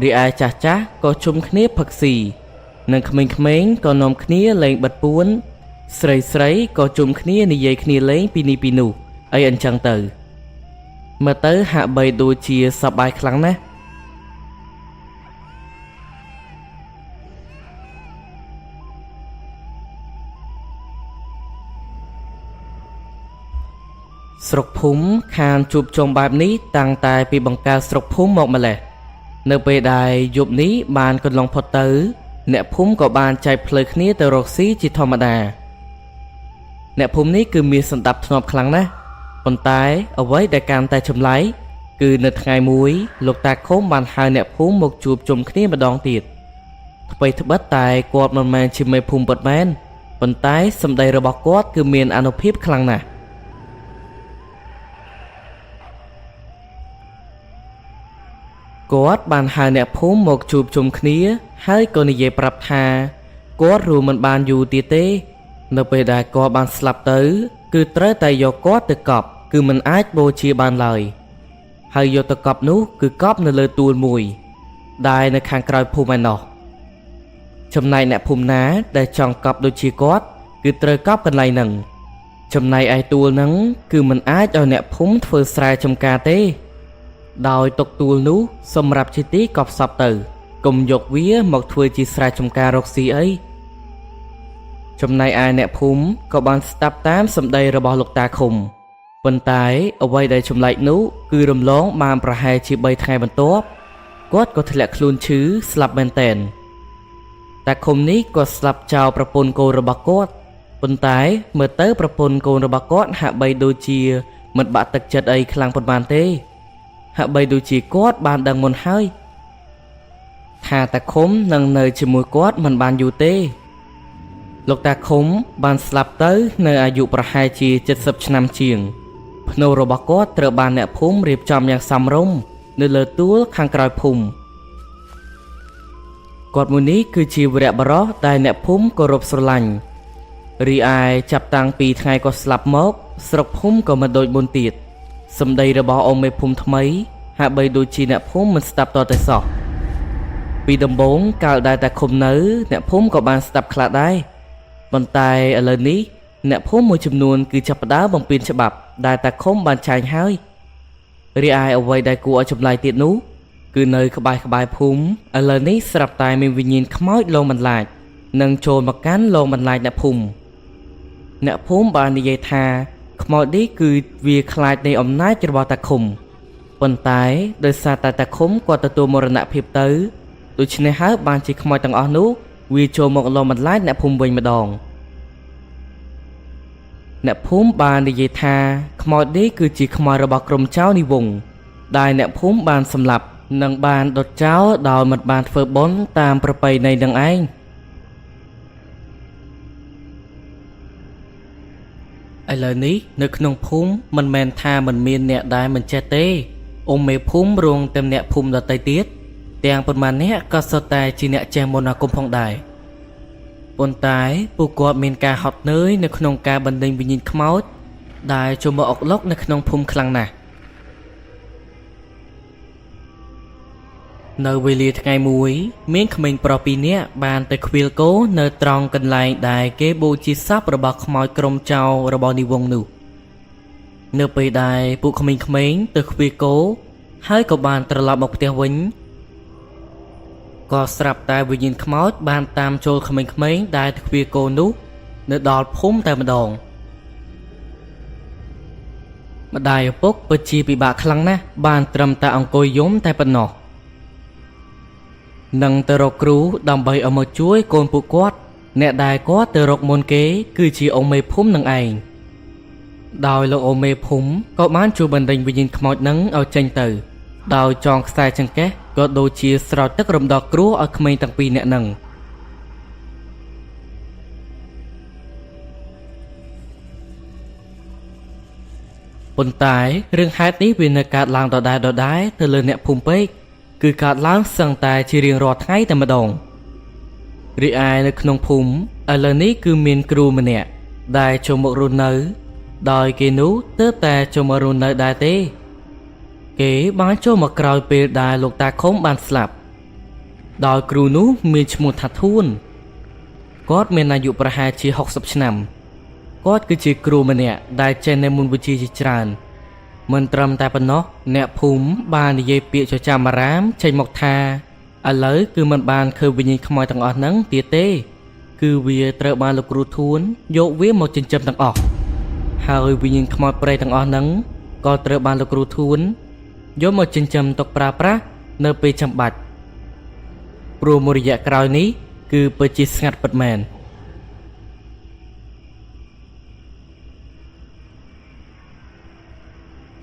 រីឯចាស់ក៏ជុំគ្នាផឹកស៊ីនិងក្មេងៗក៏នាំគ្នាលេងបិទពួនស្រីក៏ជុំគ្នានិយាយគ្នាលេងពីនេះពីនោះអីអញ្ចឹងទៅ មើលទៅហាក់បីដូចជាសប្បាយខ្លាំងណាស់ស្រុកភូមិខានជួបជុំបែបនេះតាំងតែពីបង្កើតស្រុកភូមិមកម្លេះនៅពេលដែលយប់នេះបានកន្លងផុតទៅអ្នកភូមិក៏បានចែកផ្លូវគ្នាទៅរកស៊ីជាធម្មតាអ្នកភូមិនេះគឺមានសណ្ដាប់ធ្នាប់ខ្លាំងណាស់ប៉ុន្តែអ្វីដែលកាន់តែចម្លែកគឺនៅថ្ងៃមួយលោកតាឃុំបានហៅអ្នកភូមិមកជួបជុំគ្នាម្ដងទៀតថ្មីត្បិតតែគាត់មិនមែនជាមេភូមិពិតមែនប៉ុន្តែសម្ដីរបស់គាត់គឺមានអានុភាពខ្លាំងណាស់គាត់បានហៅអ្នកភូមិមកជួបជុំគ្នាហើយក៏និយាយប្រាប់ថាគាត់រួមមិនបានយូរទៀតទេនៅពេលដែលគាត់បានស្លាប់ទៅគឺត្រូវតែយកគាត់ទៅកប់គឺមិនអាចបូជាបានឡើយហើយយកទៅកប់នោះគឺកប់នៅលើទួលមួយដែលនៅខាងក្រោយភូមិឯណោះចំណែកអ្នកភូមិណាដែលចង់កប់ដូចជាគាត់គឺត្រូវកប់កន្លែងហ្នឹងចំណែកឯទួលហ្នឹងគឺមិនអាចឲ្យអ្នកភូមិធ្វើស្រែចម្ការទេដោយទុកទួលនោះសម្រាប់ជាទីកប់សពទៅកុំយកវាមកធ្វើជាស្រែចម្ការរកស៊ីអីចំណែកឯអ្នកភូមិក៏បានស្ដាប់តាមសម្ដីរបស់លោកតាឃុំប៉ុន្តែអ្វីដែលចម្លែកនោះគឺរំលងបានប្រហែលជា3ថ្ងៃបន្ទាប់គាត់ក៏ធ្លាក់ខ្លួនឈឺស្លាប់មែនទែនតាឃុំនេះក៏ស្លាប់ចោលប្រពន្ធកូនរបស់គាត់ប៉ុន្តែមើលទៅប្រពន្ធកូនរបស់គាត់ហាក់បីដូចជាមិនបាក់ទឹកចិត្តអីខ្លាំងប៉ុន្មានទេហាក់បីដូចជាគាត់បានដឹងមុនហើយថាតាឃុំនឹងនៅជាមួយគាត់មិនបានយូរទេលោកតាឃុំបានស្លាប់ទៅនៅអាយុប្រហែលជា70ឆ្នាំជាងភ្នូររបស់គាត់ត្រូវបានអ្នកភូមិរៀបចំយ៉ាងសមរម្យនៅលើទួលខាងក្រោយភូមិគាត់មួយនេះគឺជាវីរបុរសដែលអ្នកភូមិគោរពស្រឡាញ់រីឯចាប់តាំងពីថ្ងៃគាត់ស្លាប់មកស្រុកភូមិក៏មិនដូចមុនទៀតសម្ដីរបស់ôngមេភូមិថ្មីហាក់បីដូចជាអ្នកភូមិមិនស្ដាប់តទៅសោះពីដំបូងកាលដែលតាឃុំនៅអ្នកភូមិក៏បានស្ដាប់ខ្លះដែរប៉ុន្តែឥឡូវនេះអ្នកភូមិមួយចំនួនគឺចាប់ផ្ដើមបំពេញច្បាប់ដែលតាឃុំបានចែងហើយរីឯអ្វីដែលគួរឲ្យចម្លែកទៀតនោះគឺនៅក្បែរភូមិឥឡូវនេះស្រាប់តែមានវិញ្ញាណខ្មោចលងបន្លាចនិងចូលមកកាន់លងបន្លាចអ្នកភូមិបាននិយាយថាខ្មោចនេះគឺវាខ្លាចនៃអំណាចរបស់តាឃុំប៉ុន្តែដោយសារតែតាឃុំគាត់ទទួលមរណភាពទៅដូច្នេះហើយបានជាខ្មោចទាំងអស់នោះវាចូលមកលងបន្លាចអ្នកភូមិវិញម្ដងអ្នកភូមិបាននិយាយថាខ្មោចនេះគឺជាខ្មោចរបស់ក្រុមចៅនិវង្សដែលអ្នកភូមិបានសម្លាប់និងបានដុតចោលដោយមិនបានធ្វើបុណ្យតាមប្រពៃណីនឹងឯងឥឡូវនេះនៅក្នុងភូមិមិនមែនថាមិនមានអ្នកដែលមិនចេះទេអង្គមេភូមិរងតែអ្នកភូមិដទៃទៀតទាំងប៉ុន្មានអ្នកក៏សុទ្ធតែជាអ្នកចេះមន្តអាគមផងដែរប៉ុន្តែពួកគាត់មានការហត់នឿយនៅក្នុងការបណ្ដេញវិញ្ញាណខ្មោចដែលចូលមកអុកឡុកនៅក្នុងភូមិខ្លាំងណាស់នៅវេលាថ្ងៃមួយមានក្មេងប្រុស2នាក់បានទៅខ្វៀលគោនៅត្រង់កន្លែងដែលគេបូជាសពរបស់ខ្មោចក្រុមចៅរបស់និវង្សនោះនៅពេលដែលពួកក្មេងៗទៅខ្វៀលគោហើយក៏បានត្រឡប់មកផ្ទះវិញក៏ស្រាប់តែវិញ្ញាណខ្មោចបានតាមចូលក្មេងៗដែលទៅខ្វៀលគោនោះនៅដល់ភូមិតែម្ដងម្ដាយឪពុកពិតជាពិបាកខ្លាំងណាស់បានត្រឹមតែអង្គុយយំតែប៉ុណ្ណោះនឹងទៅរកគ្រូដើម្បីឲ្យមកជួយកូនពួកគាត់អ្នកដែលគាត់ទៅរកមុនគេគឺជាអង្គមេភូមិនឹងឯងដោយលោកអង្គមេភូមិក៏បានជួយបណ្ដេញវិញ្ញាណខ្មោចនឹងឲ្យចេញទៅដោយចងខ្សែចង្កេះក៏ដូចជាស្រោចទឹករំដោះគ្រោះឲ្យក្មេងទាំងពីរនាក់នឹងប៉ុន្តែរឿងហេតុនេះវានៅកើតឡើងដដែលទៅលើអ្នកភូមិពេកគឺកើតឡើងសឹងតែជារៀងរាល់ថ្ងៃតែម្ដងរីឯនៅក្នុងភូមិឥឡូវនេះគឺមានគ្រូម្នាក់ដែលចូលមករស់នៅដោយគេនោះទើបតែចូលមករស់នៅដែរទេគេបានចូលមកក្រោយពេលដែលលោកតាឃុំបានស្លាប់ដោយគ្រូនោះមានឈ្មោះថាធួនគាត់មានអាយុប្រហែលជា60ឆ្នាំគាត់គឺជាគ្រូម្នាក់ដែលចេះនៅមុនវិជ្ជាជាច្រើន មិនត្រឹមតែប៉ុណ្ណោះអ្នកភូមិបាននិយាយពាក្យចចាមអារាមចេញមកថាឥឡូវគឺមិនបានឃើញវិញ្ញាណខ្មោចទាំងអស់ហ្នឹងទៀតទេគឺវាត្រូវបានលោកគ្រូធួនយកវាមកចិញ្ចឹមទាំងអស់ហើយវិញ្ញាណខ្មោចព្រៃទាំងអស់ហ្នឹងក៏ត្រូវបានលោកគ្រូធួនយកមកចិញ្ចឹមទុកប្រើប្រាស់នៅពេលចាំបាច់ព្រោះមួយរយៈក្រោយនេះគឺពិតជាស្ងាត់ពិតមែន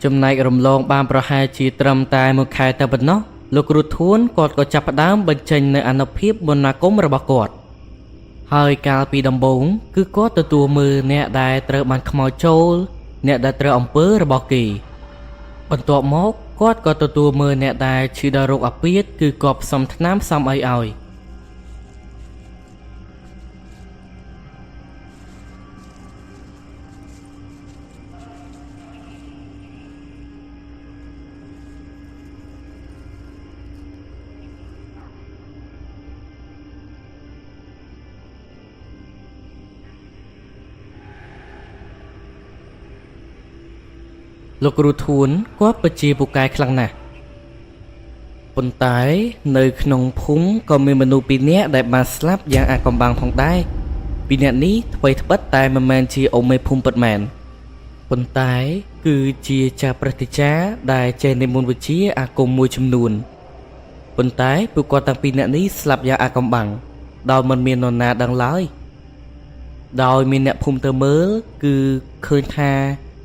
ចំណែករំលងបានប្រហែលជាត្រឹមតែ1ខែតែប៉ុណ្ណោះលោកគ្រូធួនគាត់ក៏ចាប់ផ្ដើមបញ្ចេញនៅអានុភាពបណ្ណាគមរបស់គាត់ហើយកាលពីដំបូងគឺគាត់ទទួលមើលអ្នកដែលត្រូវបានខ្មោចចូលអ្នកដែលត្រូវអំពើរបស់គេបន្ទាប់មកគាត់ក៏ទទួលមើលអ្នកដែលឈឺដល់រោគអាពាហ៍គឺគាត់ផ្សំថ្នាំផ្សំអីឲ្យលោកគ្រូធួនគាត់ពិតជាពូកែខ្លាំងណាស់ប៉ុន្តែនៅក្នុងភូមិក៏មានមនុស្ស2នាក់ដែលបានស្លាប់យ៉ាងអាថ៌កំបាំងផងដែរ2នាក់នេះថ្មីត្បិតតែមិនមែនជាអ៊ំមេភូមិពិតមែនប៉ុន្តែគឺជាចាស់ព្រឹទ្ធាចារ្យដែលចេះនិមន្តវិជ្ជាអាគមមួយចំនួនប៉ុន្តែពួកគាត់ទាំង2នាក់នេះស្លាប់យ៉ាងអាថ៌កំបាំងដោយមិនមាននរណាដឹងឡើយដោយមានអ្នកភូមិទៅមើលគឺឃើញថា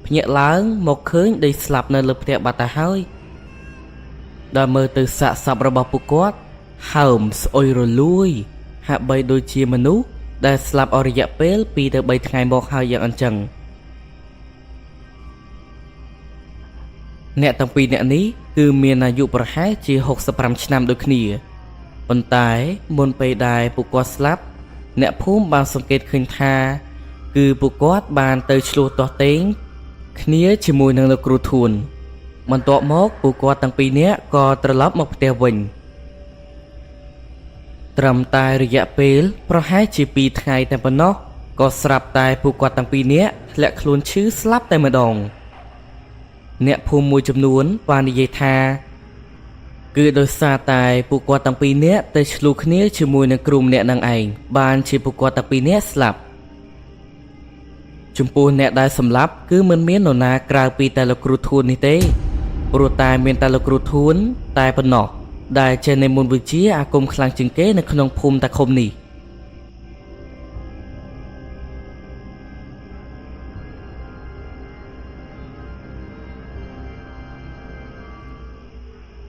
ភ្ញាក់ឡើងមកឃើញដីស្លាប់នៅលើផ្ទះបាត់ទៅហើយដល់មើលទៅសាកសពរបស់ពួកគាត់ហើមស្អុយរលួយហាក់បីដូចជាមនុស្សដែលស្លាប់អស់រយៈពេល2 ទៅ 3ថ្ងៃមកហើយយ៉ាងអញ្ចឹងអ្នកទាំង2នាក់នេះគឺមានអាយុប្រហែលជា65ឆ្នាំដូចគ្នាប៉ុន្តែមុនពេលដែលពួកគាត់ស្លាប់អ្នកភូមិបានសង្កេតឃើញថាគឺពួកគាត់បានទៅឆ្លោះទាស់ទែងគ្នាជាមួយនឹងលោកគ្រូធួនបន្ទាប់មកពួកគាត់ទាំង2នាក់ក៏ត្រឡប់មកផ្ទះវិញត្រឹមតែរយៈពេលប្រហែលជា2ថ្ងៃតែប៉ុណ្ណោះក៏ស្រាប់តែពួកគាត់ទាំង2នាក់ធ្លាក់ខ្លួនឈឺស្លាប់តែម្ដងអ្នកភូមិមួយចំនួនបាននិយាយថាគឺដោយសារតែពួកគាត់ទាំង2នាក់ទៅឆ្លោះគ្នាជាមួយនឹងគ្រូម្នាក់នឹងឯងបានជាពួកគាត់ទាំង2នាក់ស្លាប់ចំពោះអ្នកដែលសម្លាប់គឺមិនមាននរណាក្រៅពីតែលោកគ្រូធួននេះទេព្រោះតែមានតែលោកគ្រូធួនតែប៉ុណ្ណោះដែលចេះនិមន្តវិជ្ជាអាគមខ្លាំងជាងគេនៅក្នុងភូមិតាឃុំនេះ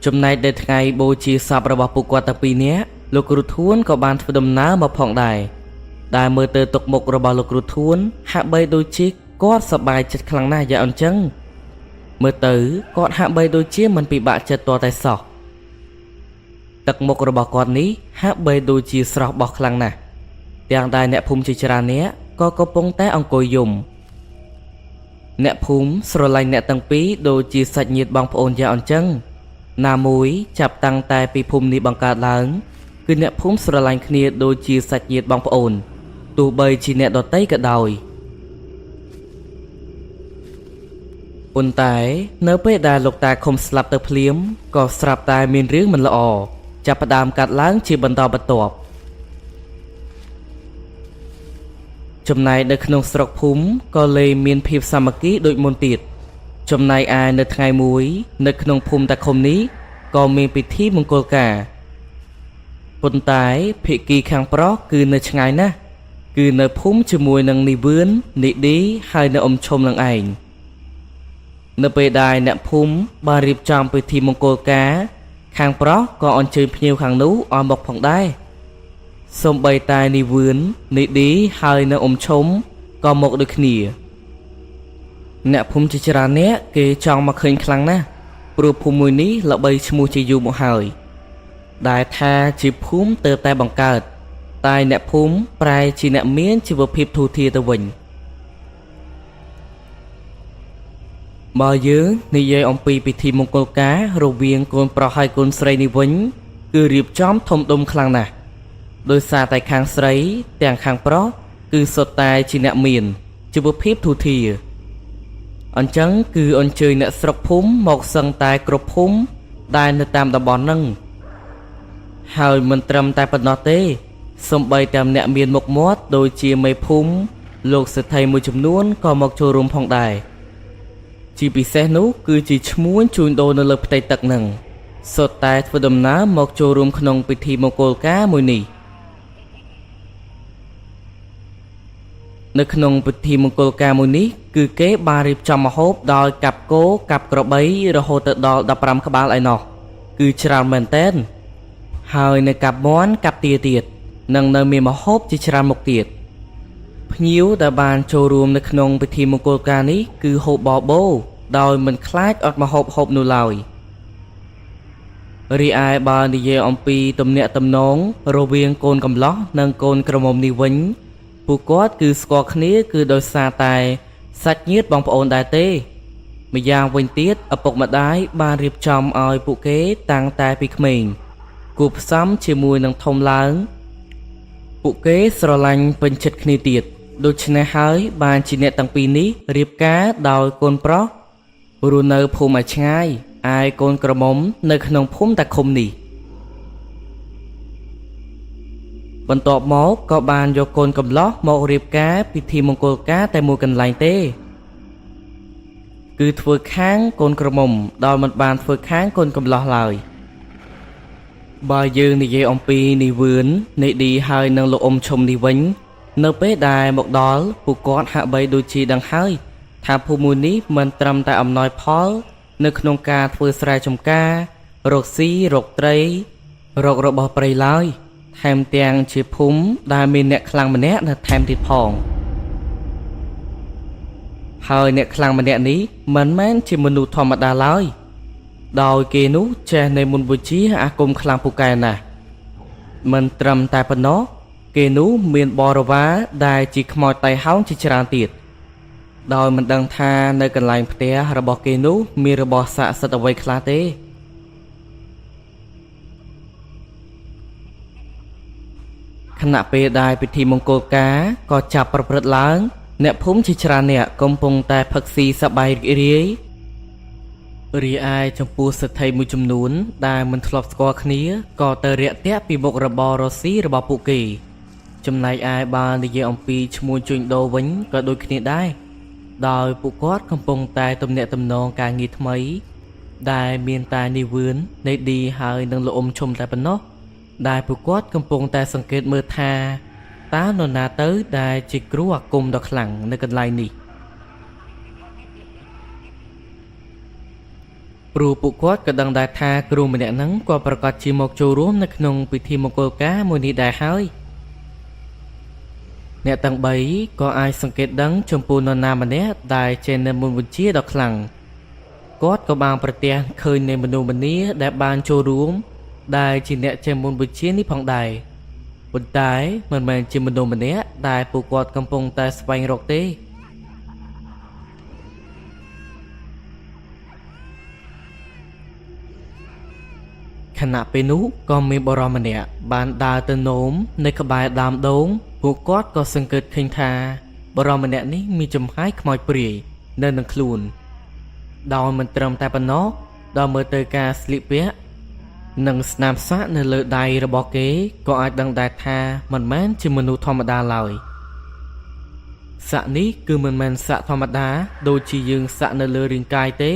ចំណែកដល់ថ្ងៃបូជាសពរបស់ពួកគាត់ទាំង2នាក់លោកគ្រូធួនក៏បានធ្វើដំណើរមកផងដែរដែលមើលទៅទុកមុខរបស់លោកគ្រូធួនហាក់បីដូចជាគាត់សប្បាយចិត្តខ្លាំងណាស់យ៉ាងអញ្ចឹងមើលទៅគាត់ហាក់បីដូចជាមិនពិបាកចិត្តទាល់តែសោះទឹកមុខរបស់គាត់នេះហាក់បីដូចជាស្រស់បោះខ្លាំងណាស់ទាំងដែលអ្នកភូមិជាច្រើននាក់ក៏កំពុងតែអង្គុយយំអ្នកភូមិស្រឡាញ់អ្នកទាំងពីរដូចជាសាច់ញាតិបងប្អូនយ៉ាងអញ្ចឹងណាមួយចាប់តាំងតែពីភូមិនេះបង្កើតឡើងគឺអ្នកភូមិស្រឡាញ់គ្នាដូចជាសាច់ញាតិបងប្អូនទោះបីជាអ្នកដទៃក៏ដោយប៉ុន្តែនៅពេលដែលលោកតាឃុំស្លាប់ទៅភ្លាមក៏ស្រាប់តែមានរឿងមិនល្អចាប់ផ្ដើមកាត់ឡើងជាបន្តបន្ទាប់ចំណែកនៅក្នុងស្រុកភូមិក៏លែងមានភាពសាមគ្គីដូចមុនទៀតចំណែកឯនៅថ្ងៃមួយនៅក្នុងភូមិតាឃុំនេះក៏មានពិធីមង្គលការប៉ុន្តែភាគីខាងប្រុសគឺនៅឆ្ងាយណាស់គឺនៅភូមិជាមួយនឹងនិវឿននិឌីហើយនៅអ៊ំឈុំនឹងឯងនៅពេលដែលអ្នកភូមិបានរៀបចំពិធីមង្គលការខាងប្រុសក៏អញ្ជើញភ្ញៀវខាងនោះឲ្យមកផងដែរសូម្បីតែនិវឿននិឌីហើយនៅអ៊ំឈុំក៏មកដូចគ្នាអ្នកភូមិជាច្រើនអ្នកគេចង់មកឃើញខ្លាំងណាស់ព្រោះភូមិមួយនេះល្បីឈ្មោះជាយូរមកហើយដែលថាជាភូមិទើបតែបង្កើតតែអ្នកភូមិប្រែជាអ្នកមានជីវភាពធូរធារទៅវិញបើយើងនិយាយអំពីពិធីមង្គលការរវាងកូនប្រុសហើយកូនស្រីនេះវិញគឺរៀបចំធំដុំខ្លាំងណាស់ដោយសារតែខាងស្រីទាំងខាងប្រុសគឺសុទ្ធតែជាអ្នកមានជីវភាពធូរធារ អញ្ចឹងគឺអញ្ជើញអ្នកស្រុកភូមិមកសឹងតែគ្រប់ភូមិដែលនៅតាមតំបន់ហ្នឹងហើយមិនត្រឹមតែប៉ុណ្ណោះទេសូម្បីតែអ្នកមានមុខមាត់ដូចជាមេភូមិលោកសេដ្ឋីមួយចំនួនក៏មកចូលរួមផងដែរជាពិសេសនោះគឺជាឈ្មួញជួញដូរនៅលើផ្ទៃទឹកហ្នឹងសុទ្ធតែធ្វើដំណើរមកចូលរួមក្នុងពិធីមង្គលការមួយនេះនៅក្នុងពិធីមង្គលការមួយនេះគឺគេបានរៀបចំម្ហូបដោយកាប់គោកាប់ក្របីរហូតទៅដល់15ក្បាលឯណោះគឺច្រើនមែនទែនហើយនៅកាប់មាន់កាប់ទាទៀតនិងនៅមានម្ហូបជាច្រើនមុខទៀតភ្ញៀវដែលបានចូលរួមនៅក្នុងពិធីមង្គលការនេះគឺហូបបបោដោយមិនខ្លាចអត់ម្ហូបហូបនោះឡើយរីឯបើនិយាយអំពីទំនាក់ទំនងរវាងកូនកំលោះនិងកូនក្រមុំនេះវិញពួកគាត់គឺស្គាល់គ្នាគឺដោយសារតែសាច់ញាតិបងប្អូនដែរទេម្យ៉ាងវិញទៀតឪពុកម្ដាយបានរៀបចំឲ្យពួកគេតាំងតែពីក្មេងគួបផ្សំជាមួយនឹងធំឡើងពួកគេស្រឡាញ់ពេញចិត្តគ្នាទៀតដូច្នេះហើយបានជាអ្នកទាំងពីរនេះរៀបការដោយកូនប្រុសរស់នៅភូមិឲ្យឆ្ងាយឯកូនក្រមុំនៅក្នុងភូមិតាឃុំនេះបន្ទាប់មកក៏បានយកកូនកំលោះមករៀបការពិធីមង្គលការតែមួយកន្លែងទេគឺធ្វើខាងកូនក្រមុំដោយមិនបានធ្វើខាងកូនកំលោះឡើយបើយើងនិយាយអំពីនិវឿននេឌីហើយនឹងលោកអ៊ំឈុំនេះវិញនៅពេលដែលមកដល់ពួកគាត់ហាក់បីដូចជាដឹងហើយថាភូមិមួយនេះមិនត្រឹមតែអំណោយផលនៅក្នុងការធ្វើស្រែចម្ការរកស៊ីរកត្រីរករបស់ព្រៃឡើយថែមទាំងជាភូមិដែលមានអ្នកខ្លាំងម្នាក់នៅថែមទៀតផងហើយអ្នកខ្លាំងម្នាក់នេះមិនមែនជាមនុស្សធម្មតាឡើយដោយគេនោះចេះនៃមុនវិជាអាគមខ្លាំងពូកែណាស់មិនត្រឹមតែប៉ុណ្ណោះគេនោះមានបរិវារដែលជាខ្មោចតៃហោងជាច្រើនទៀតដោយមិនដឹងថានៅកន្លែងផ្ទះរបស់គេនោះមានរបស់ស័ក្តិសិទ្ធិអ្វីខ្លះទេខណៈពេលដែលពិធីមង្គលការក៏ចាប់ប្រព្រឹត្តឡើងអ្នកភូមិជាច្រើនអ្នកកំពុងតែផឹកស៊ីសប្បាយរីករាយរីឯចំពោះសេដ្ឋីមួយចំនួនដែលមិនធ្លាប់ស្គាល់គ្នាក៏ទៅរាក់ទាក់ពីមុខរបររកស៊ីរបស់ពួកគេចំណែកឯបើនិយាយអំពីឈ្មោះជួញដូរវិញក៏ដូចគ្នាដែរដោយពួកគាត់កំពុងតែទំនាក់ទំនងការងារថ្មីដែលមានតែនិវឿននេឌីហើយនឹងលោកអ៊ំឈុំតែប៉ុណ្ណោះដែលពួកគាត់កំពុងតែសង្កេតមើលថាតើនរណាទៅដែលជាគ្រូអាគមដ៏ខ្លាំងនៅកន្លែងនេះព្រោះពួកគាត់ក៏ដឹងដែរថាគ្រូម្នាក់ហ្នឹងក៏ប្រកាសជាមកចូលរួមនៅក្នុងពិធីមង្គលការមួយនេះដែរហើយអ្នកទាំង3ក៏អាចសង្កេតដឹងចំពោះនរណាម្នាក់ដែលចេះនៅមុនវិជាដ៏ខ្លាំងគាត់ក៏បានប្រទះឃើញនៃមនុស្សម្នាដែលបានចូលរួមដែលជាអ្នកចេះមុនវិជានេះផងដែរប៉ុន្តែមិនមែនជាមនុស្សម្នាក់ដែលពួកគាត់កំពុងតែស្វែងរកទេខណៈពេលនោះក៏មានបរិមម្នាក់បានដើរទៅនោមនៅក្បែរដើមដូងពួកគាត់ក៏សង្កេតឃើញថាបរិមម្នាក់នេះមានចំហាយខ្មោចព្រាយនៅនឹងខ្លួនដោយមិនត្រឹមតែប៉ុណ្ណោះដល់មើលទៅការស្លៀកពាក់និងស្នាមសាក់នៅលើដៃរបស់គេក៏អាចដឹងដែរថាមិនមែនជាមនុស្សធម្មតាឡើយសាក់នេះគឺមិនមែនសាក់ធម្មតាដូចជាយើងសាក់នៅលើរាងកាយទេ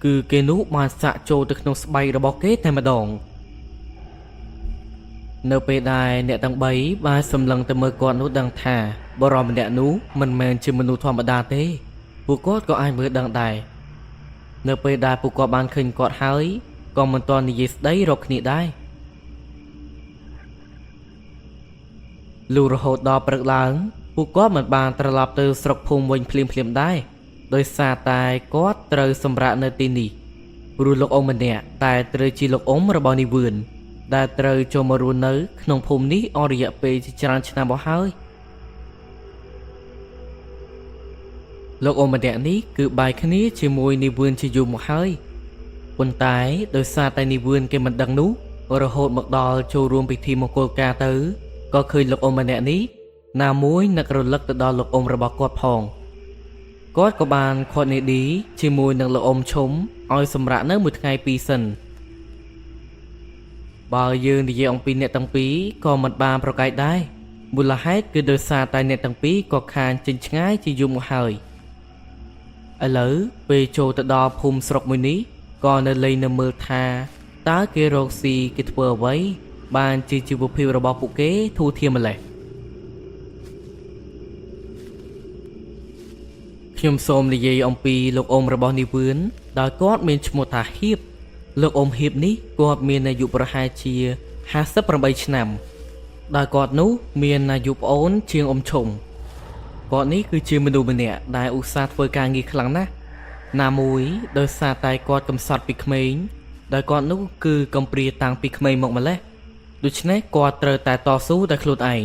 គឺគេនោះបានសាក់ចូលទៅក្នុងស្បែករបស់គេតែម្ដងនៅពេលដែលអ្នកទាំង3បានសម្លឹងទៅមើលគាត់នោះដឹងថាបរិមម្នាក់នោះមិនមែនជាមនុស្សធម្មតាទេពួកគាត់ក៏អាចមើលដឹងដែរនៅពេលដែលពួកគាត់បានឃើញគាត់ហើយក៏មិនទាន់និយាយស្ដីរកគ្នាដែរលុះរហូតដល់ព្រឹកឡើងពួកគាត់មិនបានត្រឡប់ទៅស្រុកភូមិវិញភ្លាមៗដែរដោយសារតែគាត់ត្រូវសម្រាកនៅទីនេះព្រោះលោកអ៊ំម្នាក់តែត្រូវជាលោកអ៊ំរបស់និវឿនដែលត្រូវចូលមករស់នៅក្នុងភូមិនេះអស់រយៈពេលជាច្រើនឆ្នាំមកហើយលោកអ៊ំម្នាក់នេះគឺបែកគ្នាជាមួយនិវឿនជាយូរមកហើយប៉ុន្តែដោយសារតែនិវឿនគេមិនដឹងនោះរហូតមកដល់ចូលរួមពិធីមង្គលការទៅក៏ឃើញលោកអ៊ំម្នាក់នេះណាមួយនឹករលឹកទៅដល់លោកអ៊ំរបស់គាត់ផង គាត់ក៏បានខត់នេឌីជាមួយនឹងលោកអ៊ំឈុំឲ្យសម្រាកនៅមួយថ្ងៃពីរសិនបើយើងនិយាយអំពីអ្នកទាំងពីរក៏មិនបានប្រកែកដែរមូលហេតុគឺដោយសារតែអ្នកទាំងពីរក៏ខានចេញឆ្ងាយជាយូរមកហើយឥឡូវពេលចូលទៅដល់ភូមិស្រុកមួយនេះក៏នៅលេងនៅមើលថាតើគេរកស៊ីគេធ្វើអ្វីបានជាជីវភាពរបស់ពួកគេធូរធារម្លេះខ្ញុំសូមនិយាយអំពីលោកអ៊ំរបស់នាវឿនដោយគាត់មានឈ្មោះថាហៀបលោកអ៊ំហៀបនេះគាត់មានអាយុប្រហែលជា58ឆ្នាំដោយគាត់នោះមានអាយុប្អូនជាងអ៊ំឈុំគាត់នេះគឺជាមនុស្សម្នាក់ដែលឧស្សាហ៍ធ្វើការងារខ្លាំងណាស់ណាមួយដោយសារតែគាត់កំសត់ពីក្មេងដោយគាត់នោះគឺកំព្រាតាំងពីក្មេងមកម្លេះដូច្នេះគាត់ត្រូវតែតស៊ូដោយខ្លួនឯង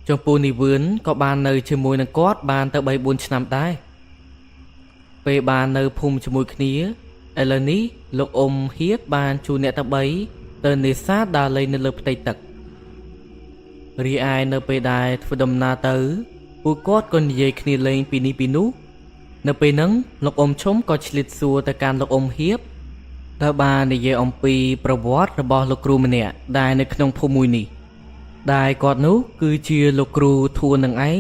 ចំពោះនាវឿនក៏បាននៅជាមួយនឹងគាត់បានទៅ 3-4 ឆ្នាំដែរពេលបាននៅភូមិជាមួយគ្នាឥឡូវនេះលោកអ៊ំហៀបបានជួអ្នកទាំង3ទៅនេសាទដើរលេងនៅលើផ្ទៃទឹករីឯនៅពេលដែលធ្វើដំណើរទៅពួកគាត់ក៏និយាយគ្នាលេងពីនេះពីនោះនៅពេលហ្នឹងលោកអ៊ំឈុំក៏ឆ្លៀតសួរទៅកាន់លោកអ៊ំហៀបដែលបាននិយាយអំពីប្រវត្តិរបស់លោកគ្រូម្នាក់ដែលនៅក្នុងភូមិមួយនេះដែលគាត់នោះគឺជាលោកគ្រូធួននឹងឯង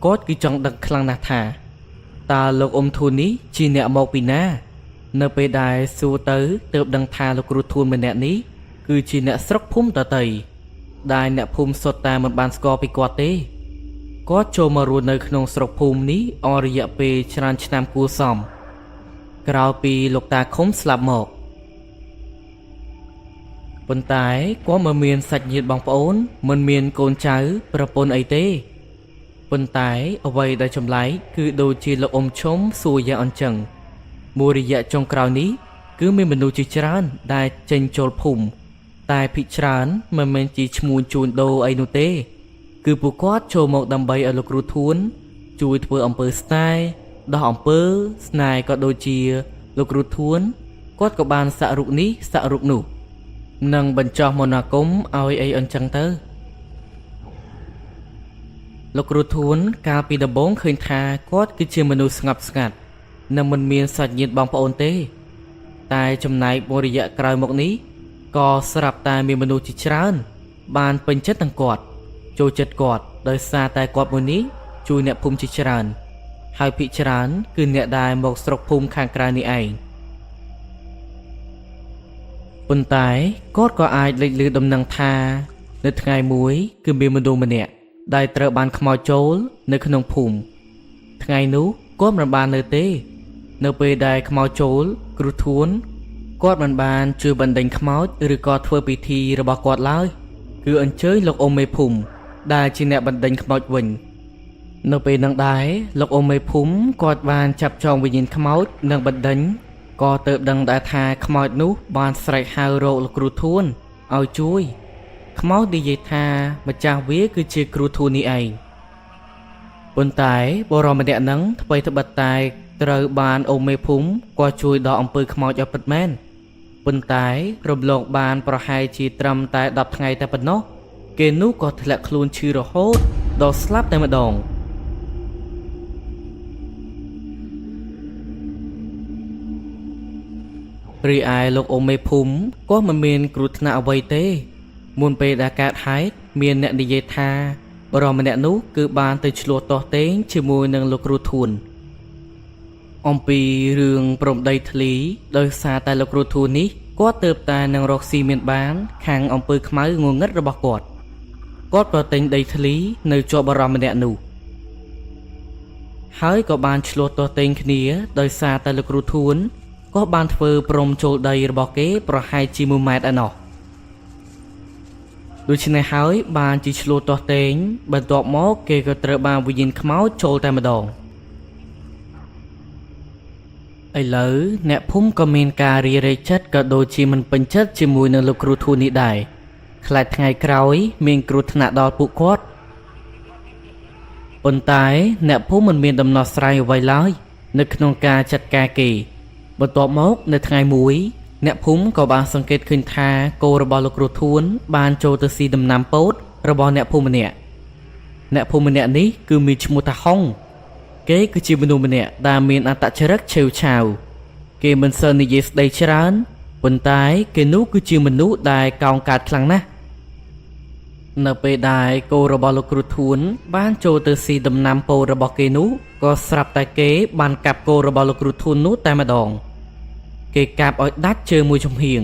គាត់គឺចង់ដឹងខ្លាំងណាស់ថាតើលោកអ៊ំធួននេះជាអ្នកមកពីណានៅពេលដែលសួរទៅទើបដឹងថាលោកគ្រូធួនម្នាក់នេះគឺជាអ្នកស្រុកភូមិតន្ត្រីដែលអ្នកភូមិសុទ្ធតែមិនបានស្គាល់ពីគាត់ទេគាត់ចូលមករស់នៅក្នុងស្រុកភូមិនេះអស់រយៈពេលច្រើនឆ្នាំគួរសមក្រោយពីលោកតាឃុំស្លាប់មកប៉ុន្តែគាត់មិនមានសាច់ញាតិបងប្អូនមិនមានកូនចៅប្រពន្ធអីទេប៉ុន្តែអ្វីដែលចម្លែកគឺដូចជាលោកអ៊ំឈុំសួរយ៉ាងអញ្ចឹងមួយរយៈចុងក្រោយនេះគឺមានមនុស្សជាច្រើនដែលចេញចូលភូមិតែភិកច្រើនមិនមែនជាឈ្មួញជួញដូរអីនោះទេគឺពួកគាត់ចូលមកដើម្បីឲ្យលោកគ្រូធួនជួយធ្វើអំពើស្នេហ៍ដោះអំពើស្នេហ៍ក៏ដូចជាលោកគ្រូធួនគាត់ក៏បានសាក់រូបនេះសាក់រូបនោះនិងបញ្ចោះមន្តអាគមឲ្យអីអញ្ចឹងទៅលោកគ្រូធួនកាលពីដំបូងឃើញថាគាត់គឺជាមនុស្សស្ងប់ស្ងាត់និងមិនមានសាច់ញាតិបងប្អូនទេតែចំណែកមួយរយៈក្រោយមកនេះក៏ស្រាប់តែមានមនុស្សជាច្រើនបានពេញចិត្តនឹងគាត់ចូលចិត្តគាត់ដោយសារតែគាត់មួយនេះជួយអ្នកភូមិជាច្រើនហើយភាគច្រើនគឺអ្នកដែលមកស្រុកភូមិខាងក្រៅនេះឯងប៉ុន្តែគាត់ក៏អាចលេចឮដំណឹងថានៅថ្ងៃមួយគឺមានមនុស្សម្នាក់ដែលត្រូវបានខ្មោចចូលនៅក្នុងភូមិថ្ងៃនោះគាត់មិនបាននៅទេនៅពេលដែលខ្មោចចូលគ្រូធួនគាត់មិនបានជួយបណ្ដេញខ្មោចឬក៏ធ្វើពិធីរបស់គាត់ឡើយគឺអញ្ជើញលោកអ៊ំមេភូមិដែលជាអ្នកបណ្ដេញខ្មោចវិញនៅពេលហ្នឹងដែរលោកអ៊ំមេភូមិគាត់បានចាប់ចងវិញ្ញាណខ្មោចនិងបណ្ដេញក៏ទើបដឹងដែរថាខ្មោចនោះបានស្រែកហៅរកលោកគ្រូធួនឲ្យជួយខ្មោចនិយាយថាម្ចាស់វាគឺជាគ្រូធួននេះឯងប៉ុន្តែបរិម្នាក់ហ្នឹងថ្មីត្បិតតែត្រូវបានអ៊ំមេភូមិគាត់ជួយដល់អំពើខ្មោចឲ្យពិតមែនប៉ុន្តែរំលងបានប្រហែលជាត្រឹមតែ10ថ្ងៃតែប៉ុណ្ណោះគេនោះក៏ធ្លាក់ខ្លួនឈឺរហូតដល់ស្លាប់តែម្ដងរីឯលោកអ៊ំមេភូមិក៏មិនមានគ្រោះថ្នាក់អ្វីទេមុនពេលដែលកើតហេតុមានអ្នកនិយាយថាបរិម្នាក់នោះគឺបានទៅឆ្លោះទាស់ទែងជាមួយនឹងលោកគ្រូធួនអំពីរឿងព្រំដីធ្លីដោយសារតែលោកគ្រូធួននេះគាត់ទើបតែនឹងរកស៊ីមានបានខាងអំពើខ្មៅងងឹតរបស់គាត់ក៏ទិញដីធ្លីនៅជាប់បរិម្នាក់នោះហើយក៏បានឆ្លោះទាស់ទែងគ្នាដោយសារតែលោកគ្រូធួនក៏បានធ្វើព្រំចូលដីរបស់គេប្រហែលជា1ម៉ែត្រឯណោះដូច្នេះហើយបានជាឆ្លោះទាស់ទែងបន្ទាប់មកគេក៏ត្រូវបានវិញ្ញាណខ្មោចចូលតែម្ដងឥឡូវអ្នកភូមិក៏មានការរារែកចិត្តក៏ដូចជាមិនពេញចិត្តជាមួយនឹងលោកគ្រូធួននេះដែរខ្លាចថ្ងៃក្រោយមានគ្រោះថ្នាក់ដល់ពួកគាត់ប៉ុន្តែអ្នកភូមិមិនមានដំណោះស្រាយអ្វីឡើយនៅក្នុងការចាត់ការគេបន្ទាប់មកនៅថ្ងៃមួយអ្នកភូមិក៏បានសង្កេតឃើញថាគោរបស់លោកគ្រូធួនបានចូលទៅស៊ីដំណាំពោតរបស់អ្នកភូមិម្នាក់ អ្នកភូមិម្នាក់នេះគឺមានឈ្មោះថាហុងគេគឺជាមនុស្សម្នាក់ដែលមានអត្តចរិតឆេវឆាវគេមិនសូវនិយាយស្ដីច្រើនប៉ុន្តែគេនោះគឺជាមនុស្សដែលកោងកាចខ្លាំងណាស់នៅពេលដែលគោរបស់លោកគ្រូធួនបានចូលទៅស៊ីដំណាំពោតរបស់គេនោះក៏ស្រាប់តែគេបានកាប់គោរបស់លោកគ្រូធួននោះតែម្ដងគេកាប់ឲ្យដាច់ជើងមួយចំហៀង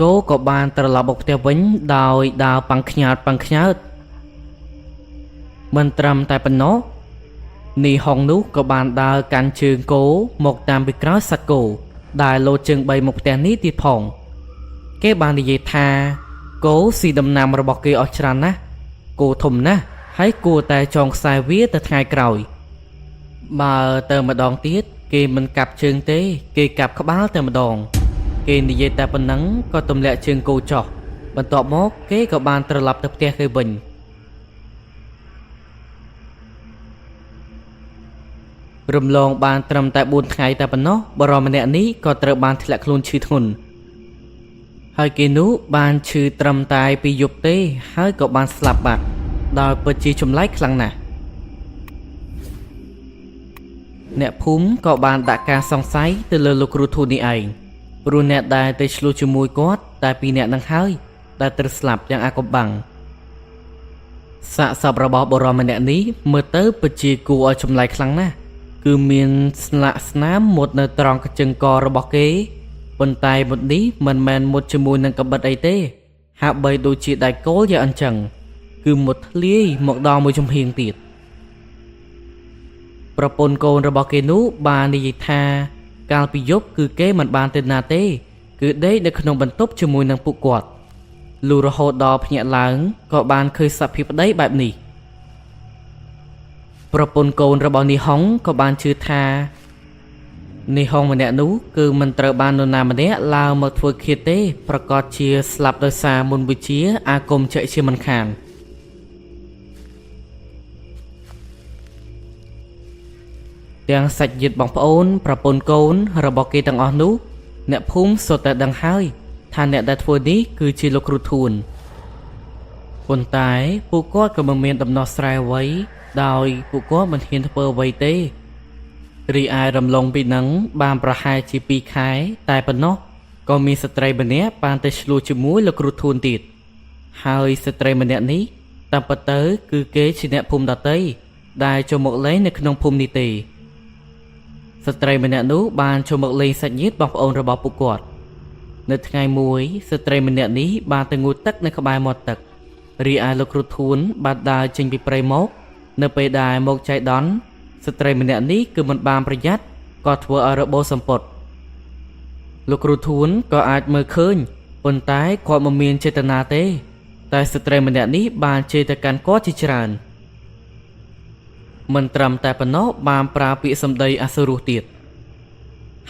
គោក៏បានត្រឡប់មកផ្ទះវិញដោយដើរប៉ាំងខ្ញាតមិនត្រឹមតែប៉ុណ្ណោះនីហុងនោះក៏បានដើរកាន់ជើងគោមកតាមពីក្រោយសត្វគោដែលលោតជើង3មកផ្ទះនេះទៀតផងគេបាននិយាយថាគោស៊ីដំណាំរបស់គេអស់ច្រើនណាស់គោធំណាស់ហើយគួរតែចងខ្សែវាទៅថ្ងៃក្រោយបើទៅម្ដងទៀតគេមិនកាប់ជើងទេគេកាប់ក្បាលតែម្ដងគេនិយាយតែប៉ុណ្ណឹងក៏ទម្លាក់ជើងគោចោះបន្ទាប់មកគេក៏បានត្រឡប់ទៅផ្ទះគេវិញរំលងបានត្រឹមតែ4ថ្ងៃតែប៉ុណ្ណោះបរិមម្នាក់នេះក៏ត្រូវបានធ្លាក់ខ្លួនឈឺធ្ងន់ហើយគេនោះបានឈឺត្រឹមតែពីយប់ទេហើយក៏បានស្លាប់បាត់ដោយពិតជាចម្លែកខ្លាំងណាស់អ្នកភូមិក៏បានដាក់ការសង្ស័យទៅលើលោកគ្រូធូននេះឯងព្រោះអ្នកដែលទៅឆ្លោះជាមួយគាត់តែពីរអ្នកនឹងហើយដែលត្រូវស្លាប់យ៉ាងអាកំបាំងសាកសពរបស់បរិមម្នាក់នេះមើលទៅពិតជាគួរឲ្យចម្លែកខ្លាំងណាស់គឺមានស្លាកស្នាមមុតនៅត្រង់កញ្ចឹងករបស់គេប៉ុន្តែមុតនេះមិនមែនមុតជាមួយនឹងកបិតអីទេហាក់បីដូចជាដៃគោលយ៉ាងអញ្ចឹងគឺមុតធ្លាយមកដល់មួយចំហៀងទៀតប្រពន្ធកូនរបស់គេនោះបាននិយាយថាកាលពីយប់គឺគេមិនបានទៅណាទេគឺដេកនៅក្នុងបន្ទប់ជាមួយនឹងពួកគាត់លុះរហូតដល់ភ្ញាក់ឡើងក៏បានឃើញសភាពប្តីបែបនេះប្រពន្ធកូនរបស់នីហុងក៏បានជឿថានីហុងម្នាក់នោះគឺមិនត្រូវបាននរណាម្នាក់ឡើងមកធ្វើឃាតទេប្រកាសជាស្លាប់ដោយសារមុនវិជាអាគមចែកជាមិនខានទាំងសាច់ញាតិបងប្អូនប្រពន្ធកូនរបស់គេទាំងអស់នោះអ្នកភូមិសុទ្ធតែដឹងហើយថាអ្នកដែលធ្វើនេះគឺជាលោកគ្រូធួនប៉ុន្តែពួកគាត់ក៏មិនមានដំណោះស្រាយអ្វីដោយពួកគាត់មិនហ៊ានធ្វើអ្វីទេរីឯរំលងពីនឹងបានប្រហែលជា2ខែតែប៉ុណ្ណោះក៏មានស្ត្រីម្នាក់បានទៅឆ្លោះជាមួយលោកគ្រូធួនទៀតហើយស្ត្រីម្នាក់នេះតាមពិតទៅគឺគេជាអ្នកភូមិដទៃដែលចូលមកលេងនៅក្នុងភូមិនេះទេស្ត្រីម្នាក់នោះបានចូលមកលេងសាច់ញាតិបងប្អូនរបស់ពួកគាត់នៅថ្ងៃមួយស្ត្រីម្នាក់នេះបានទៅងូតទឹកនៅក្បែរមាត់ទឹករីឯលោកគ្រូធួនបានដើរចេញពីព្រៃមកនៅពេលដែលមកចៃដន្យស្ត្រីម្នាក់នេះគឺមិនបានប្រយ័ត្នក៏ធ្វើឲ្យរបូរសម្ពត់លោកគ្រូធួនក៏អាចមើលឃើញប៉ុន្តែគាត់មិនមានចេតនាទេតែស្ត្រីម្នាក់នេះបានជេរទៅកាន់គាត់ជាច្រើនមិនត្រឹមតែប៉ុណ្ណោះបានប្រើពាក្យសម្ដីអសុរោះទៀត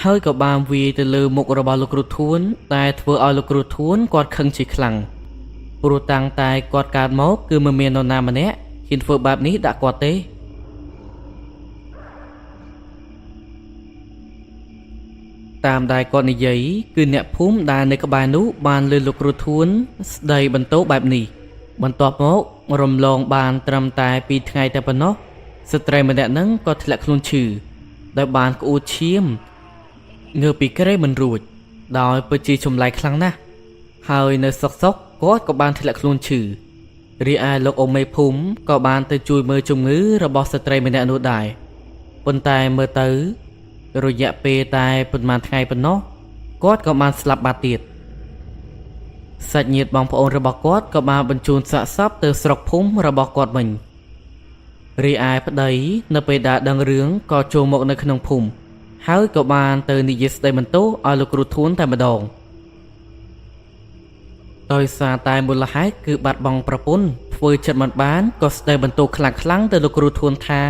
ហើយក៏បានវាយទៅលើមុខរបស់លោកគ្រូធួនតែធ្វើឲ្យលោកគ្រូធួនគាត់ខឹងជាខ្លាំងព្រោះតាំងតែគាត់កើតមកគឺមិនមាននរណាម្នាក់ហ៊ានធ្វើបែបនេះដាក់គាត់ទេតាមដែលគាត់និយាយគឺអ្នកភូមិដែលនៅក្បែរនោះបានលើលោកគ្រូធួនស្ដីបន្ទោបែបនេះបន្ទាប់មករំលងបានត្រឹមតែ2ថ្ងៃតែប៉ុណ្ណោះស្ត្រីម្នាក់ហ្នឹងក៏ធ្លាក់ខ្លួនឈឺដោយបានក្អួតឈាមងើបពីក្រេមិនរួចដោយពិតជាចម្លែកខ្លាំងណាស់ហើយនៅសុកគាត់ក៏បានធ្លាក់ខ្លួនឈឺរីឯលោកអ៊ំមេភូមិក៏បានទៅជួយមើលជំងឺរបស់ស្ត្រីម្នាក់នោះដែរប៉ុន្តែមើលទៅរយៈពេលតែប៉ុន្មានថ្ងៃប៉ុណ្ណោះគាត់ក៏បានស្លាប់បាត់ទៀតសាច់ញាតិបងប្អូនរបស់គាត់ក៏បានបញ្ជូនសាកសពទៅស្រុកភូមិរបស់គាត់វិញរីឯប្តីនៅពេលដែលដឹងរឿងក៏ចូលមកនៅក្នុងភូមិហើយក៏បានទៅនិយាយស្ដីបន្ទោសឲ្យលោកគ្រូធួនតែម្ដងដោយសារតែមូលហេតុគឺបាត់បង់ប្រពន្ធធ្វើចិត្តមិនបានក៏ស្ដីបន្ទោសខ្លាំងទៅលោកគ្រូធួនថា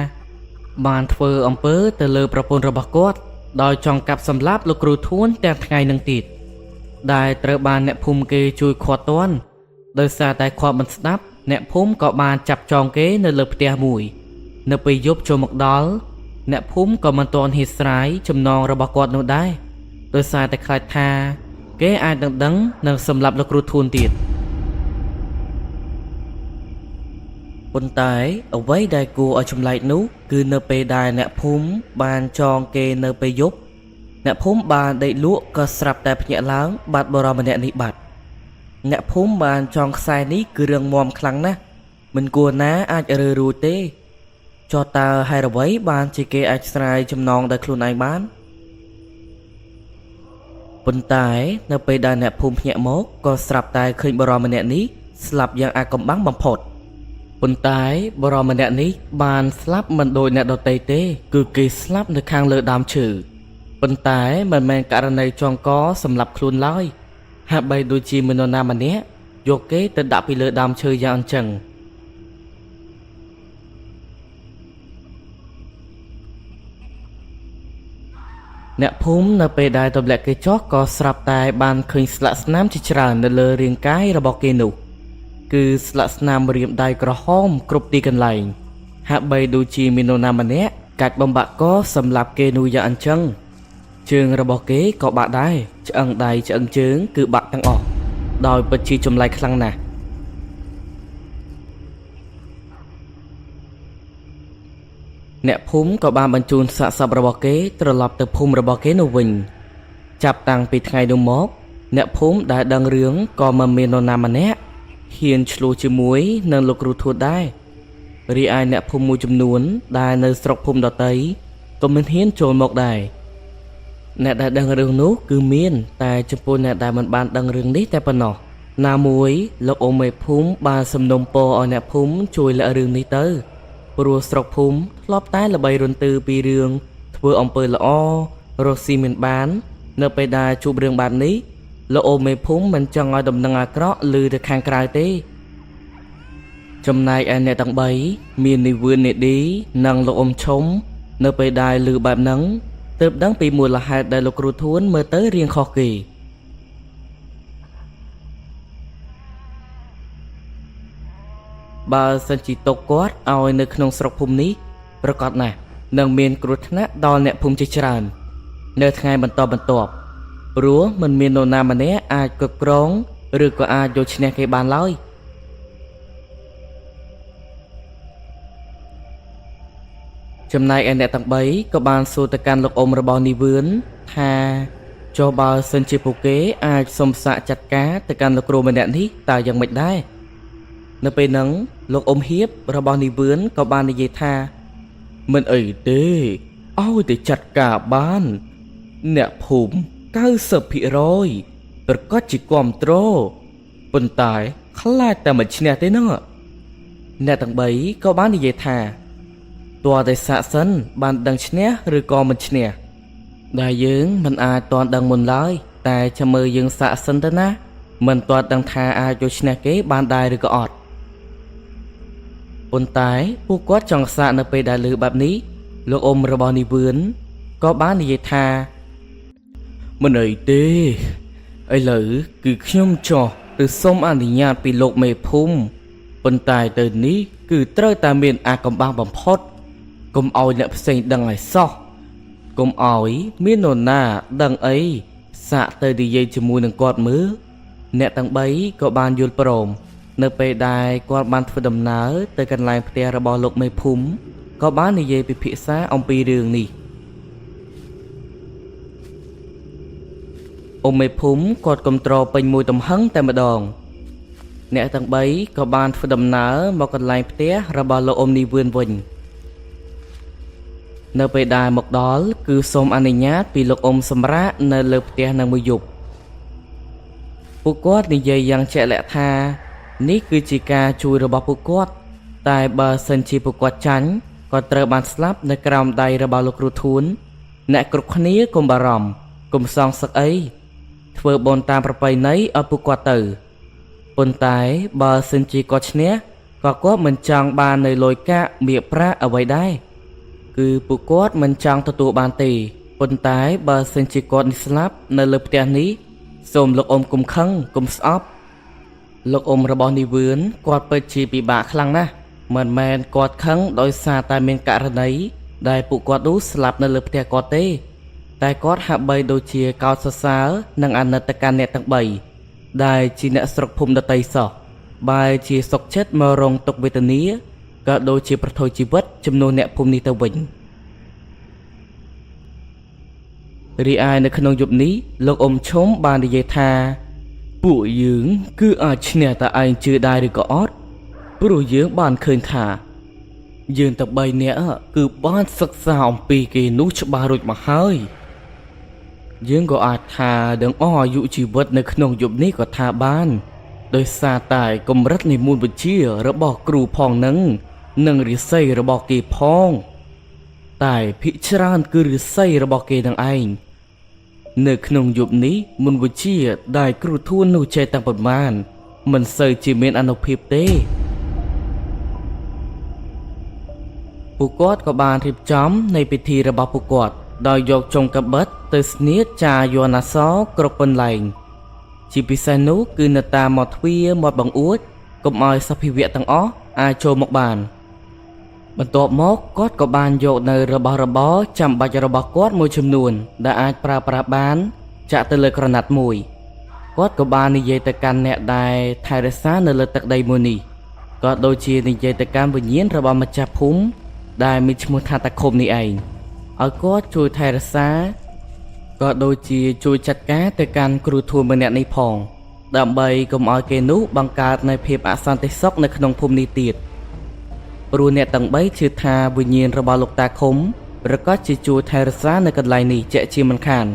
បានធ្វើអំពើទៅលើប្រពន្ធរបស់គាត់ដោយចង់កាប់សម្លាប់លោកគ្រូធួនទាំងថ្ងៃនឹងទៀតដែលត្រូវបានអ្នកភូមិគេជួយឃាត់ទាន់ដោយសារតែឃាត់មិនស្ដាប់អ្នកភូមិក៏បានចាប់ចងគេនៅលើផ្ទះមួយនៅពេលយប់ចូលមកដល់អ្នកភូមិក៏មិនទាន់ហ៊ានស្រាយចំណងរបស់គាត់នោះដែរដោយសារតែខ្លាចថាគេអាចដឹងនឹងសម្លាប់លោកគ្រូធួនទៀត ប៉ុន្តែអ្វីដែលគួរឲ្យចម្លែកនោះគឺនៅពេលដែលអ្នកភូមិបានចងគេនៅពេលយប់អ្នកភូមិបានដេកលក់ក៏ស្រាប់តែភ្ញាក់ឡើងបាត់បរិមម្នាក់នេះបាត់អ្នកភូមិបានចងខ្សែនេះគឺរឿងមាំខ្លាំងណាស់មិនគួរណាអាចរើរួចទេចុះតើហេតុអ្វីបានជាគេអាចស្រាយចំណងដោយខ្លួនឯងបានប៉ុន្តែនៅពេលដែលអ្នកភូមិភ្ញាក់មកក៏ស្រាប់តែឃើញបរិមម្នាក់នេះស្លាប់យ៉ាងអាថ៌កំបាំងបំផុតប៉ុន្តែបរិមម្នាក់នេះបានស្លាប់មិនដូចអ្នកដទៃទេគឺគេស្លាប់នៅខាងលើដើមឈើប៉ុន្តែមិនមែនករណីចងកសម្រាប់ខ្លួនឡើយហាក់បីដូចជាមនុស្សណាម្នាក់យកគេទៅដាក់ពីលើដើមឈើយ៉ាងអញ្ចឹងអ្នកភូមិនៅពេលដែលទម្លាក់គេចុះក៏ស្រាប់តែបានឃើញស្លាកស្នាមជាច្រើននៅលើរាងកាយរបស់គេនោះគឺស្លាកស្នាមរាមដៃក្រហមគ្រប់ទីកន្លែងហាក់បីដូចជាមាននរណាម្នាក់កាច់បំបាក់កសម្រាប់គេនោះយ៉ាងអញ្ចឹងជើងរបស់គេក៏បាក់ដែរឆ្អឹងដៃឆ្អឹងជើងគឺបាក់ទាំងអស់ដោយពិតជាចម្លែកខ្លាំងណាស់អ្នកភូមិក៏បានបញ្ជូនសាកសពរបស់គេត្រឡប់ទៅភូមិរបស់គេនោះវិញចាប់តាំងពីថ្ងៃនោះមកអ្នកភូមិដែលដឹងរឿងក៏មិនមាននរណាម្នាក់ហ៊ានឆ្លោះជាមួយនឹងលោកគ្រូធួតដែររីឯអ្នកភូមិមួយចំនួនដែលនៅស្រុកភូមិដទៃក៏មិនហ៊ានចូលមកដែរអ្នកដែលដឹងរឿងនោះគឺមានតែចំពោះអ្នកដែលមិនបានដឹងរឿងនេះតែប៉ុណ្ណោះណាមួយលោកអ៊ំមេភូមិបានសំណូមពរឲ្យអ្នកភូមិជួយលើករឿងនេះទៅព្រោះស្រុកភូមិធ្លាប់តែល្បីរន្ទឺពីរឿងធ្វើអំពើល្អរស់ស៊ីមិនបាននៅពេលដែលជួបរឿងបែបនេះលោកអ៊ំមេភូមិមិនចង់ឲ្យដំណឹងអាក្រក់ឮទៅខាងក្រៅទេចំណែកឯអ្នកទាំង3មាននិវឿននេឌីនិងលោកអ៊ំឈុំនៅពេលដែលឮបែបហ្នឹងទើបដឹងពីមូលហេតុដែលលោកគ្រូធួនមើលទៅរៀងខុសគេបើសិនជាទុកគាត់ឲ្យនៅក្នុងស្រុកភូមិនេះប្រកាសណាស់នឹងមានគ្រោះថ្នាក់ដល់អ្នកភូមិជាច្រើននៅថ្ងៃបន្តបន្ទាប់ព្រោះមិនមាននរណាម្នាក់អាចគ្រប់គ្រងឬក៏អាចយកឈ្នះគេបានឡើយចំណែកឯអ្នកទាំង3ក៏បានសួរទៅកាន់លោកអ៊ំរបស់នីវឿនថាចុះបើសិនជាពួកគេអាចសុំសាកចាត់ការទៅកាន់លោកគ្រូម្នាក់នេះតើយ៉ាងម៉េចដែរនៅពេលហ្នឹងលោកអ៊ំហៀបរបស់នីវឿនក៏បាននិយាយថាមិនអីទេឲ្យតែចាត់ការបានអ្នកភូមិ90%ប្រកាសជាគាំទ្រប៉ុន្តែខ្លាចតែមិនឈ្នះទេហ្នឹងអ្នកទាំង3ក៏បាននិយាយថាតើតែសាកសិនបានដឹងឈ្នះឬក៏មិនឈ្នះដែលយើងមិនអាចទាន់ដឹងមុនឡើយតែចាំមើលយើងសាកសិនទៅណាមិនទាន់ដឹងថាអាចយកឈ្នះគេបានដែរឬក៏អត់ប៉ុន្តែពួកគាត់ចង់សាកនៅពេលដែលឮបែបនេះលោកអ៊ំរបស់នីវឿនក៏បាននិយាយថាមិនអីទេឥឡូវគឺខ្ញុំចោះទៅសុំអនុញ្ញាតពីលោកមេភូមិប៉ុន្តែទៅនេះគឺត្រូវតែមានអាថ៌កំបាំងបំផុតកុំឲ្យអ្នកផ្សេងដឹងឲ្យសោះកុំឲ្យមាននរណាដឹងអីសាកទៅនិយាយជាមួយនឹងគាត់មើលអ្នកទាំង3ក៏បានយល់ព្រមនៅពេលដែលគាត់បានធ្វើដំណើរទៅកន្លែងផ្ទះរបស់លោកមេភូមិក៏បាននិយាយពិភាក្សាអំពីរឿងនេះអ៊ំមេភូមិគាត់គ្រប់គ្រងពេញមួយទំហឹងតែម្ដងអ្នកទាំង3ក៏បានធ្វើដំណើរមកកន្លែងផ្ទះរបស់លោកអ៊ំនីវឿនវិញនៅពេលដែលមកដល់គឺសូមអនុញ្ញាតពីលោកអ៊ំសម្រាប់នៅលើផ្ទះនៅមួយយប់ពួកគាត់និយាយយ៉ាងជាក់លាក់ថានេះគឺជាការជួយរបស់ពួកគាត់តែបើសិនជាពួកគាត់ចាញ់ក៏ត្រូវបានស្លាប់នៅក្រោមដៃរបស់លោកគ្រូធួនអ្នកគ្រប់គ្នាកុំបារម្ភកុំសងសឹកអីធ្វើបុណ្យតាមប្រពៃណីឲ្យពួកគាត់ទៅប៉ុន្តែបើសិនជាគាត់ឈ្នះក៏គាត់មិនចង់បាននៅលុយកាក់មាសប្រាក់អ្វីដែរគឺពួកគាត់មិនចង់ទទួលបានទេប៉ុន្តែបើសិនជាគាត់ស្លាប់នៅលើផ្ទះនេះសូមលោកអ៊ំកុំខឹងកុំស្អប់លោកអ៊ំរបស់នីវឿនគាត់ពិតជាពិបាកខ្លាំងណាស់មិនមែនគាត់ខឹងដោយសារតែមានករណីដែលពួកគាត់នោះស្លាប់នៅលើផ្ទះគាត់ទេតែគាត់ហាក់បីដូចជាកោតសរសើរនិងអាណិតទៅកាន់អ្នកទាំង3ដែលជាអ្នកស្រុកភូមិដទៃសោះបែរជាសុកចិត្តមករងទុក្ខវេទនា ក៏ដូចជាប្រថុយជីវិតចំនួនអ្នកភូមិនេះទៅវិញរីឯនៅក្នុងយប់នេះលោកអ៊ំឈុំបាននិយាយថាពួកយើងគឺអាចឈ្នះតែឯងជឿដែរឬក៏អត់ព្រោះយើងបានឃើញថាយើងតែ3នាក់គឺបានសិក្សាអំពីគេនោះច្បាស់រួចមកហើយយើងក៏អាចថាដឹងអស់អាយុជីវិតនៅក្នុងយប់នេះក៏ថាបានដោយសារតែកម្រិតនៃមូលវិជ្ជារបស់គ្រូផងនិងរិស័យរបស់គេផងតែភិកច្រើនគឺរិស័យរបស់គេទាំងឯងនៅក្នុងយប់នេះមូលវិជ្ជាដែលគ្រូធួននោះចេះតាំងប៉ុន្មានមិនសូវជាមានអានុភាពទេពួកគាត់ក៏បានរៀបចំនៃពិធីរបស់ពួកគាត់ដោយយកចុងកាបិតទៅស្នៀតចាយណាសគ្រប់ប៉ុនឡែងជាពិសេសនោះគឺនៅតាមមាត់ទ្វារមាត់បង្អួចកុំឲ្យសភាវៈទាំងអស់អាចចូលមកបានបន្ទាប់មកគាត់ក៏បានយកនៅរបស់របរចាំបាច់របស់គាត់មួយចំនួនដែលអាចប្រើប្រាស់បានចាក់ទៅលើក្រណាត់មួយគាត់ក៏បាននិយាយទៅកាន់អ្នកដែលថែរក្សានៅលើទឹកដីមួយនេះក៏ដូចជានិយាយទៅកាន់វិញ្ញាណរបស់ម្ចាស់ភូមិដែលមានឈ្មោះថាតាឃុំនេះឯងឲ្យគាត់ជួយថែរក្សាក៏ដូចជាជួយចាត់ការទៅកាន់គ្រូធួនម្នាក់នេះផងដើម្បីកុំឲ្យគេនោះបង្កើតនៅភាពអសន្តិសុខនៅក្នុងភូមិនេះទៀតព្រោះអ្នកទាំង3ជឿថាវិញ្ញាណរបស់លោកតាឃុំប្រកាសជាជួយថែរក្សានៅកន្លែងនេះជាក់ជាមិនខាន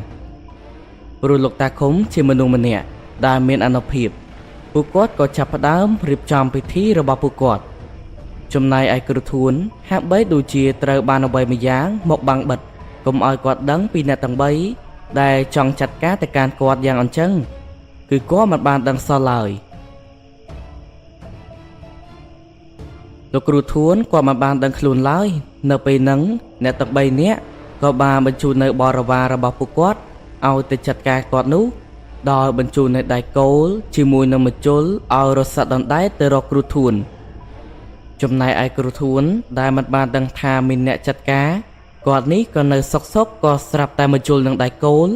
ព្រោះលោកតាឃុំជាមនុស្សម្នាក់ដែលមានអានុភាពពួកគាត់ក៏ចាប់ផ្ដើមរៀបចំពិធីរបស់ពួកគាត់ចំណែកឯគ្រូធួនហាក់បីដូចជាត្រូវបានអ្វីមួយយ៉ាងមកបាំងបិទកុំឲ្យគាត់ដឹងពីអ្នកទាំង3ដែលចង់ចាត់ការទៅកាន់គាត់យ៉ាងអញ្ចឹងគឺគាត់មិនបានដឹងសោះឡើយលោកគ្រូធួនគាត់មិនបានដឹងខ្លួនឡើយនៅពេលហ្នឹងអ្នកទាំង3នាក់ក៏បានបញ្ជូននៅបរិវាររបស់ពួកគាត់ឲ្យទៅចាត់ការគាត់នោះដោយបញ្ជូននៅដៃគោលជាមួយនឹងម្ជុលឲ្យរត់សត្វដណ្ដែតទៅរកគ្រូធួនចំណែកឯគ្រូធួនដែលមិនបានដឹងថាមានអ្នកចាត់ការគាត់នេះក៏នៅសុកក៏ស្រាប់តែម្ជុលនឹងដៃគោល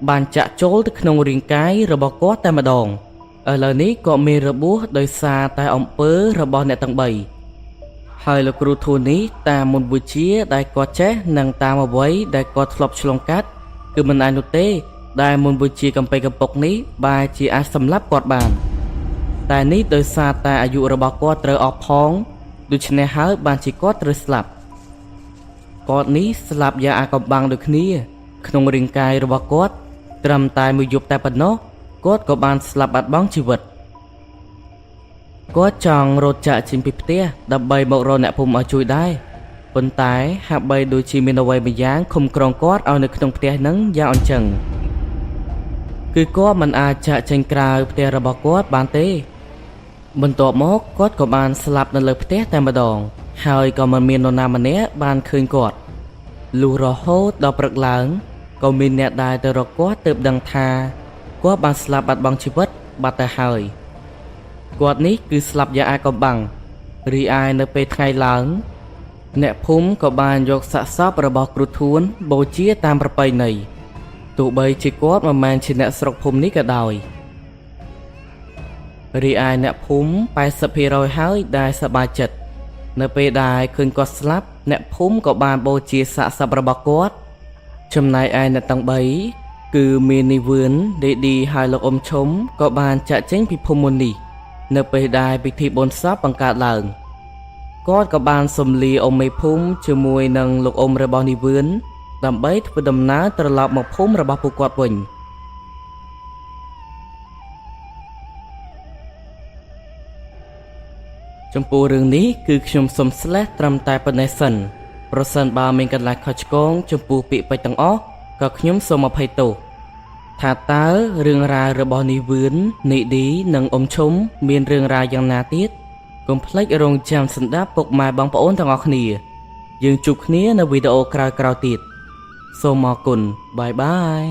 បានចាក់ចូលទៅក្នុងរាងកាយរបស់គាត់តែម្ដងឥឡូវនេះក៏មានរបួសដោយសារតែអំពើរបស់អ្នកទាំង3ហើយលោកគ្រូធួននេះតាមមន្តវិជ្ជាដែលគាត់ចេះនិងតាមអ្វីដែលគាត់ធ្លាប់ឆ្លងកាត់គឺមិនអាចនោះទេដែលមន្តវិជ្ជាកំពៃកំពុកនេះបែរជាអាចសម្លាប់គាត់បានតែនេះដោយសារតែអាយុរបស់គាត់ត្រូវអស់ផងដូច្នេះហើយបានជាគាត់ត្រូវស្លាប់គាត់នេះស្លាប់យ៉ាងអាកំបាំងដូចគ្នាក្នុងរាងកាយរបស់គាត់ត្រឹមតែមួយយប់តែប៉ុណ្ណោះគាត់ក៏បានស្លាប់បាត់បង់ជីវិតគាត់ចង់រត់ចាកចេញពីផ្ទះដើម្បីមករកអ្នកភូមិឲ្យជួយដែរប៉ុន្តែហាក់បីដូចជាមានអ្វីមួយយ៉ាងឃុំក្រងគាត់ឲ្យនៅក្នុងផ្ទះហ្នឹងយ៉ាងអញ្ចឹងគឺគាត់មិនអាចចាកចេញក្រៅផ្ទះរបស់គាត់បានទេបន្ទាប់មកគាត់ក៏បានស្លាប់នៅលើផ្ទះតែម្ដងហើយក៏មិនមាននរណាម្នាក់បានឃើញគាត់លុះរហូតដល់ព្រឹកឡើងក៏មានអ្នកដែលទៅរកគាត់ទើបដឹងថាគាត់បានស្លាប់បាត់បង់ជីវិតបាត់ទៅហើយគាត់នេះគឺស្លាប់យ៉ាងអាកំបាំងរីឯនៅពេលថ្ងៃឡើងអ្នកភូមិក៏បានយកសាកសពរបស់គ្រូធួនបូជាតាមប្រពៃណីទោះបីជាគាត់មិនមែនជាអ្នកស្រុកភូមិនេះក៏ដោយរីឯអ្នកភូមិ 80% ហើយដែលសប្បាយចិត្តនៅពេលដែលឃើញគាត់ស្លាប់អ្នកភូមិក៏បានបូជាសាកសពរបស់គាត់ចំណែកឯអ្នកទាំង3គឺមាននីវឿនដេឌីហើយលោកអ៊ំឈុំក៏បានចាក់ចេញពីភូមិមុននេះនៅពេលដែលពិធីបុណ្យសពបង្កើតឡើងគាត់ក៏បានសំលីអ៊ំមេភូមិជាមួយនឹងលោកអ៊ំរបស់នីវឿនដើម្បីធ្វើដំណើរត្រឡប់មកភូមិរបស់ពួកគាត់វិញចំពោះរឿងនេះគឺខ្ញុំសូមស្លេះត្រឹមតែប៉ុណ្ណេះសិនប្រសិនបើមានកន្លែងខុសឆ្គងចំពោះពាក្យពេចន៍ទាំងអស់ក៏ខ្ញុំសូមអភ័យទោសថាតើរឿងរ៉ាវរបស់នីវឿននីឌីនិងអ៊ំឈុំមានរឿងរ៉ាវយ៉ាងណាទៀតកុំភ្លេចរងចាំស្ដាប់ពុកម៉ែបងប្អូនទាំងអស់គ្នាយើងជួបគ្នានៅវីដេអូក្រោយៗទៀតសូមអរគុណបាយបាយ